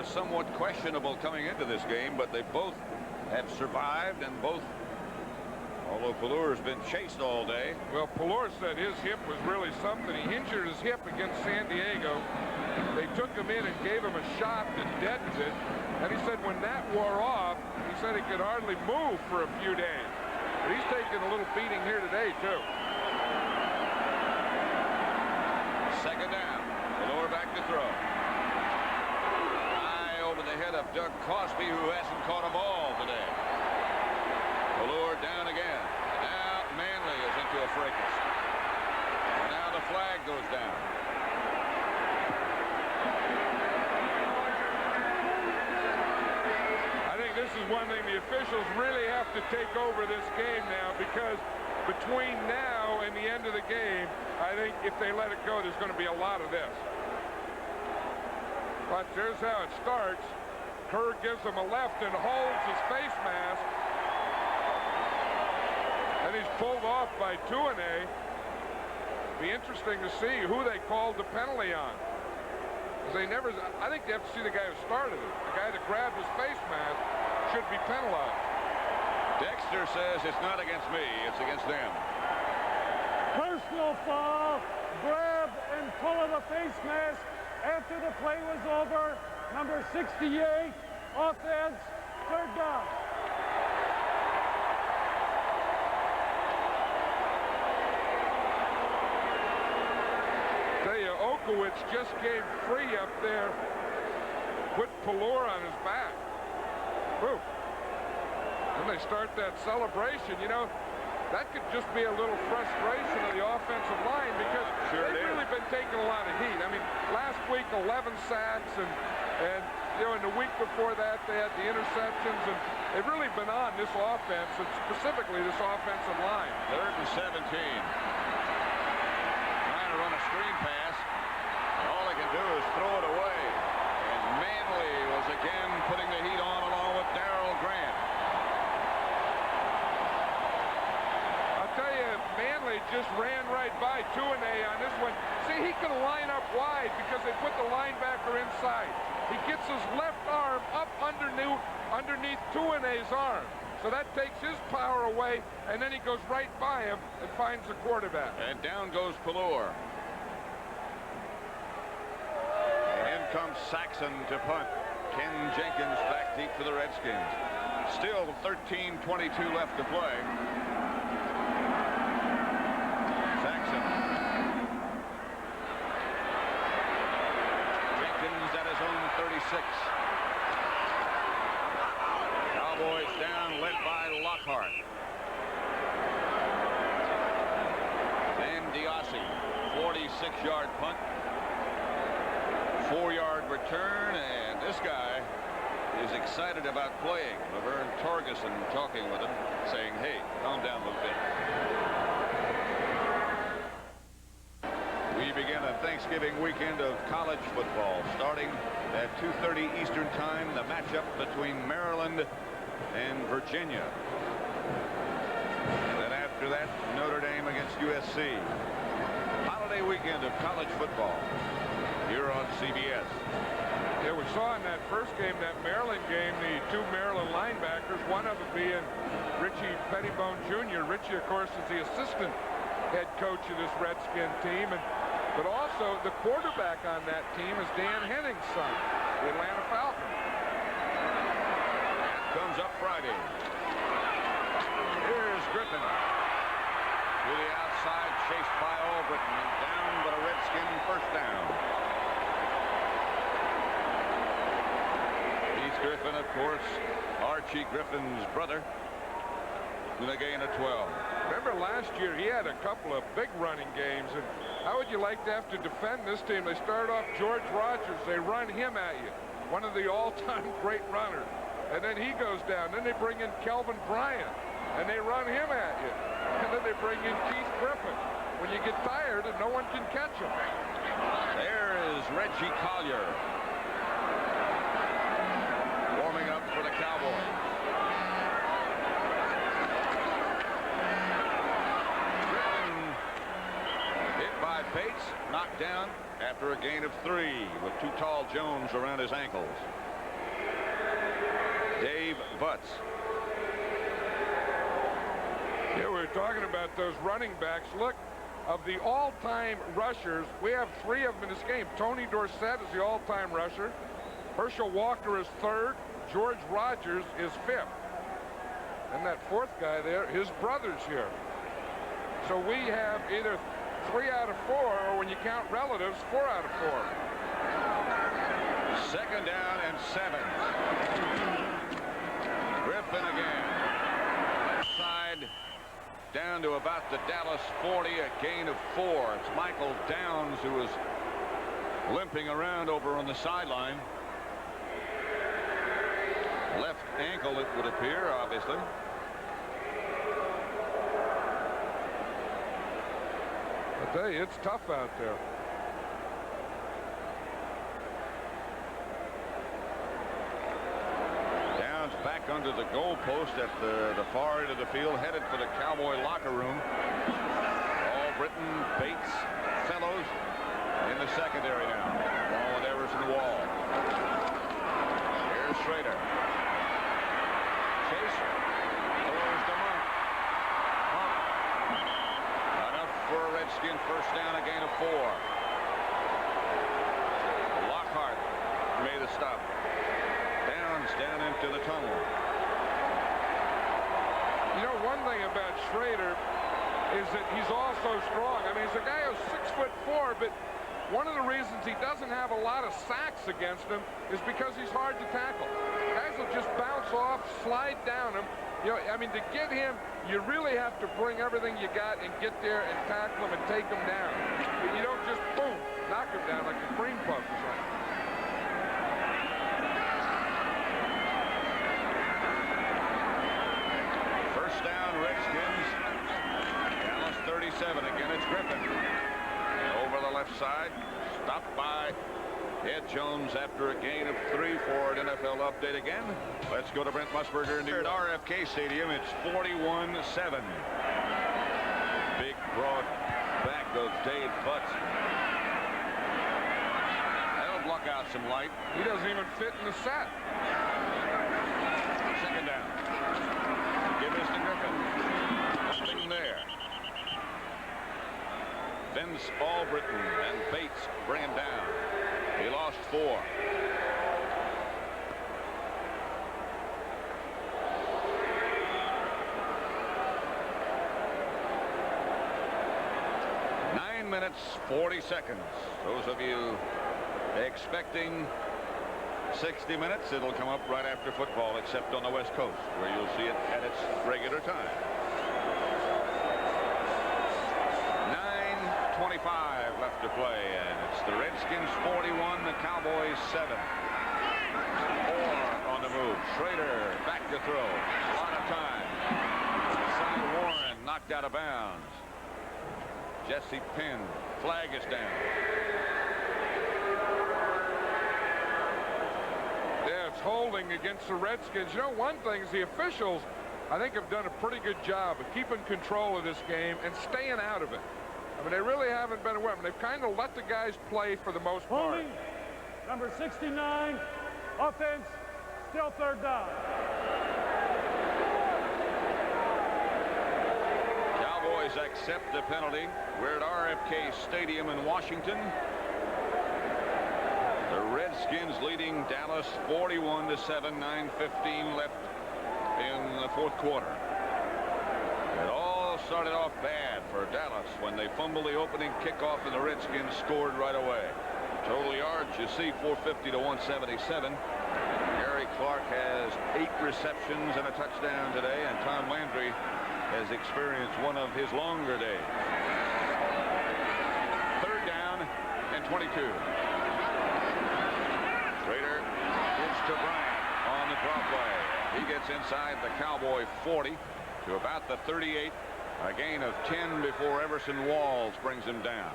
somewhat questionable coming into this game, but they both have survived, and both, although Valor's been chased all day. Well, Valor said his hip was really something. He injured his hip against San Diego. They took him in and gave him a shot that deadened it. And he said when that wore off, he said he could hardly move for a few days. But he's taking a little beating here today, too. Second down. Valor back to throw. High over the head of Doug Cosby, who hasn't caught a ball today. Valor down again. Now Manley is into a fracas. And now the flag goes down. I think this is one thing the officials really have to take over this game now, because between now and the end of the game, I think if they let it go, there's going to be a lot of this. But there's how it starts. Kerr gives him a left and holds his face mask. And he's pulled off by Tuanay. Be interesting to see who they called the penalty on. They never. I think they have to see the guy who started it. The guy that grabbed his face mask should be penalized. Dexter says it's not against me, it's against them. Personal foul, grab and pull of the face mask after the play was over. Number 68, offense, third down. Tell you, Okowitz just gave free up there. Put Pelor on his back. Whew. When they start that celebration, you know, that could just be a little frustration of the offensive line because they've really been taking a lot of heat. I mean, last week 11 sacks and you know, in the week before that they had the interceptions, and they've really been on this offense, and specifically this offensive line. 3rd and 17. Trying to run a screen pass, and all they can do is throw it away. And Manley was again putting the heat on along with Darrell Grant. Manley just ran right by Tuinei on this one. See, he can line up wide because they put the linebacker inside. He gets his left arm up underneath Tuinei's arm. So that takes his power away, and then he goes right by him and finds the quarterback. And down goes Pelor. And in comes Saxon to punt. Ken Jenkins back deep for the Redskins. Still 13:22 left to play. Cowboys down, led by Lockhart. Then Diossi, 46-yard punt, 4-yard return, and this guy is excited about playing. Laverne Torgerson talking with him, saying, hey, calm down a little bit. We begin a Thanksgiving weekend of college football, starting at 2:30 Eastern Time, the matchup between Maryland and Virginia. And then after that, Notre Dame against USC. Holiday weekend of college football here on CBS. Yeah, we saw in that first game, that Maryland game, the two Maryland linebackers, one of them being Richie Pettibone Jr. Richie, of course, is the assistant head coach of this Redskin team, but also the quarterback on that team is Dan Henning's son, the Atlanta Falcons. Comes up Friday. Here's Griffin to the outside, chased by Albritton, and down, but a Redskin first down. Heath Griffin, of course, Archie Griffin's brother, with a gain of 12. Remember last year he had a couple of big running games, and how would you like to have to defend this team? They start off George Rogers, they run him at you, one of the all-time great runners, and then he goes down. Then they bring in Kelvin Bryant, and they run him at you, and then they bring in Keith Griffin. When you get tired and no one can catch him. There is Reggie Collier warming up for the Cowboys. Bates knocked down after a gain of 3 with too tall Jones around his ankles. Dave Butts. Yeah, we were talking about those running backs. Look, of the all-time rushers, we have 3 of them in this game. Tony Dorsett is the all-time rusher. Herschel Walker is 3rd. George Rogers is 5th. And that 4th guy there, his brother's here. So we have either 3 out of 4, or when you count relatives, 4 out of 4. 2nd down and 7. Griffin again. Left side down to about the Dallas 40, a gain of 4. It's Michael Downs who was limping around over on the sideline. Left ankle, it would appear, obviously. I tell you, it's tough out there. Downs back under the goalpost at the far end of the field, headed for the Cowboy locker room. Albritton, Bates, Fellows in the secondary now. Ball at Everett Everson Wall. Here's Schrader. Chase throws to Monk. Enough for a Redskin first down, a gain of 4. Lockhart made a stop. Downs down into the tunnel. You know, one thing about Schrader is that he's also strong. I mean, he's a guy who's 6'4", but one of the reasons he doesn't have a lot of sacks against him is because he's hard to tackle. Guys will just bounce off, slide down him. You know, I mean, to get him, you really have to bring everything you got and get there and tackle him and take him down. You don't just, boom, knock him down like a cream puff or something. First down, Redskins. Dallas 37. Again, it's Griffin. Over the left side. Stopped by Ed Jones after a gain of 3 for an NFL update again. Let's go to Brent Musburger near at RFK Stadium. It's 41-7. Big, broad back of Dave Butts. That'll block out some light. He doesn't even fit in the set. Second down. Give this to Griffin. Nothing there. Vince Albritton and Bates bring him down. He lost 4. Nine minutes, 40 seconds. Those of you expecting 60 minutes, it'll come up right after football, except on the West Coast, where you'll see it at its regular time. 9:25 left to play, and it's the Redskins 41, the Cowboys 7. 4 on the move. Schrader back to throw. A lot of time. Side Warren knocked out of bounds. Jesse Penn. Flag is down. Yeah, it's holding against the Redskins. You know, one thing is the officials, I think, have done a pretty good job of keeping control of this game and staying out of it. I mean, they really haven't been aware. I mean, they've kind of let the guys play for the most part. Holding, number 69, offense, still third down. Cowboys accept the penalty. We're at RFK Stadium in Washington. The Redskins leading Dallas 41-7, 9:15 left in the fourth quarter. It all started off bad for Dallas when they fumbled the opening kickoff and the Redskins scored right away. Total yards, you see, 450 to 177. Gary Clark has 8 receptions and a touchdown today, and Tom Landry has experienced one of his longer days. Third down and 22. Schrader gives to Bryant on the drop play. He gets inside the Cowboy 40 to about the 38. A gain of 10 before Everson Walls brings him down.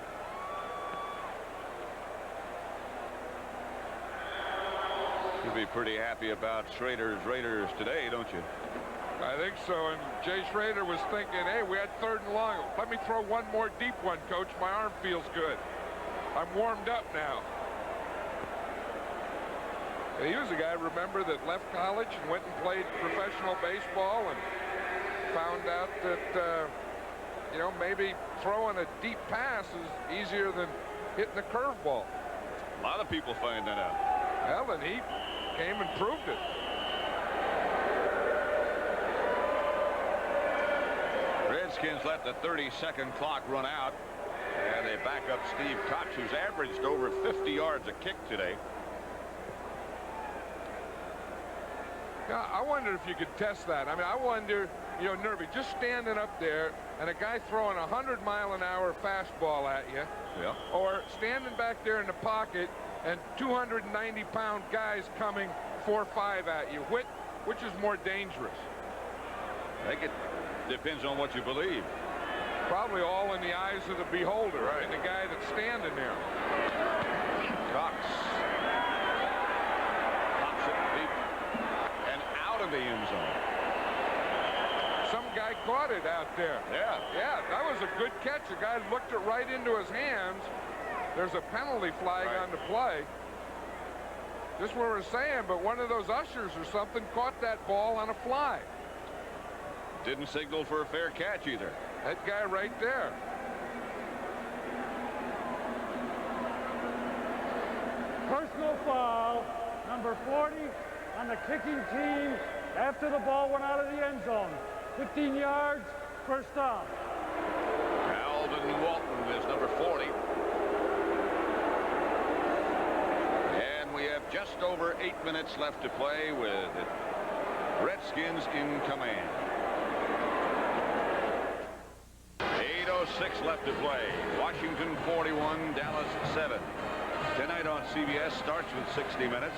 You'll be pretty happy about Schrader's Raiders today, don't you? I think so, and Jay Schrader was thinking, hey, we had 3rd and long. Let me throw one more deep one, Coach. My arm feels good. I'm warmed up now. And he was a guy, remember, that left college and went and played professional baseball and found out that, you know, maybe throwing a deep pass is easier than hitting a curveball. A lot of people find that out. Well, and he came and proved it. Redskins let the 30-second clock run out, and they back up Steve Cox, who's averaged over 50 yards a kick today. Yeah, I wonder if you could test that. I mean, I wonder, you know, Nervy, just standing up there and a guy throwing a 100-mile-an-hour fastball at you, Yeah. or standing back there in the pocket and 290-pound guys coming 4-5 at you. Which is more dangerous? I think it depends on what you believe. Probably all in the eyes of the beholder, right? And the guy that's standing there. Cox pops it deep and out of the end zone. Some guy caught it out there. Yeah, that was a good catch. The guy looked it right into his hands. There's a penalty flag on the play. just what we're saying, but one of those ushers or something caught that ball on a fly. Didn't signal for a fair catch either. That guy right there. Personal foul, number 40 on the kicking team after the ball went out of the end zone. 15 yards, first down. Alvin Walton is number 40. And we have just over 8 minutes left to play with Redskins in command. 8:06 left to play. Washington 41, Dallas 7. Tonight on CBS starts with 60 minutes.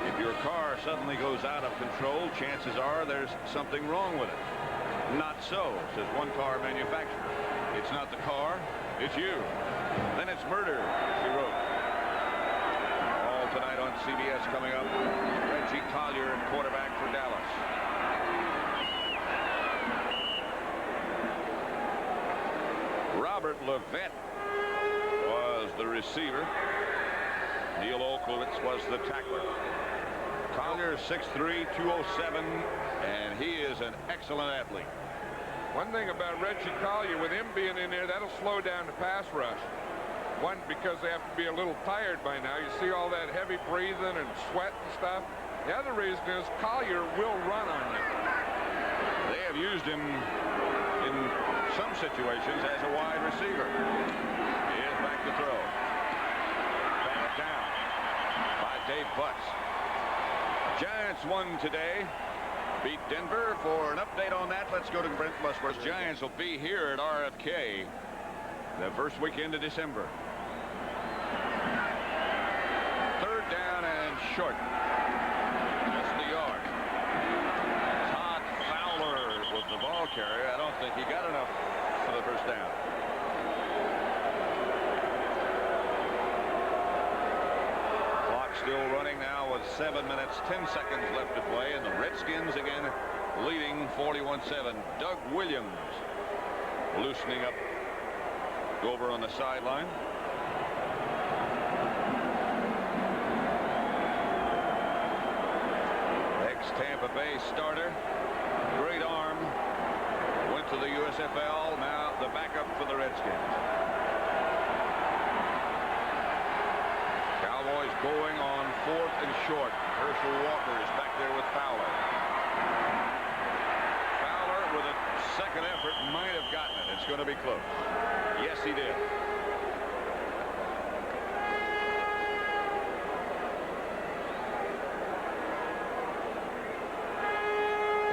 If your car suddenly goes out of control, chances are there's something wrong with it. Not so, says one car manufacturer. It's not the car, it's you. Then it's murder, she wrote. All tonight on CBS coming up. Reggie Collier, quarterback for Dallas. Robert Levette was the receiver. Neil Olkowitz was the tackler. Collier 6'3", 207, and he is an excellent athlete. One thing about Reggie Collier, with him being in there, that'll slow down the pass rush. One, because they have to be a little tired by now. You see all that heavy breathing and sweat and stuff. The other reason is Collier will run on you. They have used him in some situations as a wide receiver. He is back to throw. Batted down by Dave Butts. Giants won today. Beat Denver. For an update on that, let's go to Brent Musburger. Giants will be here at RFK the first weekend of December. Third down and short. That's New York. Todd Fowler was the ball carrier. I don't think he got enough for the first down. Clock still running now with 7 minutes, 10 seconds left to play, and the Redskins again leading 41-7. Doug Williams loosening up over on the sideline. Ex-Tampa Bay starter, great arm, went to the USFL, now the backup for the Redskins. Cowboys going on 4th and short. Herschel Walker is back there with Fowler. Fowler with a second effort might have gotten it. It's going to be close. Yes, he did.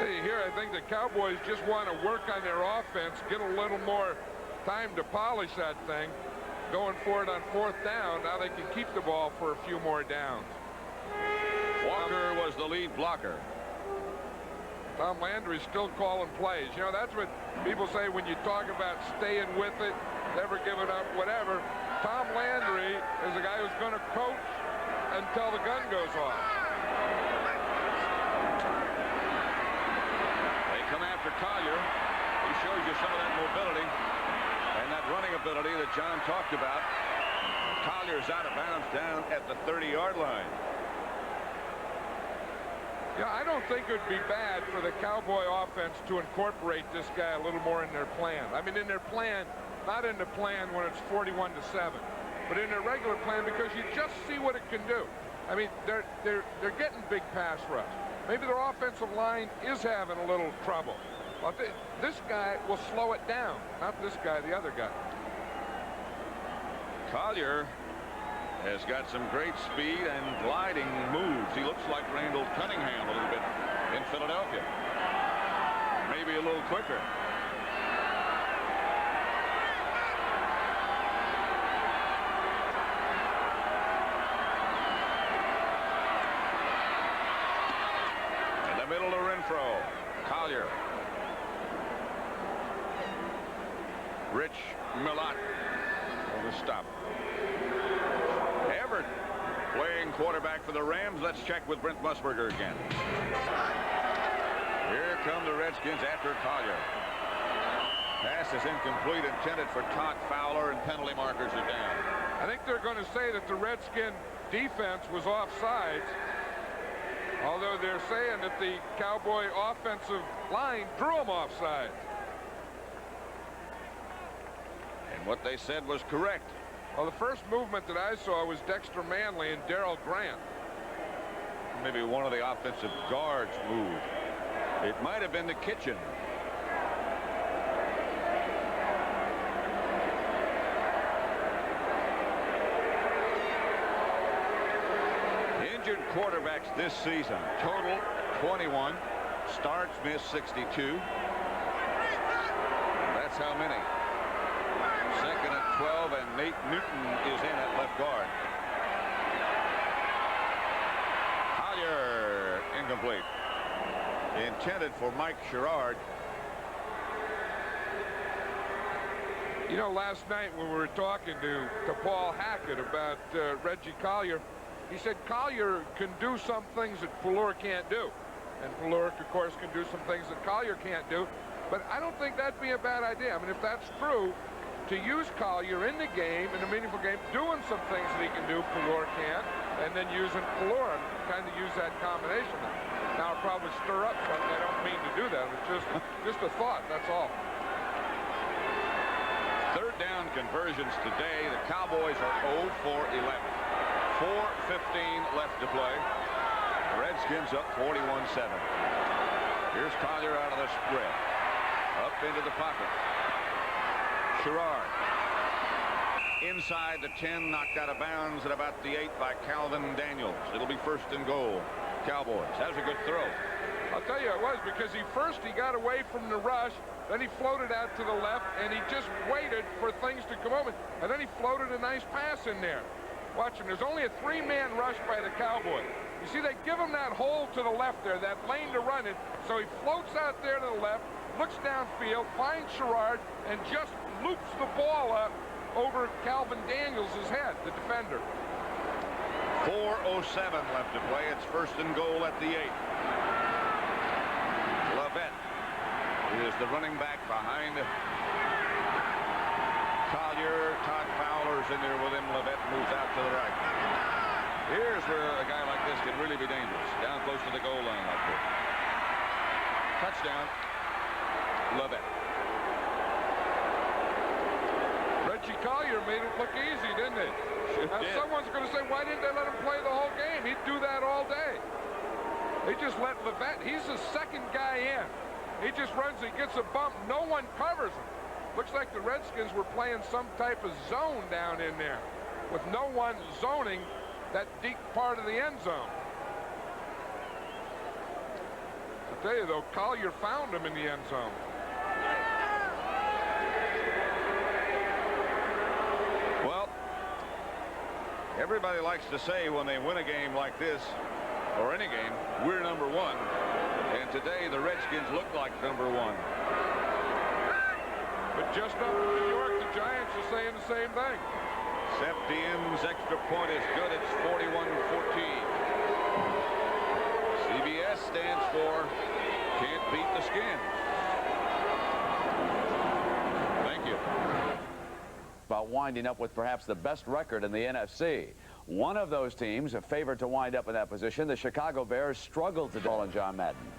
Hey, here I think the Cowboys just want to work on their offense, get a little more time to polish that thing. Going for it on 4th down. Now they can keep the ball for a few more downs. Walker was the lead blocker. Tom Landry's still calling plays. You know, that's what people say when you talk about staying with it, never giving up, whatever. Tom Landry is a guy who's going to coach until the gun goes off. They come after Collier. He shows you some of that mobility and that running ability that John talked about. Collier's out of bounds down at the 30-yard line. Yeah, I don't think it would be bad for the Cowboy offense to incorporate this guy a little more in their plan. I mean, in their plan, not in the plan when it's 41-7, but in their regular plan, because you just see what it can do. I mean, they're getting big pass rush. Maybe their offensive line is having a little trouble. But this guy will slow it down. Not this guy, the other guy. Collier has got some great speed and gliding moves. He looks like Randall Cunningham a little bit in Philadelphia. Maybe a little quicker. In the middle to Renfro. Collier. Rich Millot on the stop. Everett playing quarterback for the Rams. Let's check with Brent Musburger again. Here come the Redskins after Collier. Pass is incomplete, intended for Todd Fowler, and penalty markers are down. I think they're going to say that the Redskins defense was offsides, although they're saying that the Cowboy offensive line drew them offside. And what they said was correct. Well, the first movement that I saw was Dexter Manley and Darrell Grant. Maybe one of the offensive guards moved. It might have been the kitchen. Injured quarterbacks this season. Total 21. Starts, missed 62. That's how many. Second and 12, and Nate Newton is in at left guard. Collier, incomplete. Intended for Mike Sherrard. You know, last night when we were talking to Paul Hackett about Reggie Collier, he said Collier can do some things that Pulor can't do. And Pulor, of course, can do some things that Collier can't do. But I don't think that'd be a bad idea. I mean, if that's true, to use Collier in the game, in a meaningful game, doing some things that he can do, Pulor can't, and then using Pulor and kind of use that combination. Now, I'll probably stir up something. I don't mean to do that. It's just a thought, that's all. Third down conversions today. The Cowboys are 0 for 11. 4:15 left to play. The Redskins up 41-7. Here's Collier out of the spread. Up into the pocket. Sherrard. Inside the 10, knocked out of bounds at about the 8 by Calvin Daniels. It'll be first and goal. Cowboys. That was a good throw. I'll tell you it was, because he got away from the rush, then he floated out to the left, and he just waited for things to come open, and then he floated a nice pass in there. Watch him. There's only a 3-man rush by the Cowboys. You see, they give him that hole to the left there, that lane to run in, so he floats out there to the left, looks downfield, finds Sherrard, and just loops the ball up over Calvin Daniels' head, the defender. 4:07 left to play. It's first and goal at the 8. Levette is the running back behind Collier. Todd Fowler's in there with him. Levette moves out to the right. Here's where a guy like this can really be dangerous. Down close to the goal line like this. Touchdown, Levette. Reggie Collier made it look easy, didn't he? Now, someone's going to say, why didn't they let him play the whole game? He'd do that all day. They just let Levette. He's the second guy in. He just runs, he gets a bump. No one covers him. Looks like the Redskins were playing some type of zone down in there with no one zoning that deep part of the end zone. I'll tell you, though, Collier found him in the end zone. Well, everybody likes to say when they win a game like this, or any game, we're number one. And today the Redskins look like number one. But just up in New York, the Giants are saying the same thing. Septien's extra point is good. It's 41-14. CBS stands for Can't Beat the Skins. Thank you. About winding up with perhaps the best record in the NFC. One of those teams, a favorite to wind up in that position, the Chicago Bears, struggled to call on John Madden.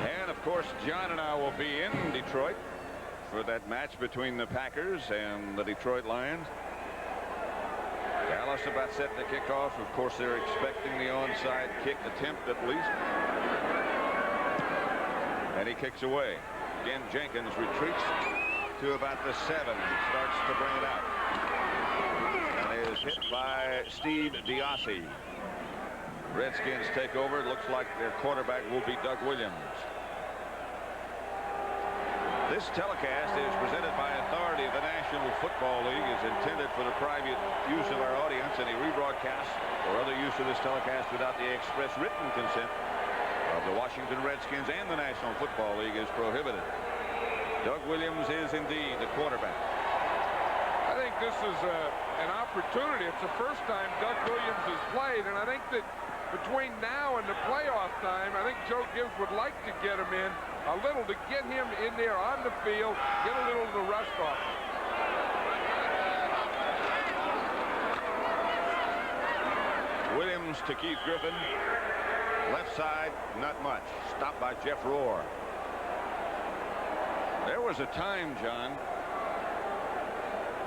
And, of course, John and I will be in Detroit for that match between the Packers and the Detroit Lions. Dallas about set to kick off. Of course, they're expecting the onside kick attempt at least. And he kicks away. Again, Jenkins retreats to about the 7 and starts to bring it out. And is hit by Steve Diassi. Redskins take over. It looks like their quarterback will be Doug Williams. This telecast is presented by authority of the National Football League, is intended for the private use of our audience. Any rebroadcast or other use of this telecast without the express written consent of the Washington Redskins and the National Football League is prohibited. Doug Williams is indeed the quarterback. I think this is an opportunity. It's the first time Doug Williams has played, and I think that between now and the playoff time, I think Joe Gibbs would like to get him in a little to get him in there on the field, get a little of the rust off. Williams to Keith Griffin. Left side, not much. Stopped by Jeff Rohr. There was a time, John,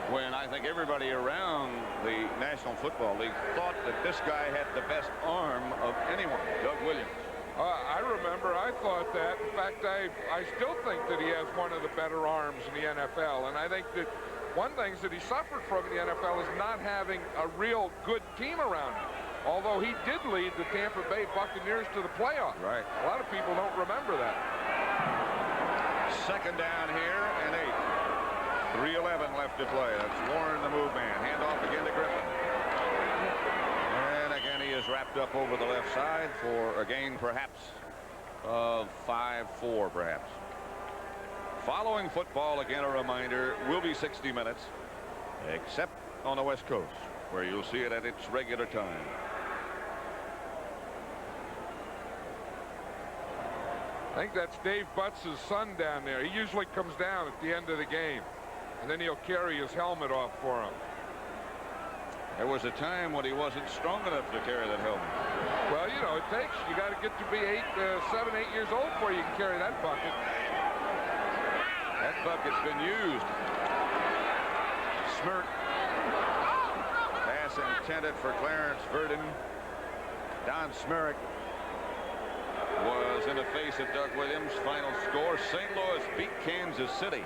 when I think everybody around the National Football League thought that this guy had the best arm of anyone, Doug Williams. I remember I thought that. In fact, I still think that he has one of the better arms in the NFL. And I think that one thing that he suffered from in the NFL is not having a real good team around him. Although he did lead the Tampa Bay Buccaneers to the playoffs. Right. A lot of people don't remember that. Second down here and 8. 3:11 left to play. That's Warren, the move man. Hand off again to Griffin. And again, he is wrapped up over the left side for a gain perhaps of 5-4 perhaps. Following football, again, a reminder, will be 60 minutes, except on the West Coast, where you'll see it at its regular time. I think that's Dave Butts' son down there. He usually comes down at the end of the game, and then he'll carry his helmet off for him. There was a time when he wasn't strong enough to carry that helmet. Well, you know, you got to get to be 7, 8 years old before you can carry that bucket. That bucket's been used. Smirk. Pass intended for Clarence Verdon. Don Smirk was in the face of Doug Williams. Final score, St. Louis beat Kansas City.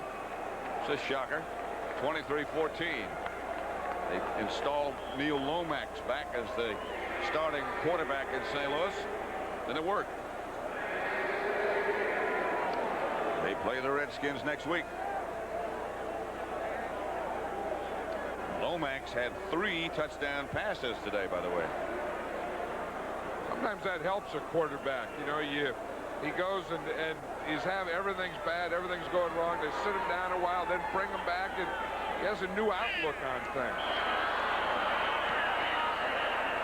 It's a shocker. 23-14. They installed Neil Lomax back as the starting quarterback in St. Louis, and it worked. They play the Redskins next week. Lomax had 3 touchdown passes today, by the way. Sometimes that helps a quarterback. You know, he goes and everything's bad, everything's going wrong. They sit him down a while, then bring him back, and he has a new outlook on things.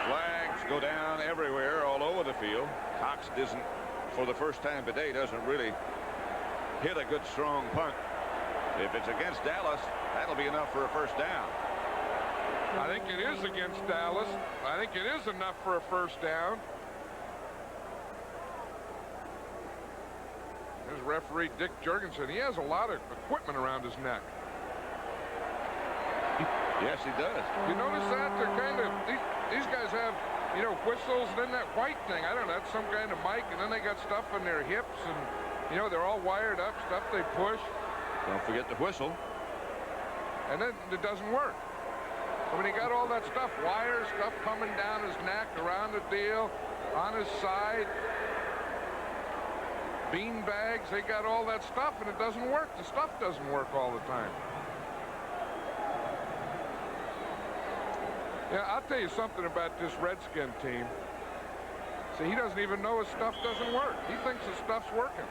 Flags go down everywhere, all over the field. Cox doesn't, for the first time today, doesn't really hit a good strong punt. If it's against Dallas, that'll be enough for a first down. I think it is against Dallas. I think it is enough for a first down. There's referee Dick Jurgensen. He has a lot of equipment around his neck. Yes, he does. You notice that? They're kind of, these guys have, you know, whistles, and then that white thing. I don't know, that's some kind of mic, and then they got stuff in their hips, and, you know, they're all wired up, stuff they push. Don't forget the whistle. And then it doesn't work. I mean, he got all that stuff, wires, stuff coming down his neck, around the deal, on his side. Bean bags, they got all that stuff, and it doesn't work. The stuff doesn't work all the time. Yeah, I'll tell you something about this Redskin team. See, he doesn't even know his stuff doesn't work. He thinks his stuff's working.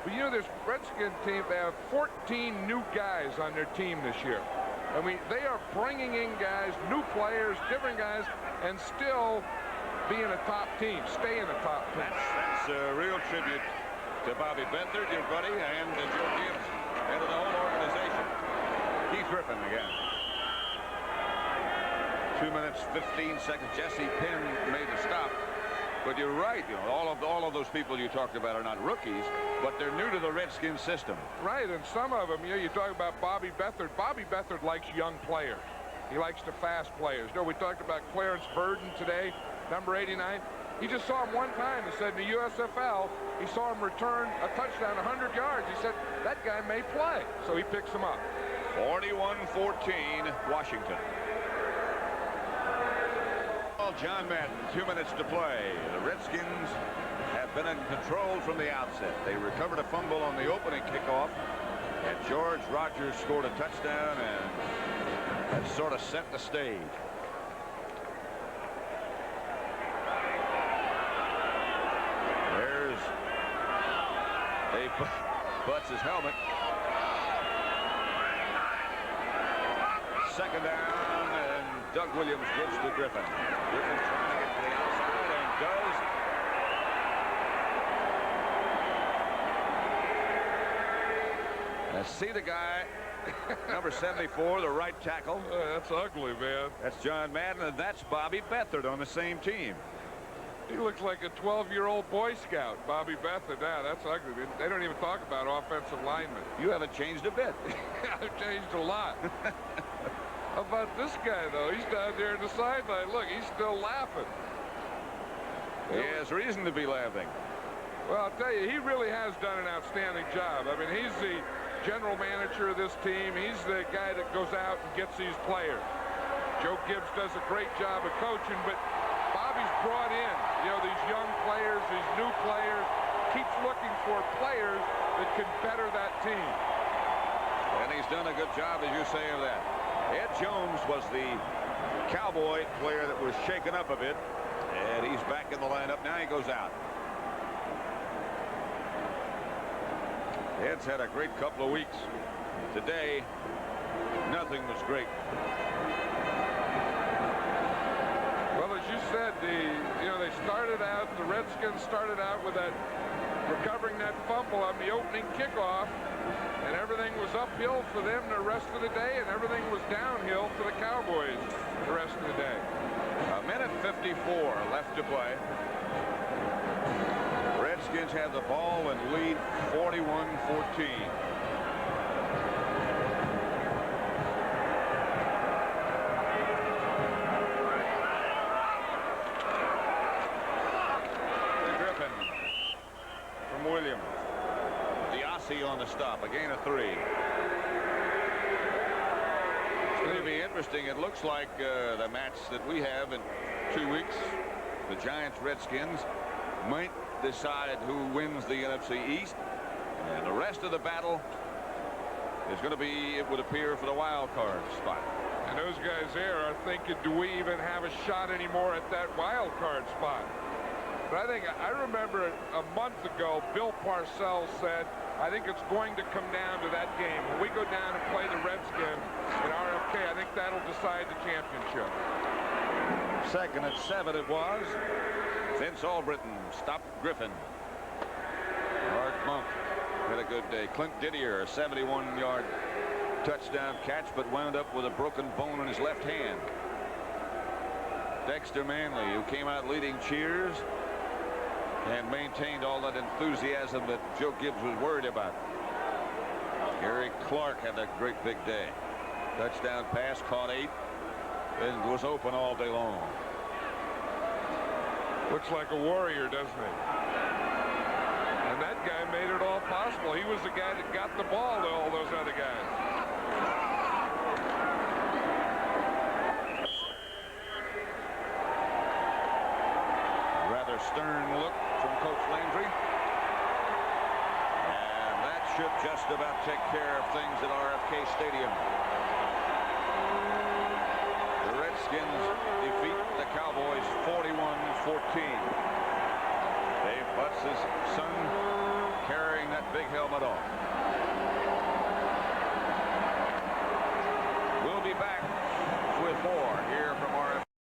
But you know, this Redskin team, they have 14 new guys on their team this year. I mean, they are bringing in guys, new players, different guys, and still being a top team, staying a top team. That's a real tribute to Bobby Beathard, your buddy, and Joe Gibbs, and to the whole organization. Keith Griffin again. 2 minutes, 15 seconds. Jesse Penn made the stop. But you're right, you know, all of those people you talked about are not rookies, but they're new to the Redskins system. Right, and some of them, you know, you talk about Bobby Beathard. Bobby Beathard likes young players. He likes the fast players. You know, we talked about Clarence Verdon today, number 89. He just saw him one time. He said in the USFL, he saw him return a touchdown 100 yards. He said, that guy may play. So he picks him up. 41-14, Washington. John Madden, 2 minutes to play. The Redskins have been in control from the outset. They recovered a fumble on the opening kickoff, and George Rogers scored a touchdown, and that sort of set the stage. There's Dave Butts' helmet. Second down, and Doug Williams gives to Griffin. Griffin trying to get to the outside, and does. Now see the guy Number 74, the right tackle. That's ugly, man. That's John Madden, and that's Bobby Beathard on the same team. He looks like a 12-year-old Boy Scout, Bobby Beathard. Yeah, that's ugly. They don't even talk about offensive linemen. You haven't changed a bit. I've changed a lot. How about this guy, though? He's down there in the sideline. Look, he's still laughing. He has reason to be laughing. Well, I'll tell you, he really has done an outstanding job. I mean, he's the general manager of this team. He's the guy that goes out and gets these players. Joe Gibbs does a great job of coaching, but Bobby's brought in, you know, these young players, these new players, keeps looking for players that can better that team. And he's done a good job, as you say, of that. Ed Jones was the Cowboy player that was shaken up a bit, and he's back in the lineup. Now he goes out. Ed's had a great couple of weeks. Today, nothing was great. Well, as you said, they started out, the Redskins started out with that, recovering that fumble on the opening kickoff, and everything was uphill for them the rest of the day, and everything was downhill for the Cowboys the rest of the day. A minute 54 left to play. Redskins have the ball and lead 41-14. Williams. Diassi on the stop. A gain of 3. It's going to be interesting. It looks like the match that we have in 2 weeks, the Giants-Redskins, might decide who wins the NFC East. And the rest of the battle is going to be, it would appear, for the wild card spot. And those guys there are thinking, do we even have a shot anymore at that wild card spot? But I remember a month ago, Bill Parcells said, I think it's going to come down to that game. When we go down and play the Redskins in RFK, I think that'll decide the championship. 2nd and 7 it was. Vince Albritton stopped Griffin. Art Monk had a good day. Clint Didier, a 71-yard touchdown catch, but wound up with a broken bone in his left hand. Dexter Manley, who came out leading cheers and maintained all that enthusiasm that Joe Gibbs was worried about. Gary Clark had a great big day. Touchdown pass, caught 8, and was open all day long. Looks like a warrior, doesn't he? And that guy made it all possible. He was the guy that got the ball to all those other guys. Rather stern look from Coach Landry. And that should just about take care of things at RFK Stadium. The Redskins defeat the Cowboys 41-14. Dave Butts' son carrying that big helmet off. We'll be back with more here from our